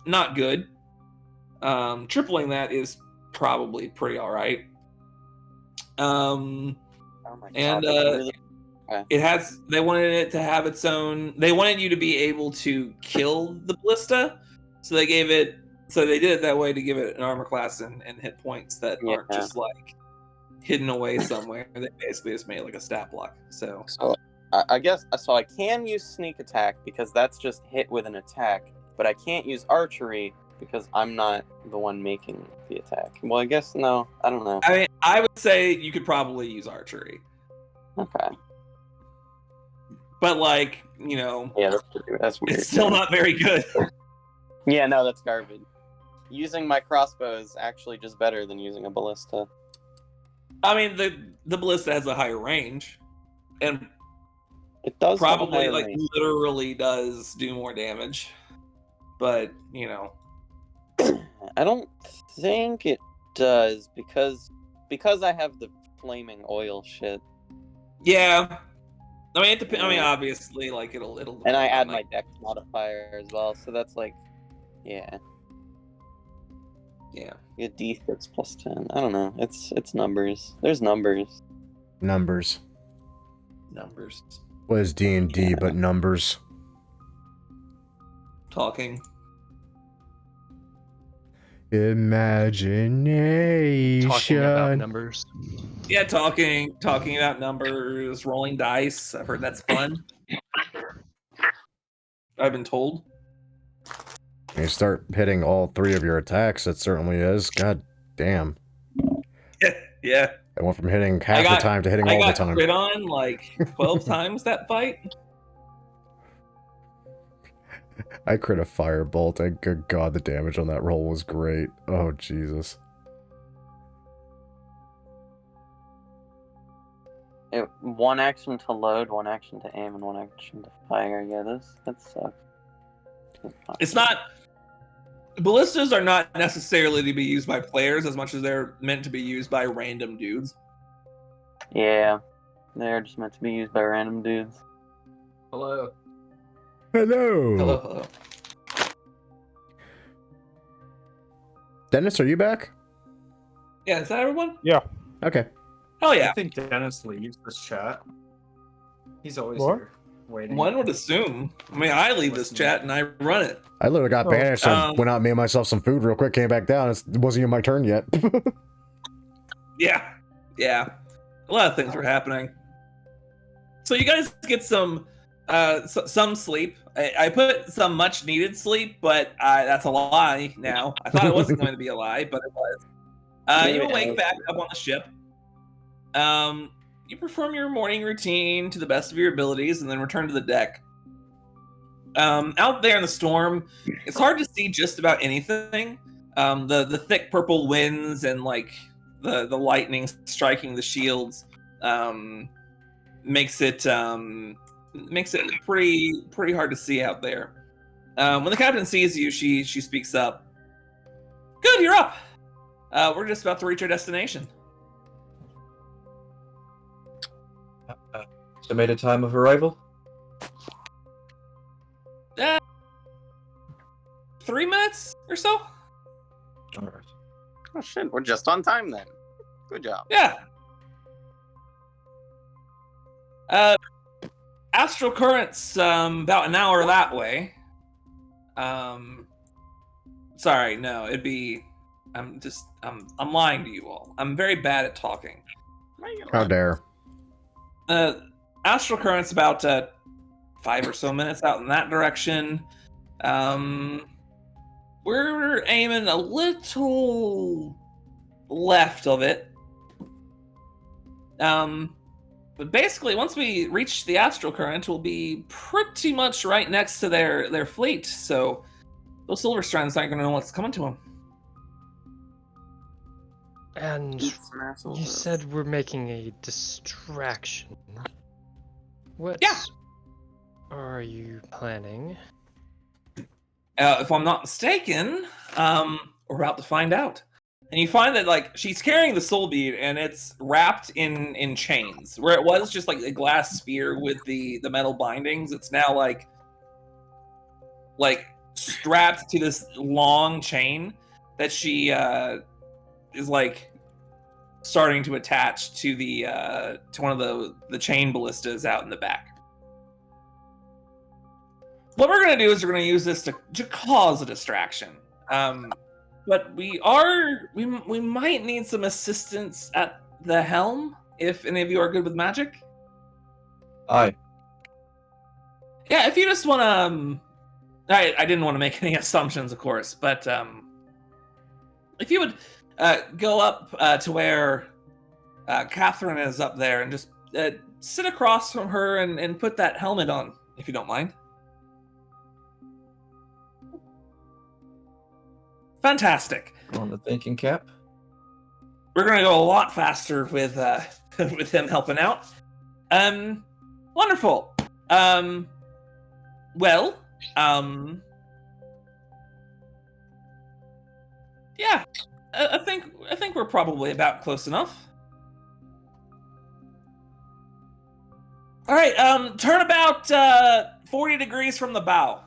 not good. Tripling that is probably pretty all right. Oh my And God, that's really... it has. They wanted it to have its own. They wanted you to be able to kill the ballista, so they gave it. So they did it that way to give it an armor class and hit points that aren't just like hidden away somewhere. They basically just made like a stat block. So I guess so. I can use sneak attack because that's just hit with an attack, but I can't use archery because I'm not the one making the attack. Well, I guess no. I don't know. I mean, I would say you could probably use archery, Okay. but like you know, Yeah, that's weird. it's still not very good. Yeah, no, that's garbage. Using my crossbow is actually just better than using a ballista. I mean, the ballista has a higher range, and It does have a probably higher like range. literally does do more damage. But you know, I don't think it does because I have the flaming oil shit, yeah. I mean, it depends. I mean, obviously, like it'll. and I add depend on, my like, dex modifier as well. So that's like, yeah, yeah. a d6 +10. I don't know. It's numbers. There's numbers. Numbers. Numbers. What is D&D but numbers? Talking. Imagination. Talking about numbers. Yeah, talking about numbers, rolling dice. I've heard that's fun. I've been told. When you start hitting all 3 of your attacks, it certainly is. God damn. Yeah. I went from hitting half the time to hitting all the time. I got crit on like 12 times that fight. I crit a firebolt, and good god, the damage on that roll was great. Oh, Jesus. One action to load, one action to aim, and one action to fire. Yeah, that sucks. It's not... Ballistas are not necessarily to be used by players as much as they're meant to be used by random dudes. Yeah, they're just meant to be used by random dudes. Hello. Hello. Hello. Dennis, are you back? Yeah, is that everyone? Yeah. Okay. Oh yeah. I think Dennis leaves this chat. He's always What? here, waiting. One would assume. I mean, I leave this chat and I run it. I literally got banished, so I went out and made myself some food real quick, came back down. It wasn't even my turn yet. Yeah. A lot of things were happening. So you guys get some sleep. I put some much needed sleep, but that's a lie now. I thought it wasn't going to be a lie, but it was. You wake back up on the ship. You perform your morning routine to the best of your abilities and then return to the deck. Out there in the storm, it's hard to see just about anything. The thick purple winds and like the lightning striking the shields makes it pretty hard to see out there. When the captain sees you, she speaks up. Good, you're up. We're just about to reach our destination. Estimated time of arrival? 3 minutes or so. All right. Oh shit, we're just on time then. Good job. Yeah. Astral currents about an hour that way. Sorry, no, it'd be. I'm lying to you all. I'm very bad at talking. How dare. Astral currents about 5 or so minutes out in that direction. We're aiming a little left of it. But basically, once we reach the astral current, we'll be pretty much right next to their fleet. So those silver strands aren't going to know what's coming to them. And you said we're making a distraction. What are you planning? If I'm not mistaken, we're about to find out. And you find that like she's carrying the soul bead and it's wrapped in chains. Where it was just like a glass sphere with the metal bindings, it's now like strapped to this long chain that she is like starting to attach to the to one of the chain ballistas out in the back. What we're gonna do is we're gonna use this to cause a distraction. But we might need some assistance at the helm if any of you are good with magic. Aye. Yeah, if you just want to, I didn't want to make any assumptions, of course, but if you would go up to where Catherine is up there and just sit across from her and put that helmet on, if you don't mind. Fantastic. On the thinking cap. We're gonna go a lot faster with with him helping out. Wonderful. Well, yeah, I think we're probably about close enough. All right, turn about 40 degrees from the bow.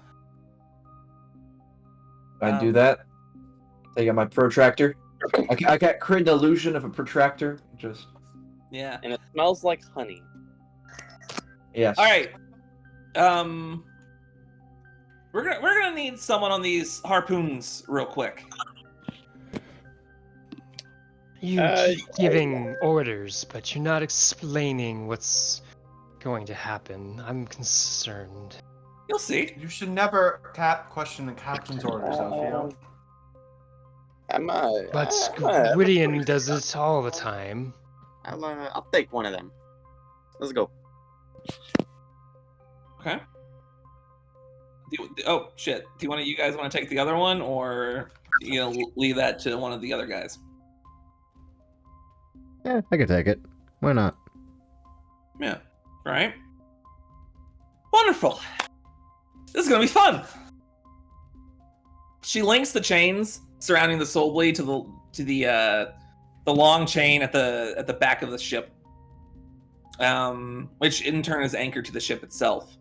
I do that. Take out my protractor. I got create an illusion of a protractor. Just Yeah. And it smells like honey. yes. All right. We're gonna need someone on these harpoons real quick. You keep giving orders, but you're not explaining what's going to happen. I'm concerned. You'll see. You should never question the captain's orders, I feel. But Gwydion does it all the time. I'll take one of them. Let's go. Okay. Oh shit! Do you guys want to take the other one, or leave that to one of the other guys? Yeah, I could take it. Why not? Yeah. All right. Wonderful. This is gonna be fun. She links the chains surrounding the soul blade to the long chain at the back of the ship, which in turn is anchored to the ship itself.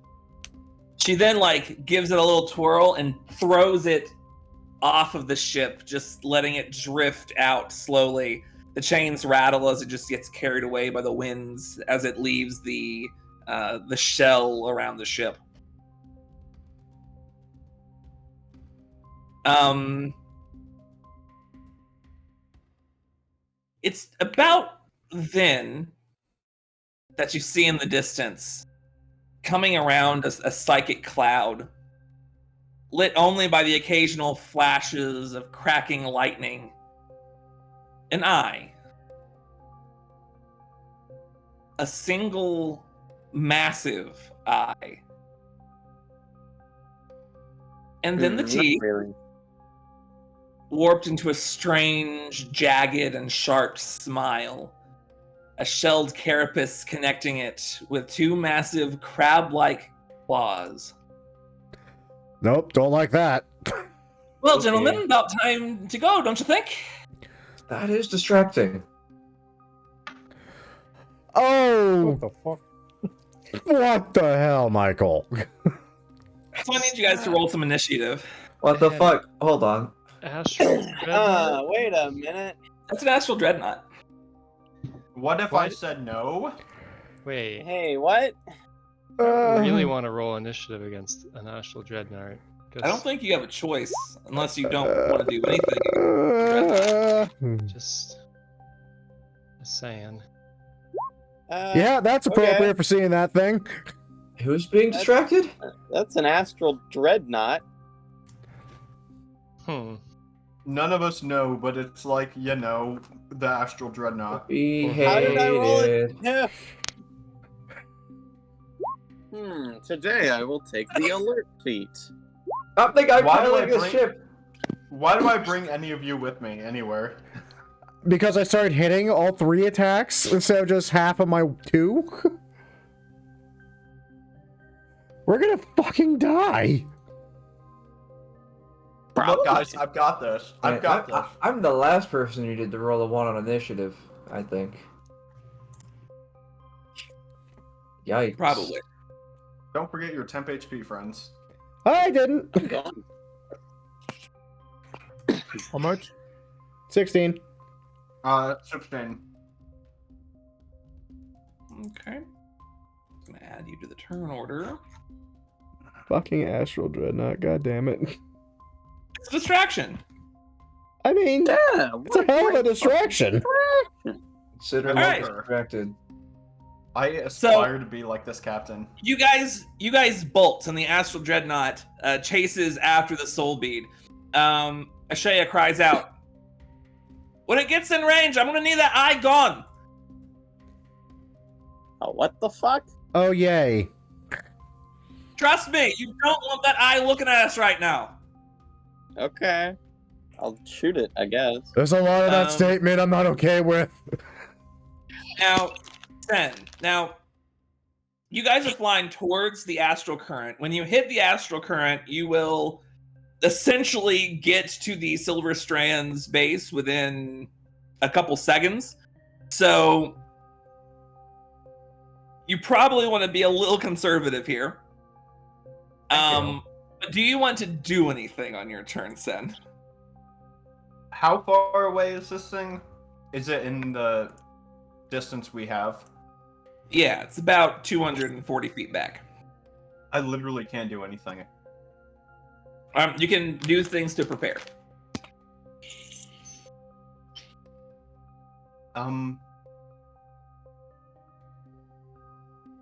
She then gives it a little twirl and throws it off of the ship, just letting it drift out slowly. The chains rattle as it just gets carried away by the winds as it leaves the shell around the ship. It's about then that you see in the distance, coming around a psychic cloud, lit only by the occasional flashes of cracking lightning, an eye. A single massive eye. And then the teeth, really. warped into a strange, jagged, and sharp smile. A shelled carapace connecting it with two massive crab-like claws. Nope, don't like that. Well, Okay. gentlemen, about time to go, don't you think? That is distracting. Oh, What the fuck? what the hell, Michael? So I need you guys to roll some initiative. What the fuck? Hold on. Astral Dreadnought? Wait a minute. That's an astral dreadnought. What if What? I said no? Wait, Hey, what? I really want to roll initiative against an Astral Dreadnought. I don't think you have a choice unless you don't want to do anything. Just saying. Yeah, that's appropriate Okay. for seeing that thing. Who's being distracted? That's an astral dreadnought. None of us know, but it's the astral dreadnought. Be How did I roll it? hated. Yeah. Today I will take the alert feat. I think I'm Why do I piloting this bring- ship. Why do I bring any of you with me anywhere? Because I started hitting all 3 attacks instead of just half of my 2? We're gonna fucking die. Look, guys, I've got this. I've got this. I'm the last person you did to roll a 1 on initiative, I think. Yikes. Probably. Don't forget your temp HP, friends. I didn't. I'm gone. How much? 16. 16. Okay. I'm gonna add you to the turn order. Fucking Astral Dreadnought, god damn it. It's a distraction. I mean, Yeah, it's a hell of a distraction. Consider All me right. distracted. I aspire to be like this captain. You guys bolt, and the astral dreadnought chases after the soul bead. Ashaya cries out, "When it gets in range, I'm gonna need that eye gone." Oh, what the fuck? Oh, yay. Trust me, you don't want that eye looking at us right now. Okay. I'll shoot it, I guess. There's a lot of that Um, statement I'm not okay with. Now, 10. Now, you guys are flying towards the astral current. When you hit the astral current, you will essentially get to the Silver Strand's base within a couple seconds. So, you probably want to be a little conservative here. But do you want to do anything on your turn, Sen? How far away is this thing? Is it in the distance we have? Yeah, it's about 240 feet back. I literally can't do anything. You can do things to prepare.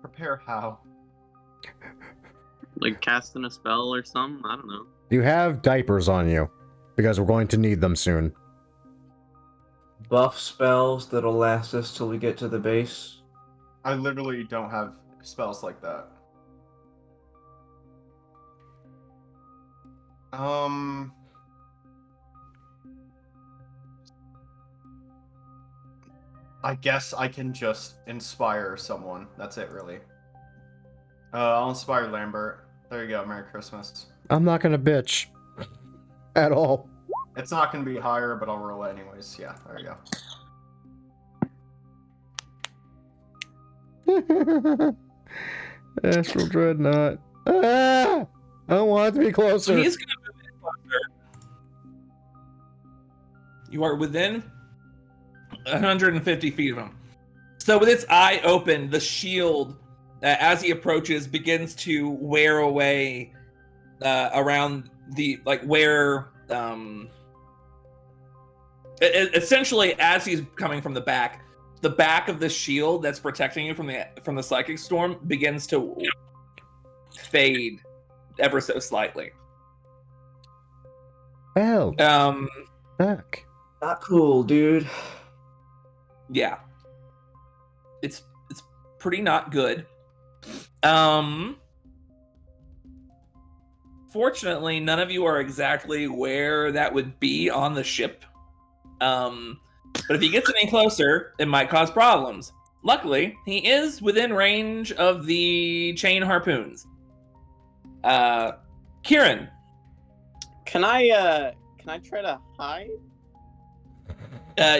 Prepare how? Like casting a spell or something? I don't know. You have diapers on you, because we're going to need them soon. Buff spells that'll last us till we get to the base. I literally don't have spells like that. I guess I can just inspire someone. That's it, really. I'll inspire Lambert. There you go. Merry Christmas. I'm not gonna bitch. At all. It's not going to be higher, but I'll roll it anyways. Yeah, there you go. Astral Dreadnought. Ah! I don't want it to be closer. He's gonna move in closer. You are within 150 feet of him. So with its eye open, the shield, as he approaches, begins to wear away around the where. Essentially, as he's coming from the back of the shield that's protecting you from the psychic storm begins to fade ever so slightly. Hell. Fuck. Not cool, dude. Yeah. It's pretty not good. Fortunately, none of you are exactly where that would be on the ship. But if he gets any closer, it might cause problems. Luckily, he is within range of the chain harpoons. Kieran. Can I try to hide?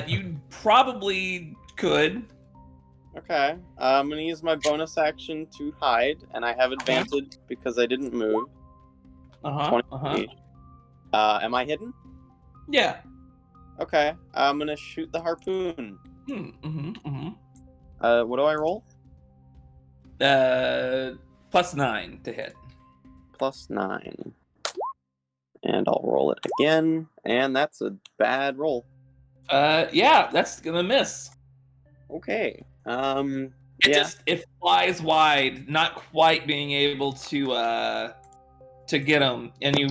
You probably could. Okay. I'm gonna use my bonus action to hide, and I have advantage because I didn't move. 20. Am I hidden? Yeah. Okay. I'm gonna shoot the harpoon. What do I roll? +9 to hit. +9. And I'll roll it again, and that's a bad roll. Yeah, that's gonna miss. Okay. It flies wide, not quite being able to get him, and you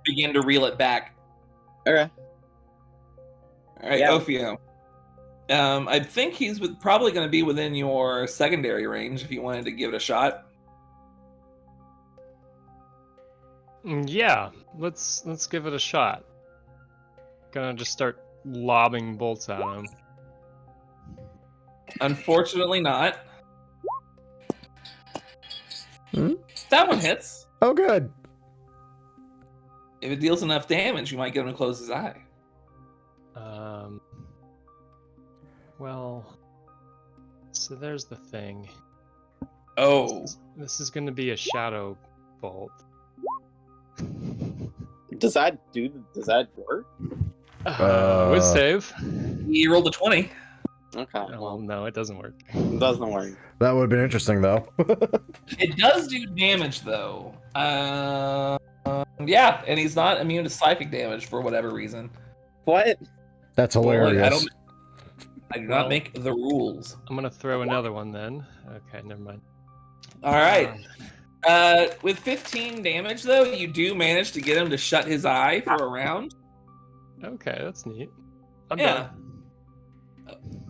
begin to reel it back. Okay. All right, Yeah. Ophio. I think he's probably going to be within your secondary range if you wanted to give it a shot. Yeah, let's give it a shot. Gonna just start lobbing bolts at him. Unfortunately not. Hmm? That one hits. Oh, good. If it deals enough damage, you might get him to close his eye. Well, so there's the thing. Oh. This is gonna be a shadow bolt. Does that work? With save. He rolled a 20. Okay. Oh, no, it doesn't work. It doesn't work. That would have been interesting, though. It does do damage, though. Yeah, and he's not immune to psychic damage for whatever reason. What? That's hilarious. I do not make the rules. I'm gonna throw another one then. Okay, never mind. All right. With 15 damage, though, you do manage to get him to shut his eye for a round. Okay, that's neat. I'm Yeah.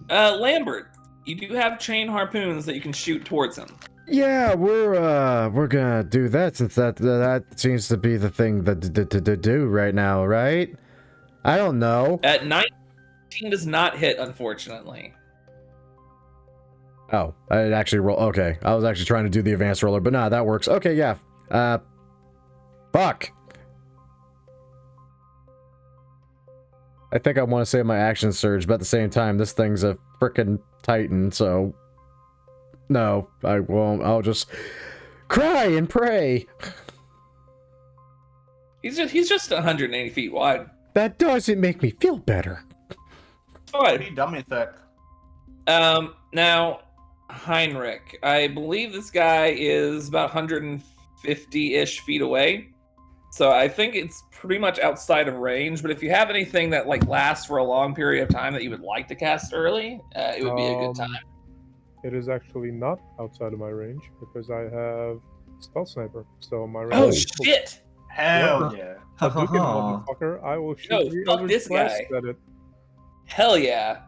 done. Lambert, you do have chain harpoons that you can shoot towards him. Yeah, we're gonna do that since that seems to be the thing to do right now, right? I don't know. At 19 does not hit, unfortunately. Oh, I did actually roll. Okay, I was actually trying to do the advanced roller, but nah, that works. Okay, yeah. Fuck. I think I want to save my action surge, but at the same time, this thing's a frickin' titan, so no, I won't. I'll just cry and pray. He's just 180 feet wide. That doesn't make me feel better. All right. Pretty dummy thick. Now, Heinrich, I believe this guy is about 150-ish feet away. So I think it's pretty much outside of range. But if you have anything that like lasts for a long period of time that you would like to cast early, it would be a good time. It is actually not outside of my range because I have Spell Sniper. So my range. Oh is full. shit! Hell yeah. Hadouken, motherfucker! I will shoot No, the fuck other this blast guy. at it. Hell yeah!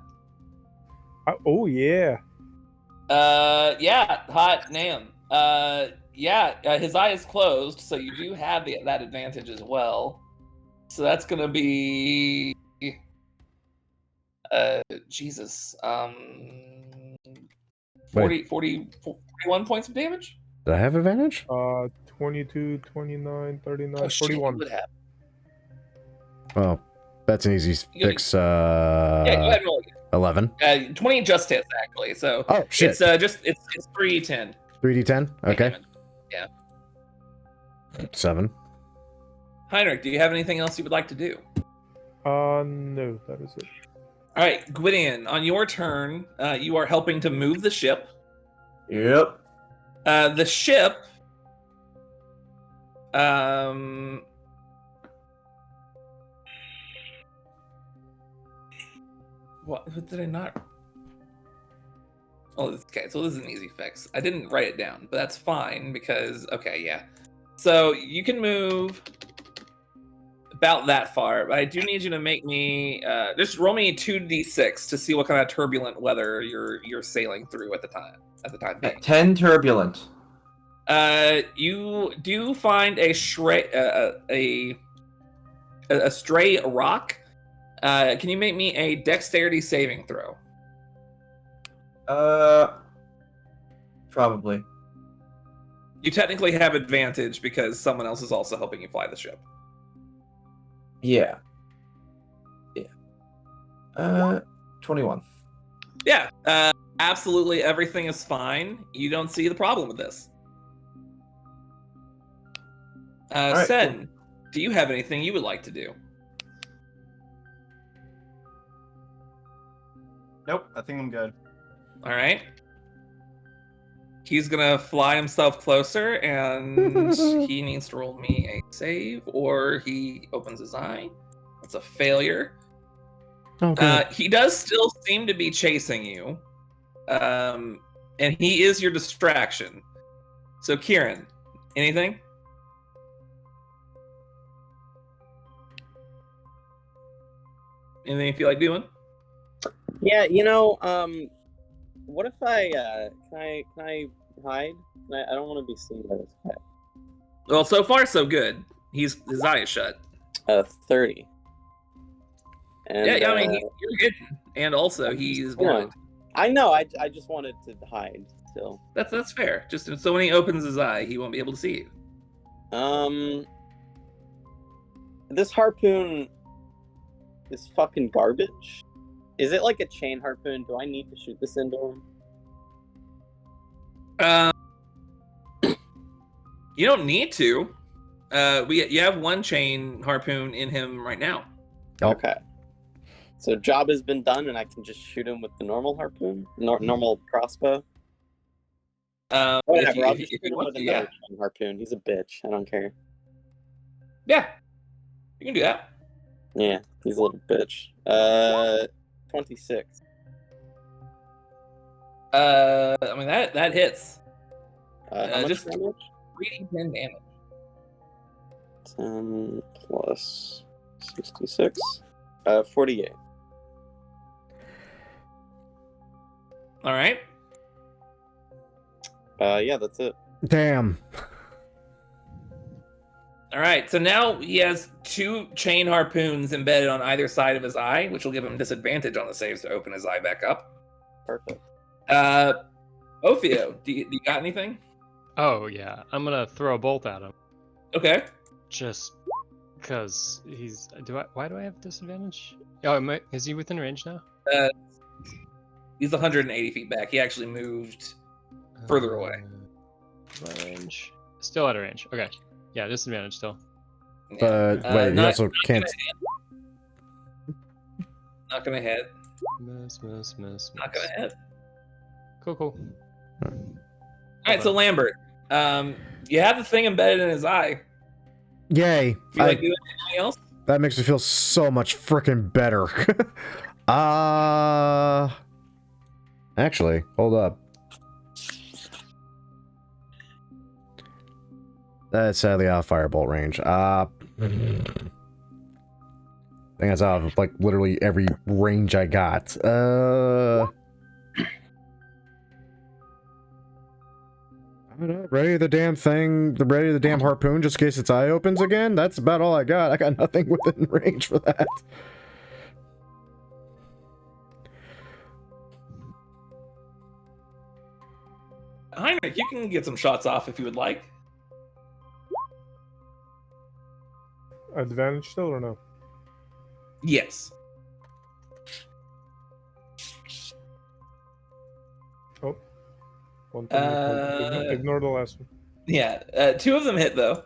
Oh yeah! Yeah, hot Nam. His eye is closed, so you do have that advantage as well. So that's gonna be, Jesus, 41 points of damage. Do I have advantage? 22, 29, 39, Oh shit, 41. you would have. Well, that's an easy fix. Yeah, go ahead and roll. 11. 20 just hits actually. So Oh shit! it's it's 3d10. 3d10. Okay. Yeah. 7. Heinrich, do you have anything else you would like to do? No, that is it. All right, Gwydion, on your turn, you are helping to move the ship. Yep. The ship. What did I not? Oh, okay. So this is an easy fix. I didn't write it down, but that's fine because yeah. So you can move about that far, but I do need you to make me just roll me 2d6 to see what kind of turbulent weather you're sailing through at the time being. 10 turbulent. You do find a stray rock. Can you make me a dexterity saving throw? Probably. You technically have advantage because someone else is also helping you fly the ship. Yeah. 21. Yeah, absolutely everything is fine. You don't see the problem with this. right, Sen, do you have anything you would like to do? Nope, I think I'm good. All right. He's gonna fly himself closer, and he needs to roll me a save, or he opens his eye. That's a failure. Okay. He does still seem to be chasing you, and he is your distraction. So, Kieran, anything? Anything you feel like doing? Yeah, what if I can I hide? I don't want to be seen by this guy. Well, so far so good. His eye is shut. 30. And, Yeah, I mean you're hidden, and also he's blind. I know. I just wanted to hide still. That's fair. Just so when he opens his eye, he won't be able to see you. This harpoon is fucking garbage. Is it like a chain harpoon? Do I need to shoot this into him? You don't need to. You have one chain harpoon in him right now. Okay. So job has been done, and I can just shoot him with the normal harpoon, normal crossbow. Whatever. I'll just shoot him with another chain harpoon. He's a bitch. I don't care. Yeah, you can do that. Yeah, he's a little bitch. 26. I mean that hits. How much just damage? 3d10 damage. 10 plus 66. 48. All right. Yeah, that's it. Damn. All right. So now he has 2 chain harpoons embedded on either side of his eye, which will give him disadvantage on the saves to open his eye back up. Perfect. Ophio, do you got anything? Oh yeah, I'm gonna throw a bolt at him. Okay. Just because he's. Why do I have disadvantage? Oh, is he within range now? He's 180 feet back. He actually moved further away. My range. Still out of range. Okay. Yeah, disadvantage still. But wait, you also can't. Not gonna hit. Miss. Not gonna hit. Cool. All right, so Lambert, you have the thing embedded in his eye. Yay. You like doing anything else? That makes me feel so much freaking better. Actually, hold up. That's sadly out of firebolt range. I think that's out of like literally every range I got. I don't know, ready the damn thing, ready the damn harpoon just in case its eye opens again? That's about all I got. I got nothing within range for that. Heinrich, you can get some shots off if you would like. Advantage still or no? Yes. Oh. One thing ignore the last one. Yeah, 2 of them hit though.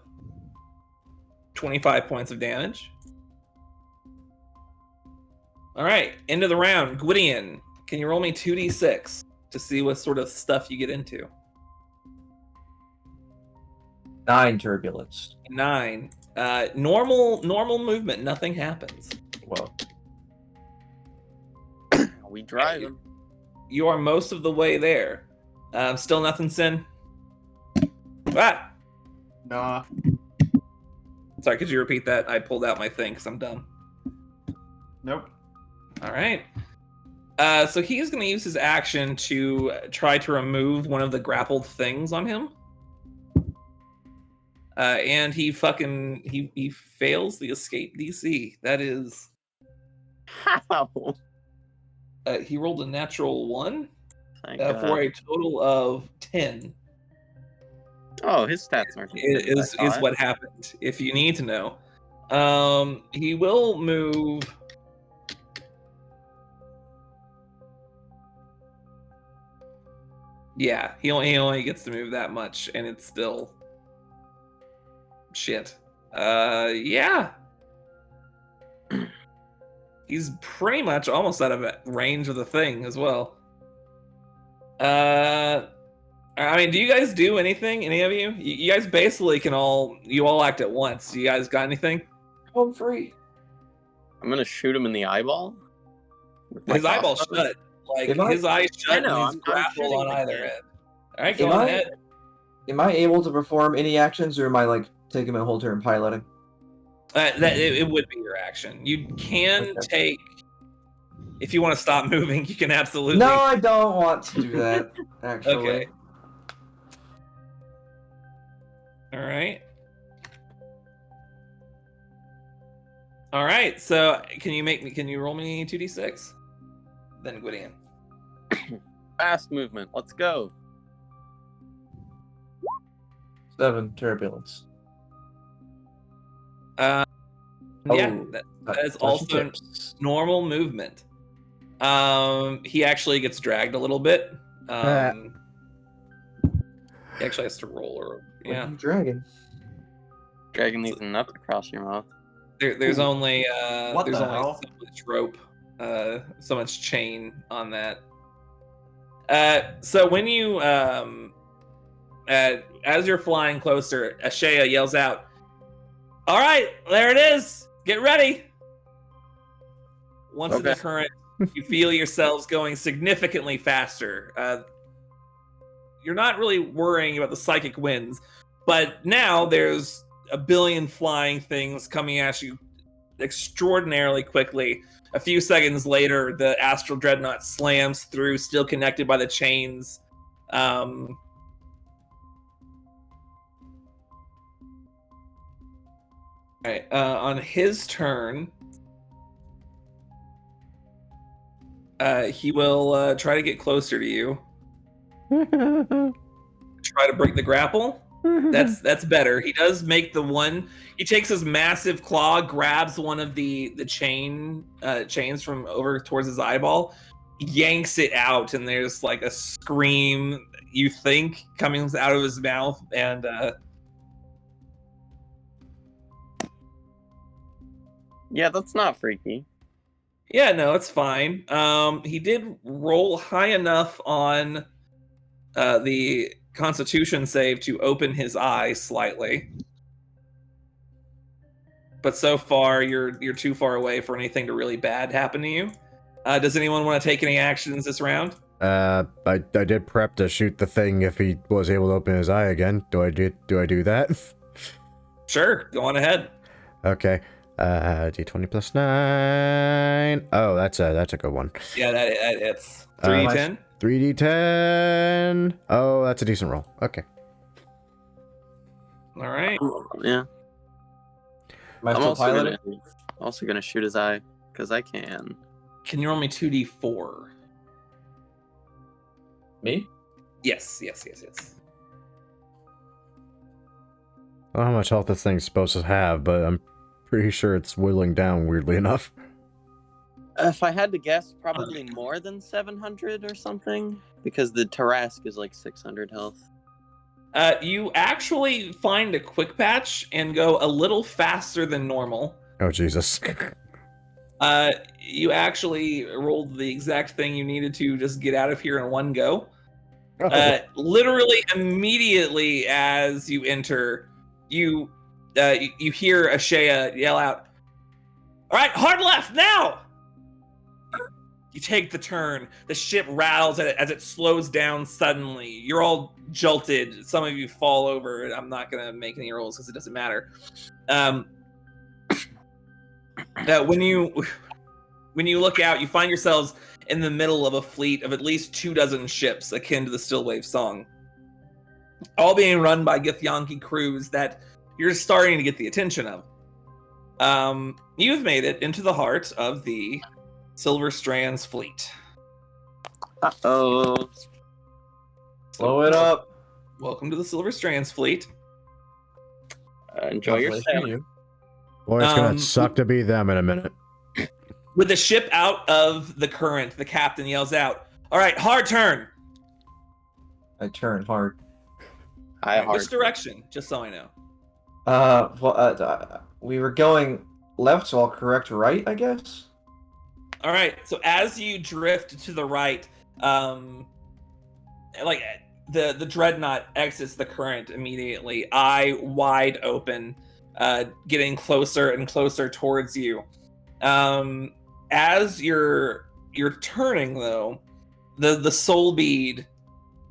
25 points of damage. All right, end of the round. Gwydion, can you roll me 2d6 to see what sort of stuff you get into? 9 turbulence. 9. Normal movement. Nothing happens. Well, We drive him. You are most of the way there. Still nothing, Sin? Ah! Nah. Sorry, could you repeat that? I pulled out my thing because I'm dumb. Nope. All right. So he's going to use his action to try to remove one of the grappled things on him. And he fails the escape DC. That is... How? He rolled a natural 1 Thank for God. a total of 10. Oh, his stats aren't as good as I Is thought. what happened, if you need to know. He will move... Yeah, he only gets to move that much, and it's still... Shit. Yeah. He's pretty much almost out of range of the thing as well. I mean, do you guys do anything? Any of you? You guys basically can all act at once. You guys got anything? home free. I'm gonna shoot him in the eyeball. with my His eyeball's crossbow. shut. Like If I- his eyes shut know, and he's I'm grappled shooting on the either kid. end. All right, go Am I- ahead. Am I able to perform any actions, or am I like taking my whole turn piloting? It would be your action. You can Okay. take, if you want to stop moving, you can absolutely. No, I don't want to do that. Actually, Okay. All right. All right. So can you roll me 2d6? Then Gwydion. Fast movement. Let's go. 7 turbulence. Yeah, Oh, that is touchy also tips. normal movement. He actually gets dragged a little bit. He actually has to roll, or What are yeah. you dragging? Dragging these nuts across your mouth. There's Ooh. only What there's the only hell? so much rope, so much chain on that. So when you as you're flying closer, Ashea yells out, "All right, there it is. Get ready." Once in the Okay. current, you feel yourselves going significantly faster. You're not really worrying about the psychic winds, but now there's a billion flying things coming at you extraordinarily quickly. A few seconds later, the astral dreadnought slams through, still connected by the chains. Alright, on his turn, he will try to get closer to you. Try to break the grapple. That's better. He does make the one. He takes his massive claw, grabs one of the chains from over towards his eyeball, yanks it out, and there's like a scream, you think, coming out of his mouth, and Yeah, that's not freaky. yeah, no, it's fine. He did roll high enough on the Constitution save to open his eye slightly. but so far you're too far away for anything to really bad happen to you. Does anyone want to take any actions this round? I did prep to shoot the thing if he was able to open his eye again. Do I do that? Sure, go on ahead. Okay. D20 plus 9. Oh, that's a good one. Yeah, that hits. 3d10. 3d10. Oh, that's a decent roll. Okay. All right. Yeah. Am I I'm still also piloting? gonna shoot his eye because I can. Can you roll me 2d4? Me? Yes. I don't know how much health this thing's supposed to have, but I'm pretty sure it's whittling down weirdly enough. If I had to guess, probably more than 700 or something, because the Tarask is like 600 health. You actually find a quick patch and go a little faster than normal. Oh, Jesus. You actually rolled the exact thing you needed to just get out of here in one go. Literally immediately as you enter, you hear Ashea yell out, "All right, hard left now!" You take the turn. The ship rattles as it slows down suddenly. You're all jolted. Some of you fall over. I'm not going to make any rolls because it doesn't matter. When you look out, you find yourselves in the middle of a fleet of at least 24 ships akin to the Stillwave Song, all being run by Githyanki crews that you're starting to get the attention of. You've made it into the heart of the Silver Strands fleet. Uh-oh. Blow it up. Welcome to the Silver Strands fleet. Enjoy your Bless sailing. you. Boy, it's gonna suck to be them in a minute. With the ship out of the current, the captain yells out, "All right, hard turn." I turn hard. Which direction? Just so I know. We were going left, so I'll correct right, I guess. All right. So as you drift to the right, like the dreadnought exits the current immediately, eye wide open, getting closer and closer towards you. As you're turning though, the soul bead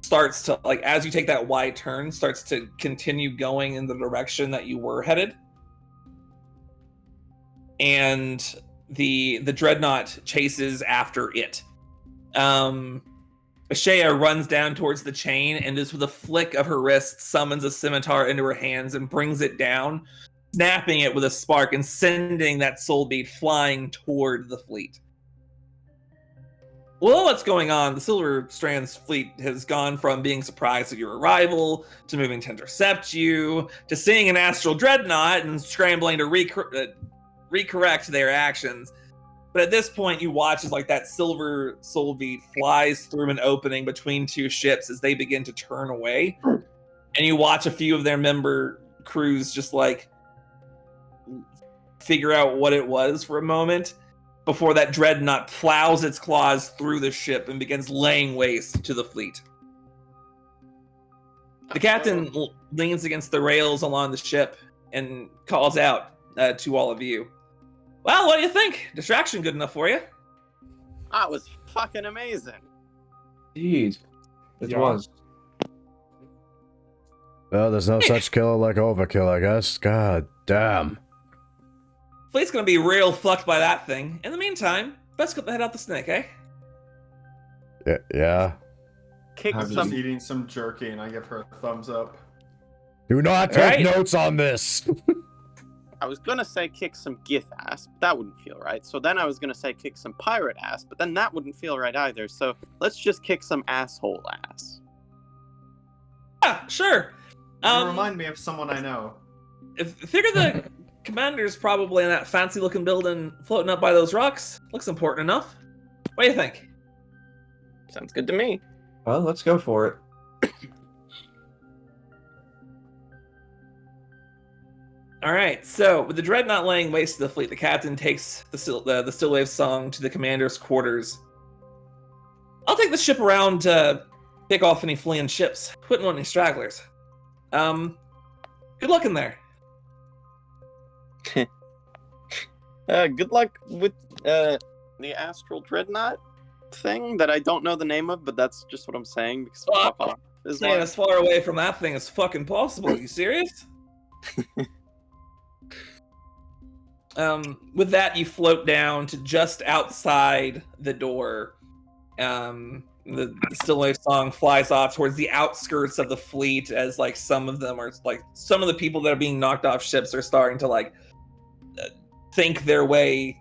starts to, like, as you take that wide turn, starts to continue going in the direction that you were headed. And the dreadnought chases after it. Ashea runs down towards the chain and just with a flick of her wrist summons a scimitar into her hands and brings it down, snapping it with a spark and sending that soul bead flying toward the fleet. Well, what's going on? The Silver Strands fleet has gone from being surprised at your arrival to moving to intercept you to seeing an astral dreadnought and scrambling to recorrect their actions. But at this point, you watch as like that silver soul bead flies through an opening between two ships as they begin to turn away, and you watch a few of their member crews just like figure out what it was for a moment before that dreadnought plows its claws through the ship and begins laying waste to the fleet. The captain leans against the rails along the ship and calls out to all of you. Well, what do you think? Distraction good enough for you? That was fucking amazing. Indeed. It Yeah. was. Well, there's no such killer like overkill, I guess. God damn. Fleet's gonna be real fucked by that thing. In the meantime, let's head out the snake, eh? Yeah. Kick I'm some. just eating some jerky and I give her a thumbs up. Do not take Right. notes on this. I was gonna say kick some Gith ass, but that wouldn't feel right. So then I was gonna say kick some pirate ass, but then that wouldn't feel right either. So let's just kick some asshole ass. Yeah, sure. You remind me of someone I know. Figure the commander's probably in that fancy looking building floating up by those rocks. Looks important enough. What do you think? Sounds good to me. Well, let's go for it. All right, so with the dreadnought laying waste to the fleet, the captain takes the Stillwave Song to the commander's quarters. I'll take the ship around to pick off any fleeing ships. Wouldn't want any stragglers. Good luck in there. Good luck with the astral dreadnought thing that I don't know the name of, but that's just what I'm saying because fuck off. Staying as far away from that thing as fucking possible. Are you serious? With that, you float down to just outside the door. The Still Life song flies off towards the outskirts of the fleet as like some of the people that are being knocked off ships are starting to like think their way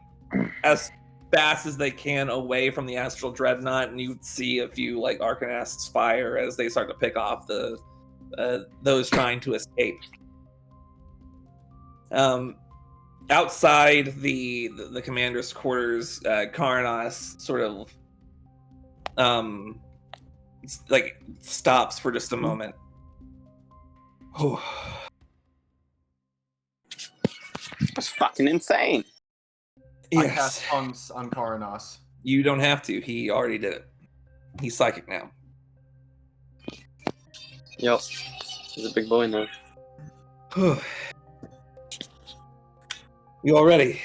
as fast as they can away from the astral dreadnought, and you see a few like Arcanasts fire as they start to pick off the those trying to escape. Outside the commander's quarters, Karnas sort of like stops for just a moment. That's fucking insane. I Yes. cast tongues on Karnas. You don't have to. He already did it. He's psychic now. Yep. He's a big boy now. You all ready?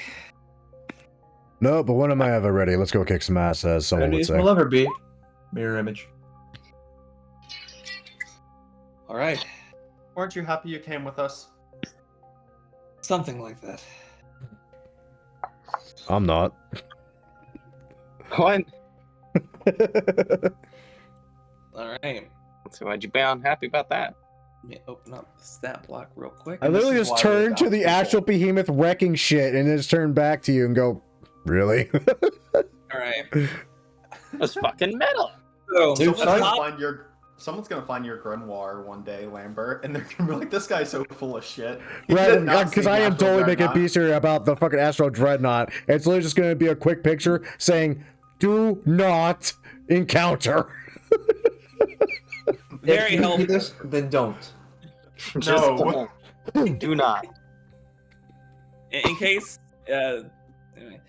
No, but when am I ever ready? Let's go kick some ass, as someone would say. We'll ever be. Mirror image. All right. Aren't you happy you came with us? Something like that. I'm not. What? All right. So why'd you be unhappy about that? Let me open up the stat block real quick. I literally This is just why we turned to adopt the people. actual behemoth wrecking shit and then just turn back to you and go, really? All right. That's fucking metal. So, Dude, Someone's gonna find your grimoire one day, Lambert, and they're gonna be like, "This guy's so full of shit." He Right, did not because see I am Astral totally making a Dreadnought. piece here about the fucking Astral Dreadnought. It's literally just going to be a quick picture saying, do not encounter. very If you do helpful. this, then don't. Just No. do not. In case, anyway.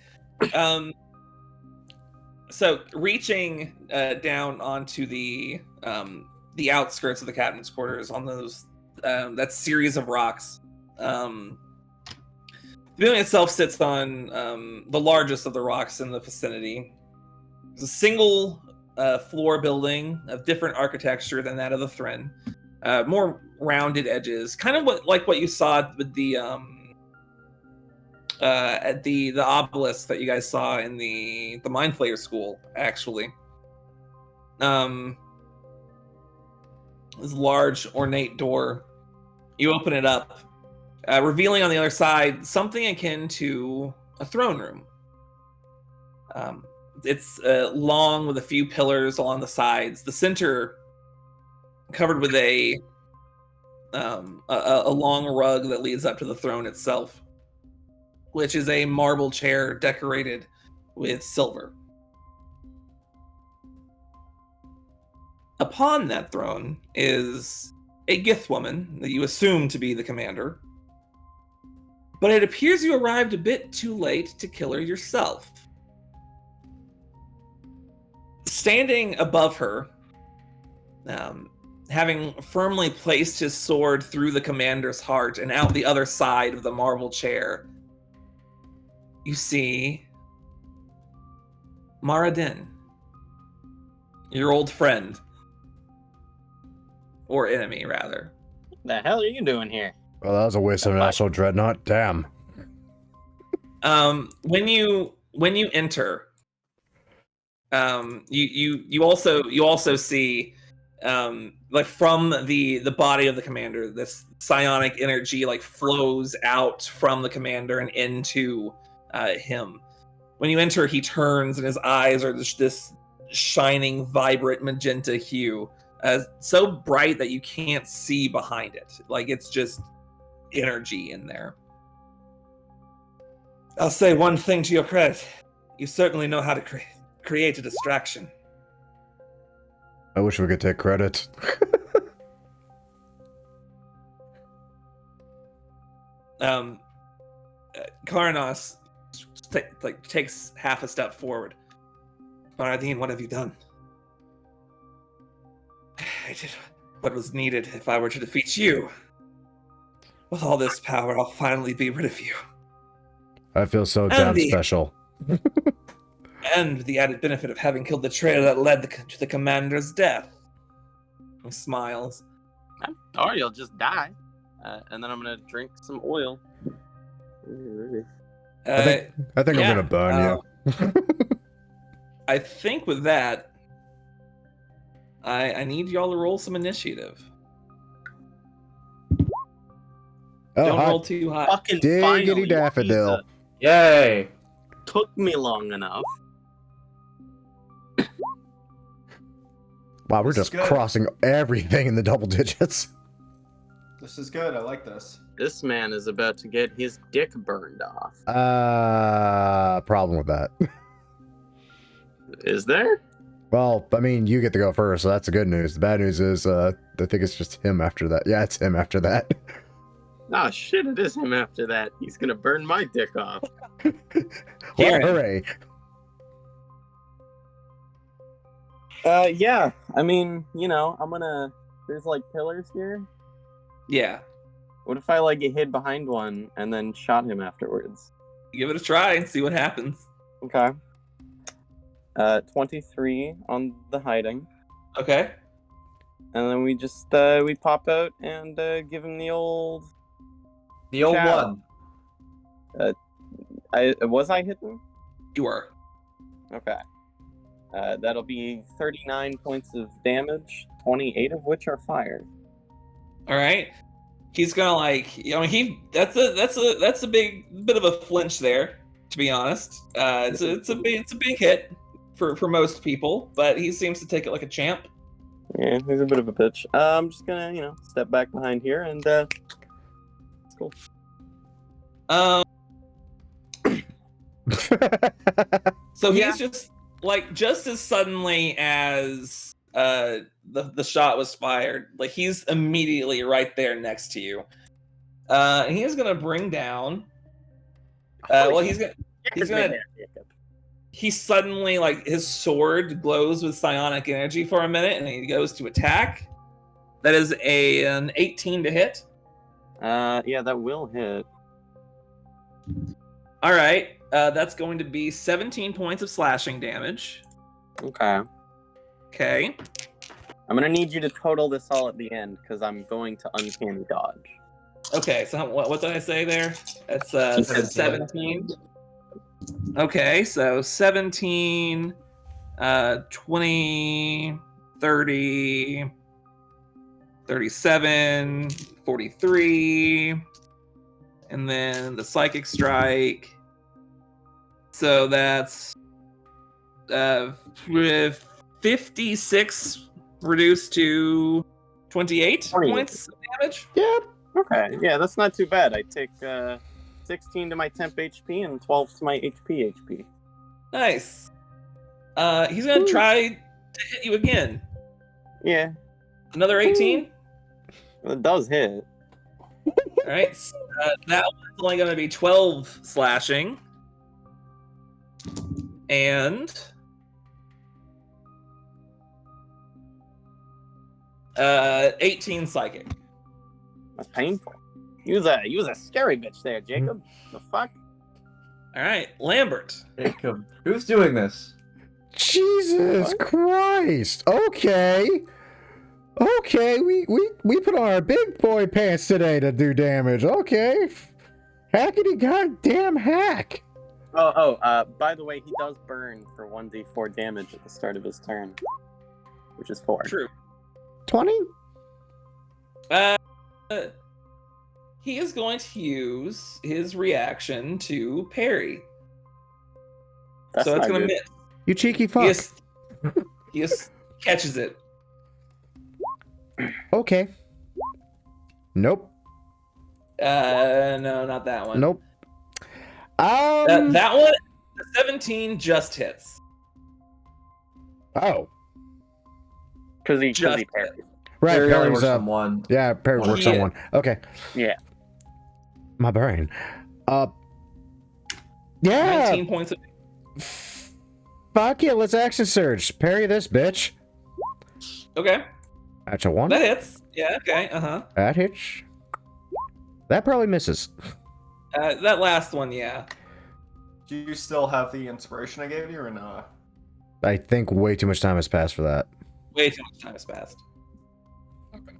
So reaching down onto the outskirts of the captain's quarters on those that series of rocks. The building itself sits on the largest of the rocks in the vicinity. It's a single floor building of different architecture than that of the Thren. More rounded edges, kind of what you saw with the at the obelisk that you guys saw in the Mind Flayer school, actually. This large ornate door. You open it up, revealing on the other side something akin to a throne room. It's long with a few pillars along the sides. The center covered with a long rug that leads up to the throne itself, which is a marble chair decorated with silver. Upon that throne is a Gith woman that you assume to be the commander, but it appears you arrived a bit too late to kill her yourself. Standing above her, having firmly placed his sword through the commander's heart and out the other side of the marble chair, you see Maradin, your old friend. Or enemy, rather. The hell are you doing here? Well, that was a waste of an Astral Dreadnought. Damn. When you enter, you also see like from the body of the commander, this psionic energy like flows out from the commander and into him. When you enter, he turns and his eyes are just this shining, vibrant magenta hue, so bright that you can't see behind it. Like it's just energy in there. I'll say one thing to your credit: you certainly know how to create a distraction. I wish we could take credit. Karnas takes half a step forward. Maradin, what have you done? I did what was needed if I were to defeat you. With all this power, I'll finally be rid of you. I feel so And damn the- special. And the added benefit of having killed the traitor that led to the commander's death. He smiles. Or you'll just die. And then I'm gonna drink some oil. I think I'm yeah, gonna burn you. I think with that, I need y'all to roll some initiative. Oh, Don't hot roll too high. Fucking diggity finally, daffodil. Lisa. Yay! Took me long enough. Wow, we're This is just good. crossing everything in the double digits. This is good. I like this. This man is about to get his dick burned off. Problem with that. Is there? Well, I mean, you get to go first, so that's the good news. The bad news is, I think it's just him after that. Yeah, it's him after that. Oh shit, it is him after that. He's gonna burn my dick off. Well, Kieran. hooray. Yeah. I mean, there's like pillars here. Yeah, What if I like get hid behind one and then shot him afterwards? give it a try and see what happens. Okay. 23 on the hiding. Okay. And then we just we pop out and give him the old The old Ciao. one. I hidden? You were. Okay. That'll be 39 points of damage, 28 of which are fire. All right. He's gonna that's a big bit of a flinch there, to be honest. It's a big hit for most people, but he seems to take it like a champ. Yeah, he's a bit of a bitch. I'm just gonna, step back behind here and it's cool. So he's just as suddenly as the shot was fired, like he's immediately right there next to you. And he's gonna bring down he suddenly, like, his sword glows with psionic energy for a minute and he goes to attack. That is an 18 to hit. Yeah, that will hit. All right, that's going to be 17 points of slashing damage. Okay. Okay. I'm gonna need you to total this all at the end because I'm going to uncanny dodge. Okay, so what did I say there? That's 17. Okay, so 17, 20, 30, 37, 43, and then the psychic strike. So that's 56 reduced to 28 points of damage. Yep. Okay, yeah, that's not too bad. I take 16 to my temp HP and 12 to my HP. Nice. He's gonna try to hit you again. Yeah, Another 18. it does hit. All right. So, that one's only gonna be 12 slashing, and 18 psychic. That's painful. He was a scary bitch there, Jacob. The fuck? All right, Lambert. Jacob. Who's doing this? Jesus Christ. Okay. Okay, we put on our big boy pants today to do damage. Okay. Hackety goddamn hack. By the way, he does burn for 1d4 damage at the start of his turn, which is 4. True. 20? He is going to use his reaction to parry. That's So it's not going to good. miss. You cheeky fuck. He just catches it. Okay. Nope. No, not that one. Nope. That one, the 17 just hits. Oh. Because he Just parried. Right, Parry only Perry's works up. on one. Yeah, Perry works on Yeah. one. Okay. Yeah. My brain. Yeah. 19 points of Fuck it, let's action surge. Parry this bitch. Okay. That's a 1. That hits. Yeah, okay, That hits. That probably misses. That last one, yeah. Do you still have the inspiration I gave you, or no? I think way too much time has passed for that. Way too much time has passed. Okay.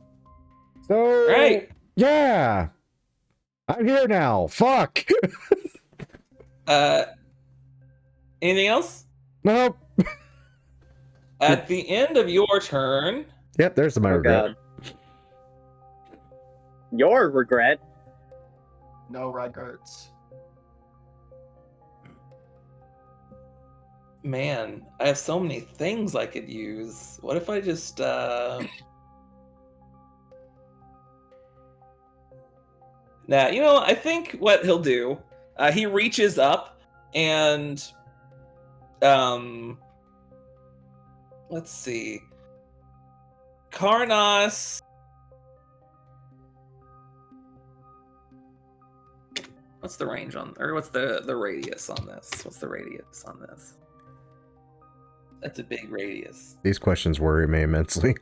So, Right. yeah. I'm here now. Fuck. Anything else? Nope. At the end of your turn, Yep, there's my regret. God. Your regret? No regrets. man, I have so many things I could use. What if I just Now, you know, I think what he'll do, he reaches up and let's see. Karnas. What's the range on, or what's the radius on this? What's the radius on this? That's a big radius. These questions worry me immensely.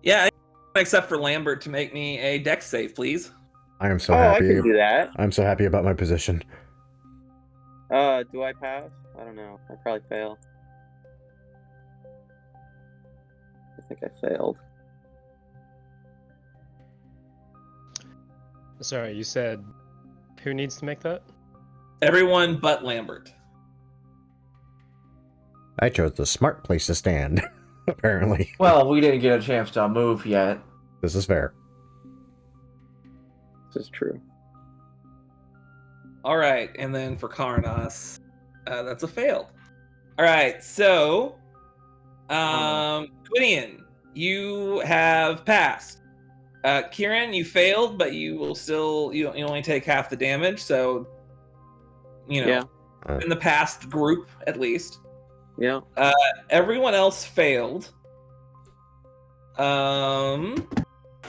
Yeah, except for Lambert to make me a dex save, please. I am so I happy. can do that. I'm so happy about my position. Do I pass? I don't know. I probably fail. I think I failed. Sorry, you said who needs to make that? Everyone but Lambert. I chose the smart place to stand, apparently. Well, we didn't get a chance to move yet. This is fair. This is true. All right, and then for Karnas, that's a fail. All right, so, Gwydion, you have passed. Kieran, you failed, but you will still, you only take half the damage, so, you know, Yeah. in the past group, at least. Yeah. Everyone else failed.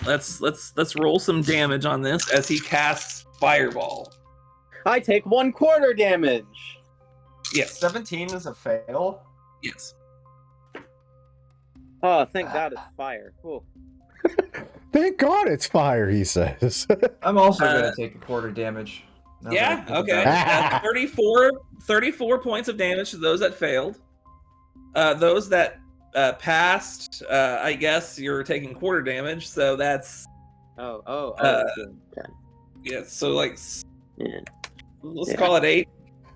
Let's roll some damage on this as he casts Fireball. I take 1/4 damage. Yes. 17 is a fail. Yes. Oh, thank God it's fire. Ooh. Thank God it's fire, he says. I'm also gonna take a quarter damage. now that I Yeah, think about okay. it. 34 points of damage to those that failed. Those that passed, I guess you're taking quarter damage, so that's Oh. Good. Okay. yeah. So like, Yeah. let's Yeah. call it 8.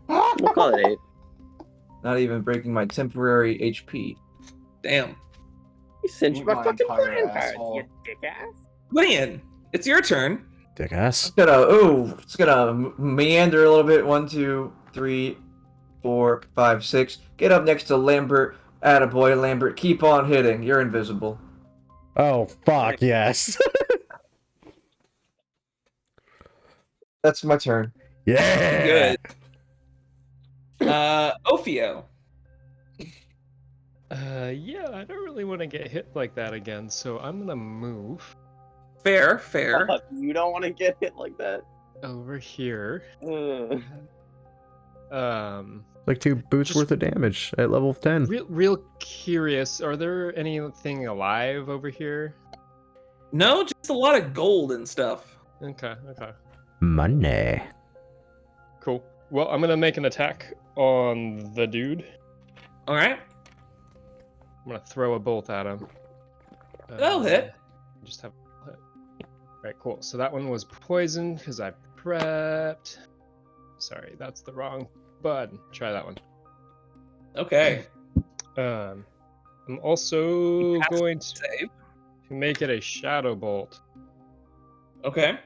We'll call it 8. Not even breaking my temporary HP. Damn. You cinched my My fucking entire playing cards, asshole. you dick ass. Gwydion, it's your turn. Dick ass. It's gonna meander a little bit. 1, 2, 3, 4, 5, 6. Get up next to Lambert. Attaboy, Lambert. Keep on hitting. You're invisible. Oh, fuck, yes. That's my turn. Yeah. Good. Ophio. Yeah, I don't really want to get hit like that again, so I'm gonna move Fair. You don't want to get hit like that. over here. Ugh. Like 2 boots Just- worth of damage at level 10. Real curious, are there anything alive over here? No, just a lot of gold and stuff. Okay. Money. Cool. Well, I'm gonna make an attack on the dude. All right. I'm gonna throw a bolt at him. That'll hit. Just have a hit. Alright, cool. So that one was poisoned because I prepped. Sorry, that's the wrong button. Try that one. Okay. I'm also Pass going to Save. make it a shadow bolt. Okay.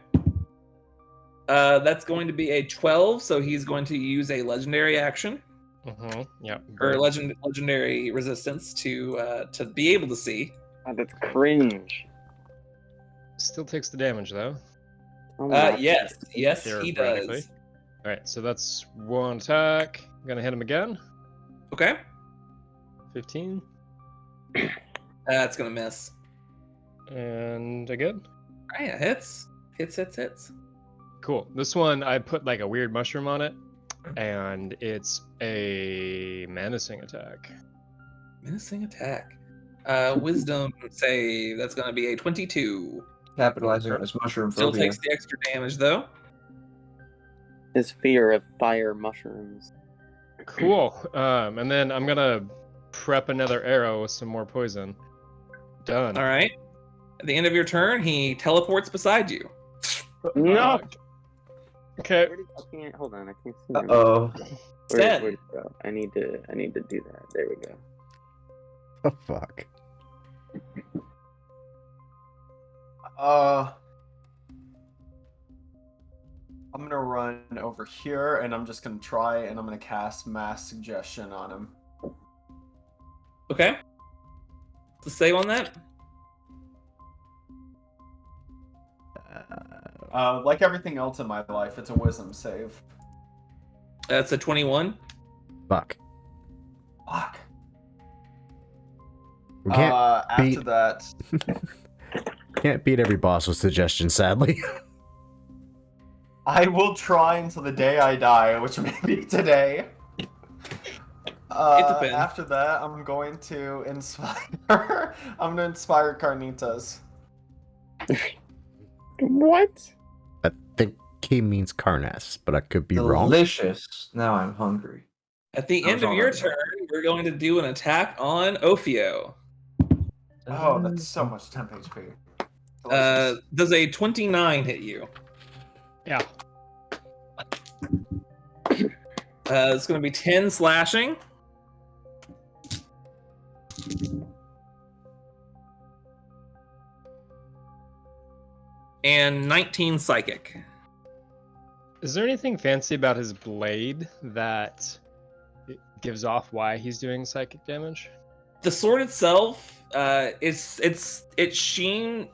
That's going to be a 12, so he's going to use a legendary action Yeah. or good. legendary resistance to be able to see. God, that's cringe. Still takes the damage though. Oh my Yes, he Theoretically. does. Alright, so that's one attack. I'm gonna hit him again. Okay. 15. That's gonna miss. And again. All right, hits. Hits. Cool. This one I put like a weird mushroom on it, and it's a menacing attack. Menacing attack. Wisdom save. That's gonna be a 22. Capitalizing on his mushroom Still phobia. takes the extra damage though. His fear of fire mushrooms. Cool. And then I'm gonna prep another arrow with some more poison. Done. All right. At the end of your turn, he teleports beside you. No. Okay. I can't. Hold on. I can't see. him. Uh-oh. Instead. Where'd it go? I need to do that. There we go. Oh, fuck. I'm gonna run over here, and I'm just gonna try, and I'm gonna cast Mass Suggestion on him. Okay. To save on that? Like everything else in my life, it's a Wisdom save. That's a 21. Fuck. Fuck. We can't, After beat- that, can't beat every boss with suggestions, sadly. I will try until the day I die, which may be today. depends. After that, I'm going to inspire. I'm gonna inspire Carnitas. What? I think he means Carnass, but I could be wrong. Delicious. Now I'm hungry. At the I end was of your already turn, we're going to do an attack on Ophio. Oh, that's so much temp HP. Does a 29 hit you? Yeah. It's going to be 10 slashing. And 19 psychic. Is there anything fancy about his blade that it gives off why he's doing psychic damage? The sword itself, it's sheen.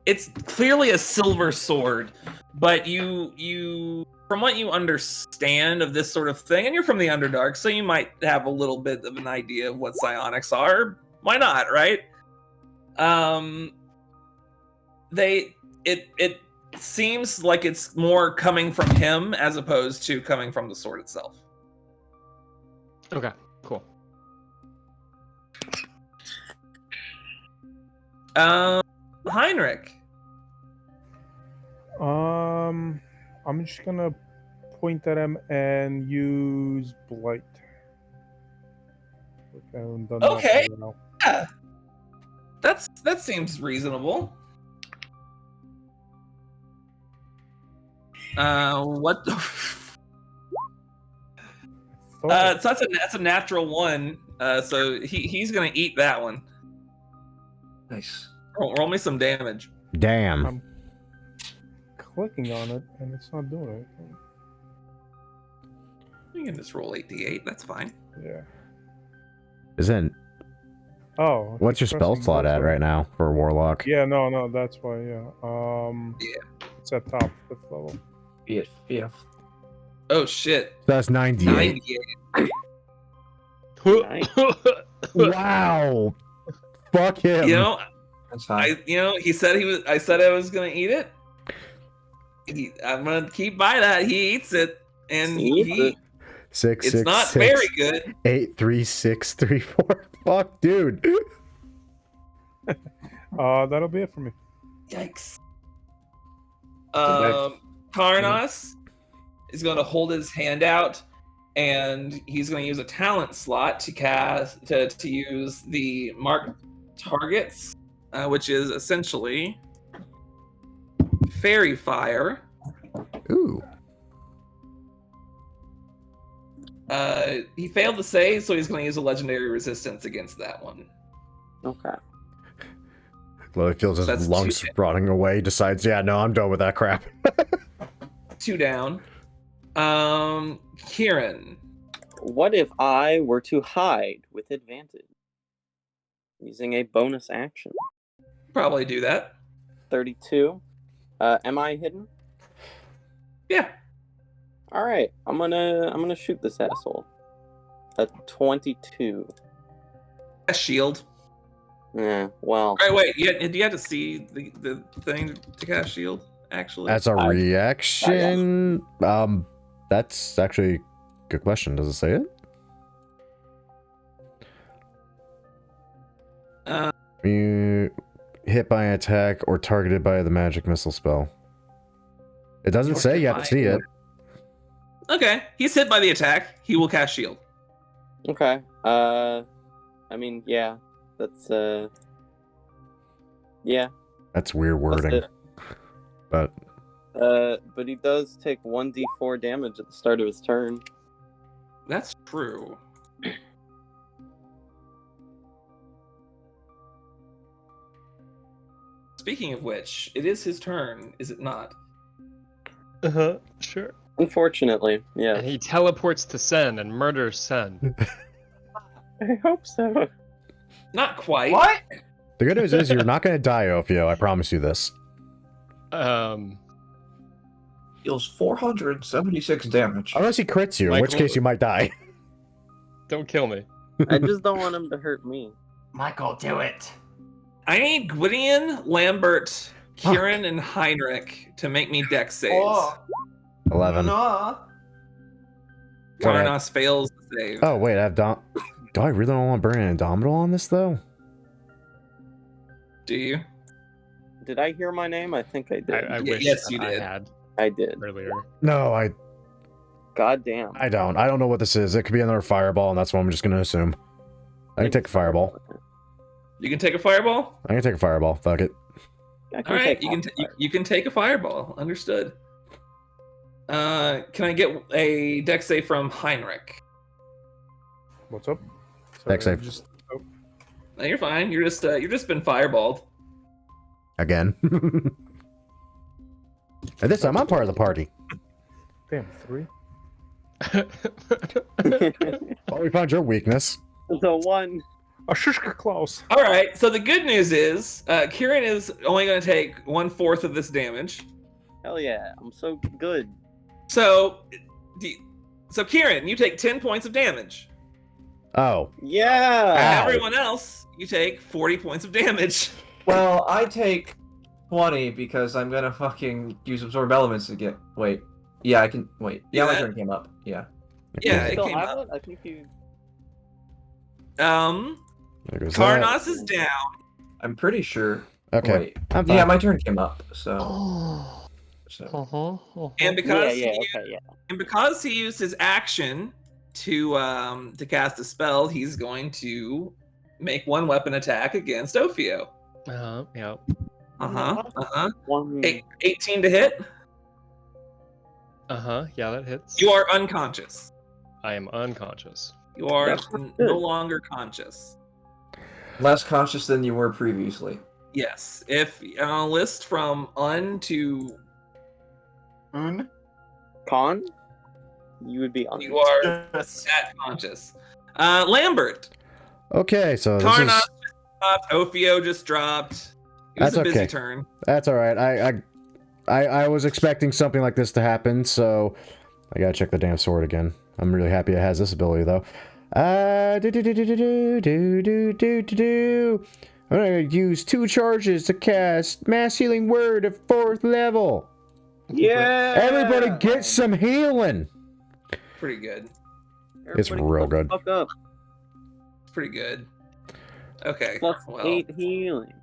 It's clearly a silver sword, but you from what you understand of this sort of thing, and you're from the Underdark, so you might have a little bit of an idea of what psionics are. Why not, right? It seems like it's more coming from him as opposed to coming from the sword itself. Okay, cool. Heinrich. I'm just gonna point at him and use blight. I haven't done that Okay. for a while. Yeah. That seems reasonable. What the? Thought- So that's a natural one. So he's gonna eat that one. Nice. Roll me some damage. Damn. I'm clicking on it and it's not doing anything. You can just roll 8d8. That's fine. Yeah. Isn't Oh. what's your spell pressing slot both at of right them. now for Warlock? Yeah, no, that's why, yeah. Yeah. It's at top, 5th level. Be it fifth. Oh shit. That's 98. 98. Wow. Fuck him. You know, That's fine. he said I said I was gonna eat it. I'm gonna keep by that. He eats it, and He eats it. it's not very good. 83634. Fuck, dude. That'll be it for me. Yikes. So Karnas is going to hold his hand out, and he's going to use a talent slot to use the mark targets, which is essentially fairy fire. Ooh. He failed to save, so he's going to use a legendary resistance against that one. Okay. Well, he feels his That's lungs 2. rotting away, decides, yeah, no, I'm done with that crap. 2 down. Kieran. What if I were to hide with advantage? Using a bonus action. Probably do that. 32. Am I hidden? Yeah. Alright, I'm gonna shoot this asshole. A 22. A shield. Yeah, well. All right, wait. Do you have to see the thing to cast shield? Actually, That's a reaction. That's actually a good question. Does it say it? hit by an attack or targeted by the magic missile spell. It doesn't say you have to see it. Okay, he's hit by the attack. He will cast shield. Okay. I mean, yeah. That's yeah. That's weird wording. That's But but he does take 1d4 damage at the start of his turn. That's true. Speaking of which, it is his turn, is it not? Sure. Unfortunately, yeah. And he teleports to Sen and murders Sen. I hope so. Not quite. What? the good news is you're not going to die, Ophio. I promise you this. Deals 476 damage. Unless he crits you, in which Michael- case you might die. Don't kill me. I just don't want him to hurt me. Michael, do it. I need Gwydion, Lambert, Kieran, and Heinrich to make me dex saves. Oh, 11. no. Karnas fails the save. Oh, wait, I have Do I really don't want to burn an Indomitable on this, though? Do you? Did I hear my name? I think I did. I wish yes, you I did. had I did. earlier. No, God damn. I don't. I don't know what this is. It could be another fireball, and that's what I'm just going to assume. I can take a fireball. You can take a fireball? I can take a fireball. Fuck it. I can All right, take you can half fire. you can take a fireball. Understood. Can I get a dex save from Heinrich? What's up? Dex I save. Just, No, you're fine. You're just been fireballed. Again. And this time, I'm part of the party. damn, 3. Well, we found your weakness. The one. A Shishka Klaus. All right. So the good news is, Kieran is only going to take 1/4 of this damage. Hell yeah. I'm so good. So, Kieran, you take 10 points of damage. Oh. Yeah. Ow. Everyone else, you take 40 points of damage. Well, I take 20 because I'm gonna fucking use absorb elements to get. Wait. Yeah, I can. Wait. Yeah, my Yeah. turn came up. Yeah. Yeah, it Still came have up. it? I think you. There goes that. Karnas is down. I'm pretty sure. Okay. Wait. I'm fine. Yeah, my turn came up. So. And because yeah, he, okay, yeah. and because he used his action to cast a spell, he's going to make one weapon attack against Ophio. Yeah. One. 18 to hit. Yeah, that hits. You are unconscious. I am unconscious. You are That's no good. longer conscious. Less conscious than you were previously. Yes. If list from un to Con? You would be on. you are Yes. at conscious. Lambert. Okay, so this Karnas is... just dropped. Ophio just dropped. It was That's a busy okay. turn. That's all right. I was expecting something like this to happen, so I gotta check the damn sword again. I'm really happy it has this ability though. I'm gonna use 2 charges to cast Mass Healing Word at 4th level. Yeah. Everybody get some healing. Pretty good. It's real get the good. Fuck up. It's pretty good. Okay. Plus well, 8 healing.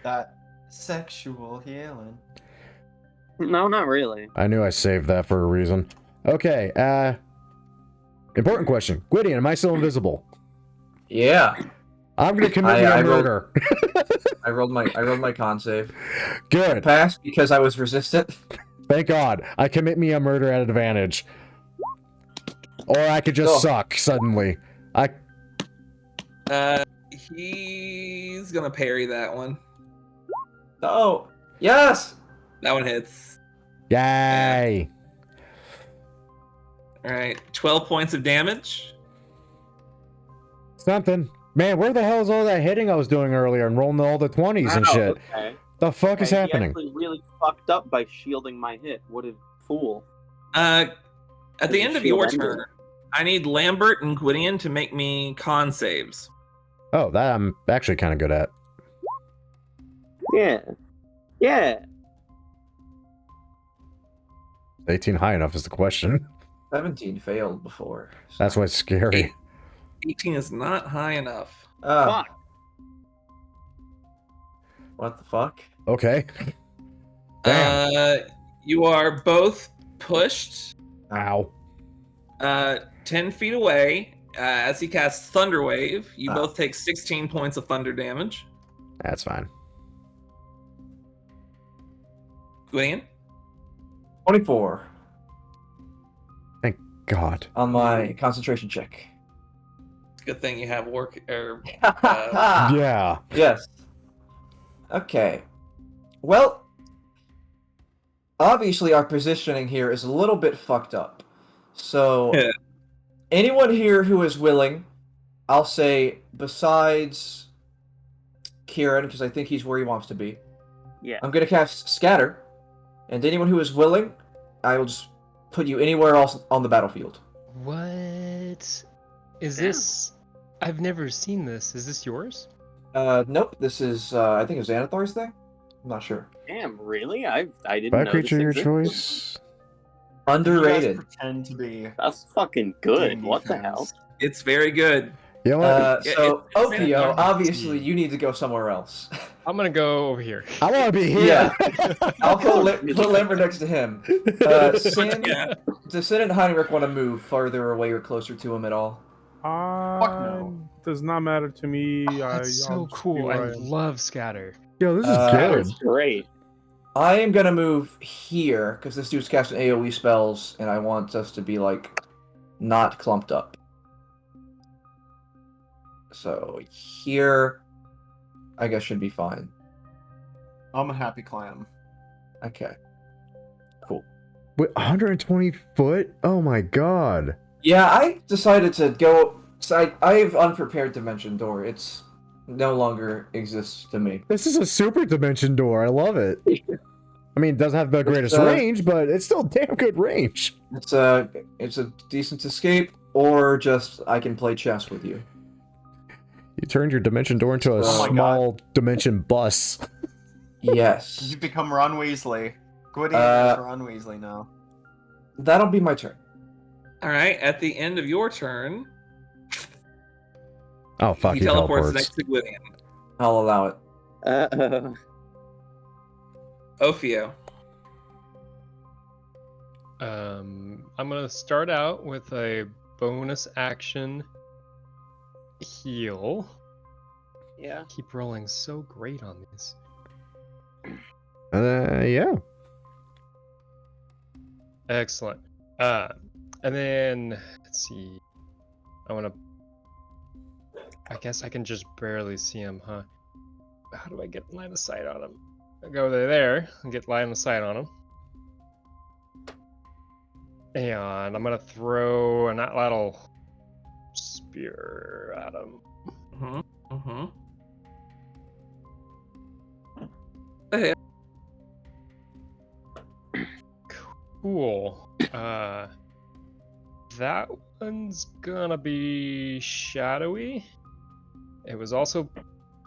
That sexual healing. No, not really. I knew I saved that for a reason. Okay, important question. Gwydion, am I still invisible? Yeah. I'm gonna commit you I a rolled- murder. I rolled my con save. Good. Passed because I was resistant. Thank God. I commit me a murder at advantage. Or I could just Oh. suck suddenly. he's gonna parry that one. Oh. Yes. That one hits. Yay! All right. 12 points of damage. Something. Man, where the hell is all that hitting I was doing earlier and rolling all the 20s and Wow, shit? Okay. The fuck is He happening? actually really fucked up by shielding my hit. What a fool. At the Does end the of your shield end turn, I need Lambert and Gwydion to make me con saves. Oh, that I'm actually kind of good at. Yeah. Yeah. 18 high enough is the question. 17 failed before. That's what's scary. 18 is not high enough. Fuck. What the fuck? Okay. Damn. You are both pushed Ow. 10 feet away. As he casts Thunder Wave, you Ah. both take 16 points of thunder damage. That's fine. Gwydion? 24 God. on my concentration check. It's a good thing you have work. Yeah. Yes. Okay. Well, obviously our positioning here is a little bit fucked up. So, Yeah. anyone here who is willing, I'll say, besides Kieran, because I think he's where he wants to be, Yeah. I'm going to cast Scatter, and anyone who is willing, I will just put you anywhere else on the battlefield. What is this? I've never seen this. Is this yours? Nope, this is, I think it's Xanathar's thing? I'm not sure. Damn, really? I didn't By know creature this your existed. choice. Underrated. You guys pretend to be. That's fucking good. D&D What the fans. hell? It's very good. You know what? So, it's Opio, fantastic. obviously you need to go somewhere else. I'm gonna go over here. I want to be here. Yeah. I'll put Lambert next to him. Sin, Yeah. does Sin and Heinrich want to move farther away or closer to him at all? no. Does not matter to me. That's I'll so just be cool. where I I am. love scatter. Yo, this is That good. That's great. I am going to move here, because this dude's casting AoE spells, and I want us to be, like, not clumped up. So, here, I guess should be fine. I'm a happy clam. Okay. Wait, 120 foot? Oh my god. Yeah, I decided to go... So I have unprepared Dimension Door. It's no longer exists to me. This is a super dimension door. I love it. I mean, it doesn't have the greatest It's, range, but it's still damn good range. It's a decent escape, or just I can play chess with you. You turned your dimension door into a Oh my small dimension bus. Yes. You've become Ron Weasley. Gwydion is Ron Weasley now. That'll be my turn. All right. At the end of your turn, Oh fuck, he he teleports teleports. next to Gwydion. I'll allow it. Ophio. I'm gonna start out with a bonus action heal. Yeah. Keep rolling so great on these. Yeah. Excellent. And then let's see. I guess I can just barely see him, huh? How do I get line of sight on him? I go there and get line of sight on him. And I'm gonna throw an atlatl spear at him. Mm-hmm. Mm-hmm. Okay. Cool. That one's gonna be shadowy. It was also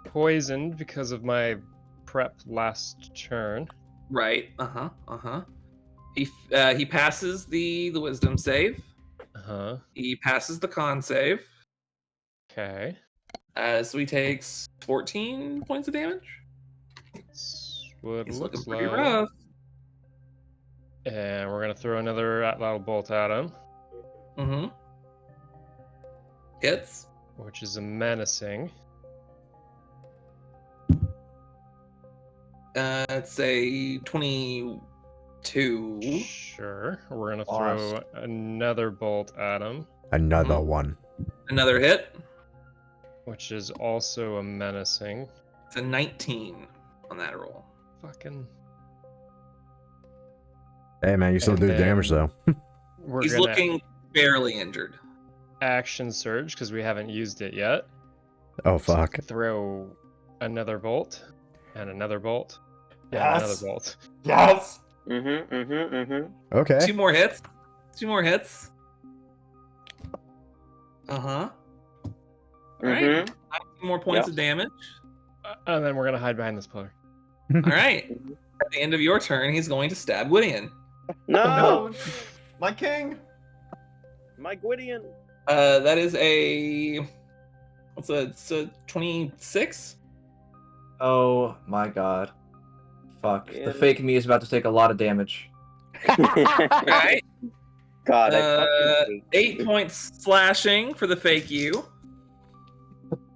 poisoned because of my prep last turn. Right. Uh-huh. Uh-huh. He passes the wisdom save. Uh-huh. He passes the con save. Okay. So he takes 14 points of damage. That's what it He's looks looking pretty like. rough. And we're gonna throw another atlatl bolt at him, Mm-hmm. Hits. which is a menacing. It's a 22. Sure. We're gonna throw another bolt at him, Another Mhm. one. Another hit. which is also a menacing. It's a 19 on that roll. Fucking. Hey man, you still And do then- damage though. We're He's gonna looking barely injured. action surge because we haven't used it yet. Oh fuck. Throw another bolt and another bolt and Yes. another bolt. Yes! Mm-hmm. Mm-hmm. Mm-hmm. Okay. Two more hits. Two more hits. Uh-huh. All right. Mm-hmm. 19 more points Yep. of damage. And then we're gonna hide behind this pillar. All right. At the end of your turn, he's going to stab Gwydion. No, No! My king! my Gwydion. That is it's a 26. Oh my god. Fuck. Yeah. The fake me is about to take a lot of damage. Right? God, I fucking hate 8 points slashing for the fake you.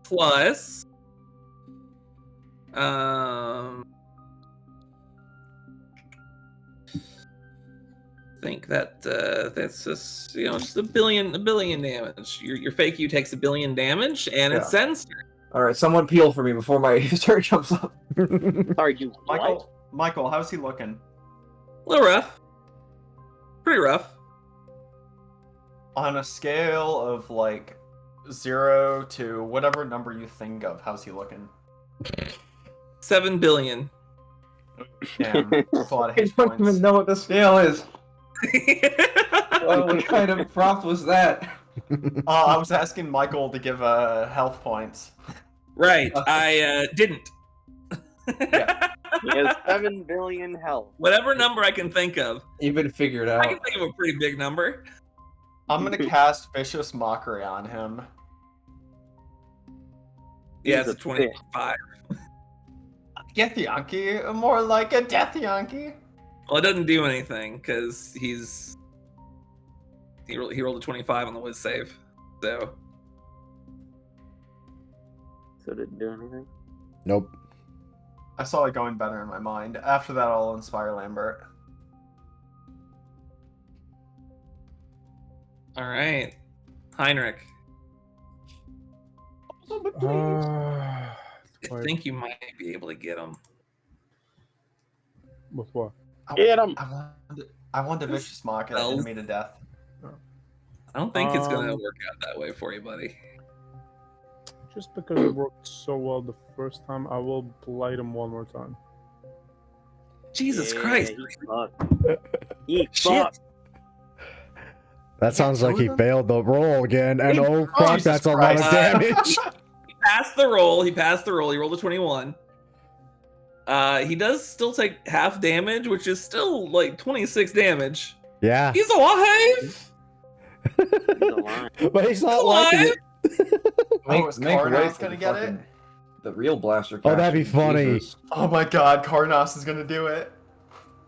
Plus. I think that that's just just a billion damage. Your fake you takes 1 billion damage, and it's censored. Alright, someone peel for me before my turn jumps up. Sorry, you what? Michael, how's he looking? A little rough. Pretty rough. On a scale of like 0 to whatever number you think of, how's he looking? 7 billion. Damn, that's a lot of I hit don't points. even know what the scale is. What kind of prompt was that? I was asking Michael to give health points. Right. I didn't. Yeah. He has 7 billion health. Whatever number I can think of. You've been figured I out. can think of a pretty big number. I'm gonna cast Vicious Mockery on him. Yeah, He's it's a a bitch. 25. Get the Yankee, more like a Death Yankee. Well, it doesn't do anything because he rolled a 25 on the whiz save. So So did it do anything? Nope. I saw it going better in my mind. After that, I'll inspire Lambert. all right, Heinrich. Uh, I think you might be able to get him. with what? Get him! I want to Vicious Mock an Spells. enemy to death. I don't think it's gonna Um, work out that way for you, buddy. Just because it worked so well the first time, I will blight him one more time. Jesus Yeah, Christ! He fucked. He Shit! fucked. That sounds like he failed the roll again, and oh fuck, Jesus that's a lot of Christ. damage. He passed the roll. He rolled a 21. He does still take half damage, which is still like 26 damage. Yeah, He's alive. He's alive. but he's not He's liking alive. it. Is Karnas way for gonna the get fucking- it? The real blaster. Oh, that'd be casting. funny. Jesus. Oh my god, Karnas is gonna do it.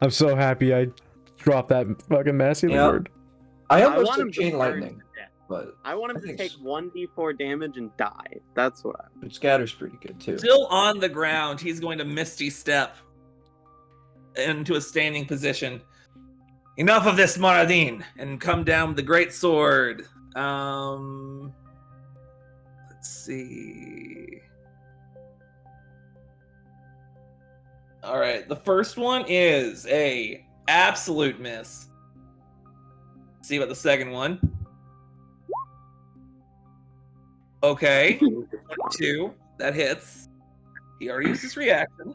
I'm so happy I dropped that fucking masculine Yeah. word. I I almost want him took to chain burn lightning, to death. but I want him to think take s- 1d4 damage and die. That's what I. but scatter's pretty good too. Still on the ground, he's going to Misty Step into a standing position. Enough of this, Maradin, and come down with the great sword. Let's see. All right, the first one is a absolute miss. See about the second one. Okay, 2, that hits. He already used his reaction.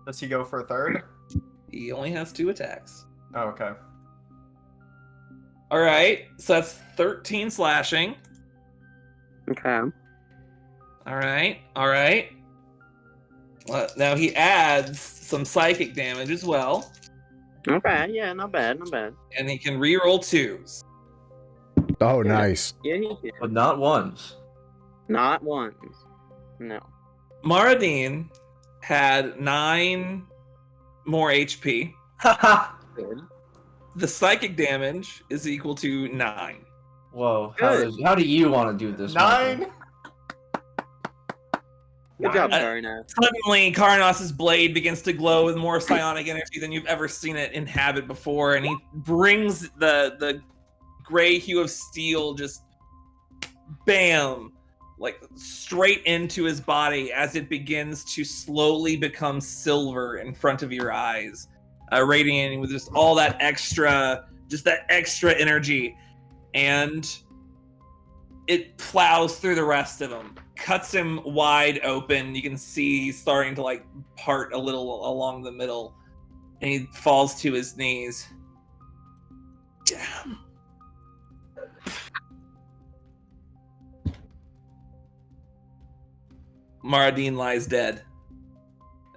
Does he go for a third? He only has 2 attacks. Oh, okay. All right, so that's 13 slashing. Okay. All right. Well, now he adds some psychic damage as well, Okay. Yeah. Not bad. Not bad. and he can reroll 2s. Oh, nice. Yeah, he did. But not ones. Not once. No. Maradin had 9 more HP. Haha. Good. The psychic damage is equal to 9. Whoa. Good. How do you want to do this? Michael? 9. Good job, I- Karna. Suddenly, Karnas' blade begins to glow with more psionic energy than you've ever seen it inhabit before, and he brings the gray hue of steel just bam, like straight into his body as it begins to slowly become silver in front of your eyes, radiating with just all that extra energy, and it plows through the rest of him, cuts him wide open. You can see he's starting to like part a little along the middle, and he falls to his knees. Damn. Maradin lies dead.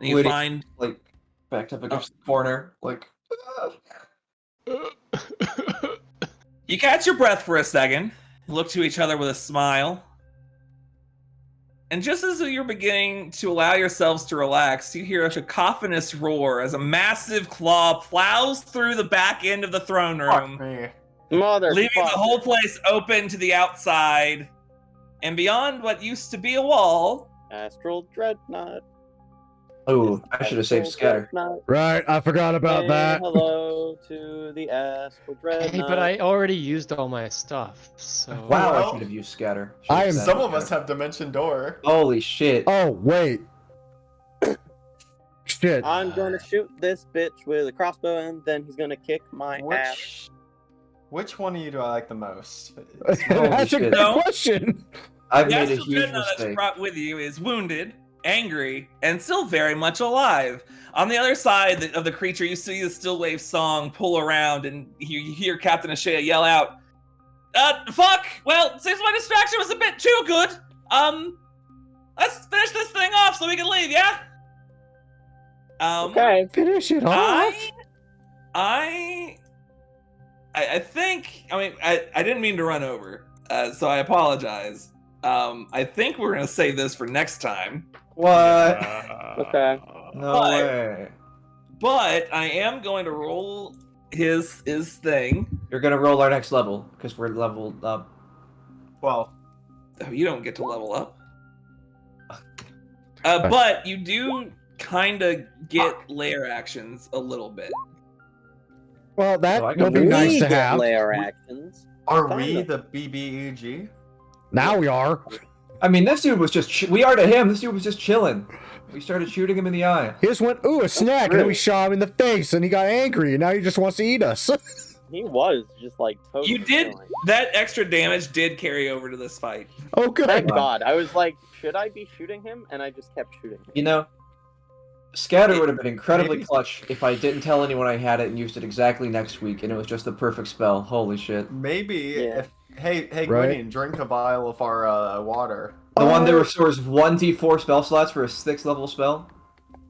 And you Waiting. find Like backed up against the corner. Like. you catch your breath for a second, look to each other with a smile, And just as you're beginning to allow yourselves to relax, you hear a cacophonous roar as a massive claw plows through the back end of the throne room, Fuck me. leaving the whole place open to the outside. And beyond what used to be a wall, Astral Dreadnought. Oh, I should have saved Scatter. Dreadnought. Right, I forgot about Say that. hello to the Astral Dreadnought. Hey, but I already used all my stuff, so... Wow, I Well, should have used Scatter. I am- Some of us have Dimension Door. Holy shit. Oh, wait. Shit. I'm gonna shoot this bitch with a crossbow, and then he's gonna kick my ass. Which one of you do I like the most? That's a shit. good question. I've the made a Astral huge Dreadnought that you mistake. brought with you is wounded, angry, and still very much alive. On the other side of the creature, you see the Stillwave song pull around, and you hear Captain Ashea yell out, fuck! Well, seems my distraction was a bit too good. Let's finish this thing off so we can leave, yeah? Okay. Finish it off. I think, I didn't mean to run over, so I apologize. I think we're gonna save this for next time. What? Okay. No But- way. But I am going to roll his thing. You're gonna roll our next level, because we're leveled up. Well, Oh, you don't get to level up. But you do kind of get layer actions a little bit. Well, that So I can would be We nice to get have. layer actions. are Kinda. we the BBEG? Now we are. I mean, this dude was just... we are to him. This dude was just chilling. We started shooting him in the eye. He just went, ooh, a snack, and then we shot him in the face, and he got angry, and now he just wants to eat us. He was just like totally. You did chilling. that extra damage did carry over to this fight. Oh, good. Thank God. I was like, should I be shooting him? And I just kept shooting him. You know, Scatter would have been incredibly Maybe- clutch if I didn't tell anyone I had it and used it exactly next week, and it was just the perfect spell. Holy shit. Maybe Yeah. if hey Right. Gwydion, drink a vial of our water. The one that Oh. restores 1d4 spell slots for a 6th level spell?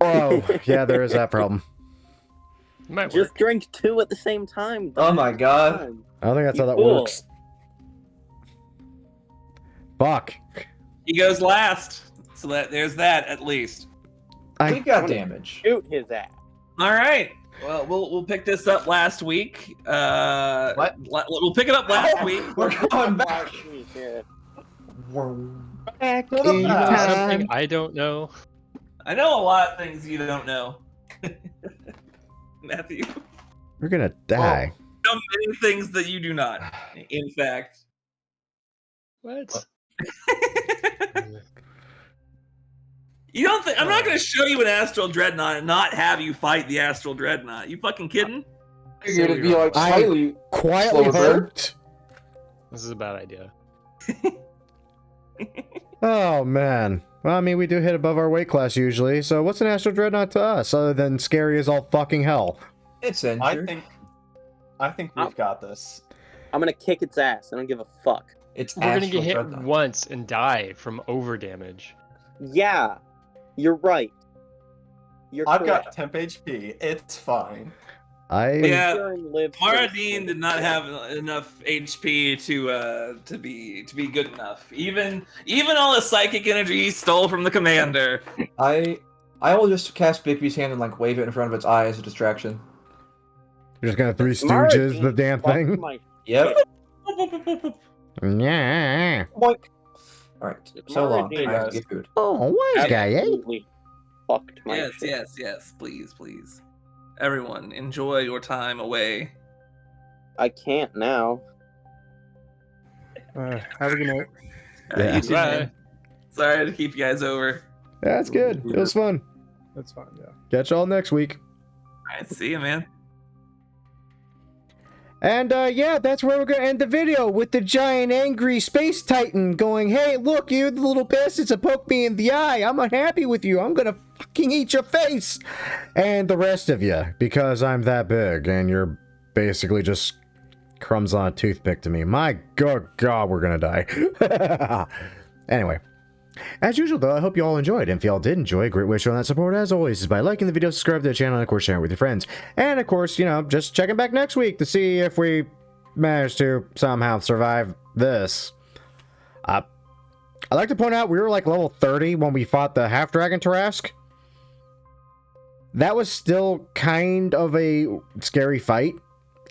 Oh, yeah, there is that problem. Might work. Just drink 2 at the same time. Oh my god. Time. I don't think that's how that Cool. works. Fuck. He goes last, so there's that at least. I- We got damage. Shoot his ass. All right. Well, we'll pick this up last week. What? We'll pick it up last week. We're going back. Last week, yeah. Back To the in You know past. something time. I don't know. I know a lot of things you don't know, Matthew. We're gonna die. I know many things that you do not. In fact. What? You don't think I'm not going to show you an Astral Dreadnought and not have you fight the Astral Dreadnought? You fucking kidding? Figured it'd be like I- slightly... Quietly Slow burn. hoped. This is a bad idea. Oh, man. Well, I mean, we do hit above our weight class usually, so what's an Astral Dreadnought to us, other than scary as all fucking hell? It's I injured. think we've got this. I'm gonna kick its ass. I don't give a fuck. It's We're gonna get Astral hit Dreadnought. once and die from over damage. Yeah, you're right. You're I've correct. got temp HP. It's fine. Yeah. Kieran lives for Mara the Dean story. did not have enough HP to be good enough. Even all the psychic energy he stole from the commander. I will just cast Bigby's hand and like wave it in front of its eye as a distraction. You're just gonna Three Mara Stooges Dean the damn fucked thing? my Yep. shit. Yeah. Boink. Alright, so Mara long. Dean I have to does. get food. Oh, wise guy, eh? Absolutely fucked my Yes, shit. yes, please. Everyone, enjoy your time away. I can't now. Have a good night. Yeah. You too, man. Sorry to keep you guys over. That's good. It was fun. That's fine. Yeah. Catch y'all next week. All right, see you, man. And yeah, that's where we're gonna end the video, with the giant angry space titan going, hey, look, you the little bastards that poke me in the eye. I'm unhappy with you. I'm gonna fucking eat your face. And the rest of you, because I'm that big and you're basically just crumbs on a toothpick to me. My God, we're gonna die. Anyway. As usual, though, I hope you all enjoyed, and if y'all did enjoy, a great way to show that support, as always, is by liking the video, subscribe to the channel, and of course, sharing it with your friends. And of course, you know, just checking back next week to see if we manage to somehow survive this. I'd like to point out we were like level 30 when we fought the half-dragon Tarask. That was still kind of a scary fight,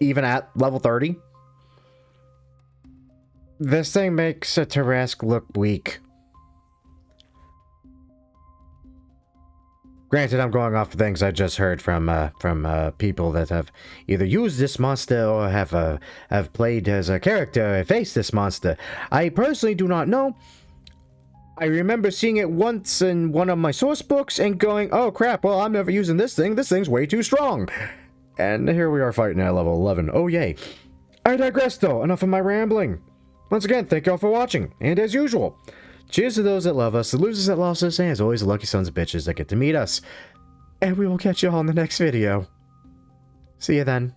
even at level 30. This thing makes a Tarask look weak. Granted, I'm going off the things I just heard from people that have either used this monster or have played as a character or faced this monster. I personally do not know. I remember seeing it once in one of my source books and going, oh crap, well, I'm never using this thing. This thing's way too strong. And here we are fighting at level 11. Oh, yay. I digress, though. Enough of my rambling. Once again, thank y'all for watching. And as usual, cheers to those that love us, the losers that lost us, and as always, the lucky sons of bitches that get to meet us. And we will catch you all in the next video. See you then.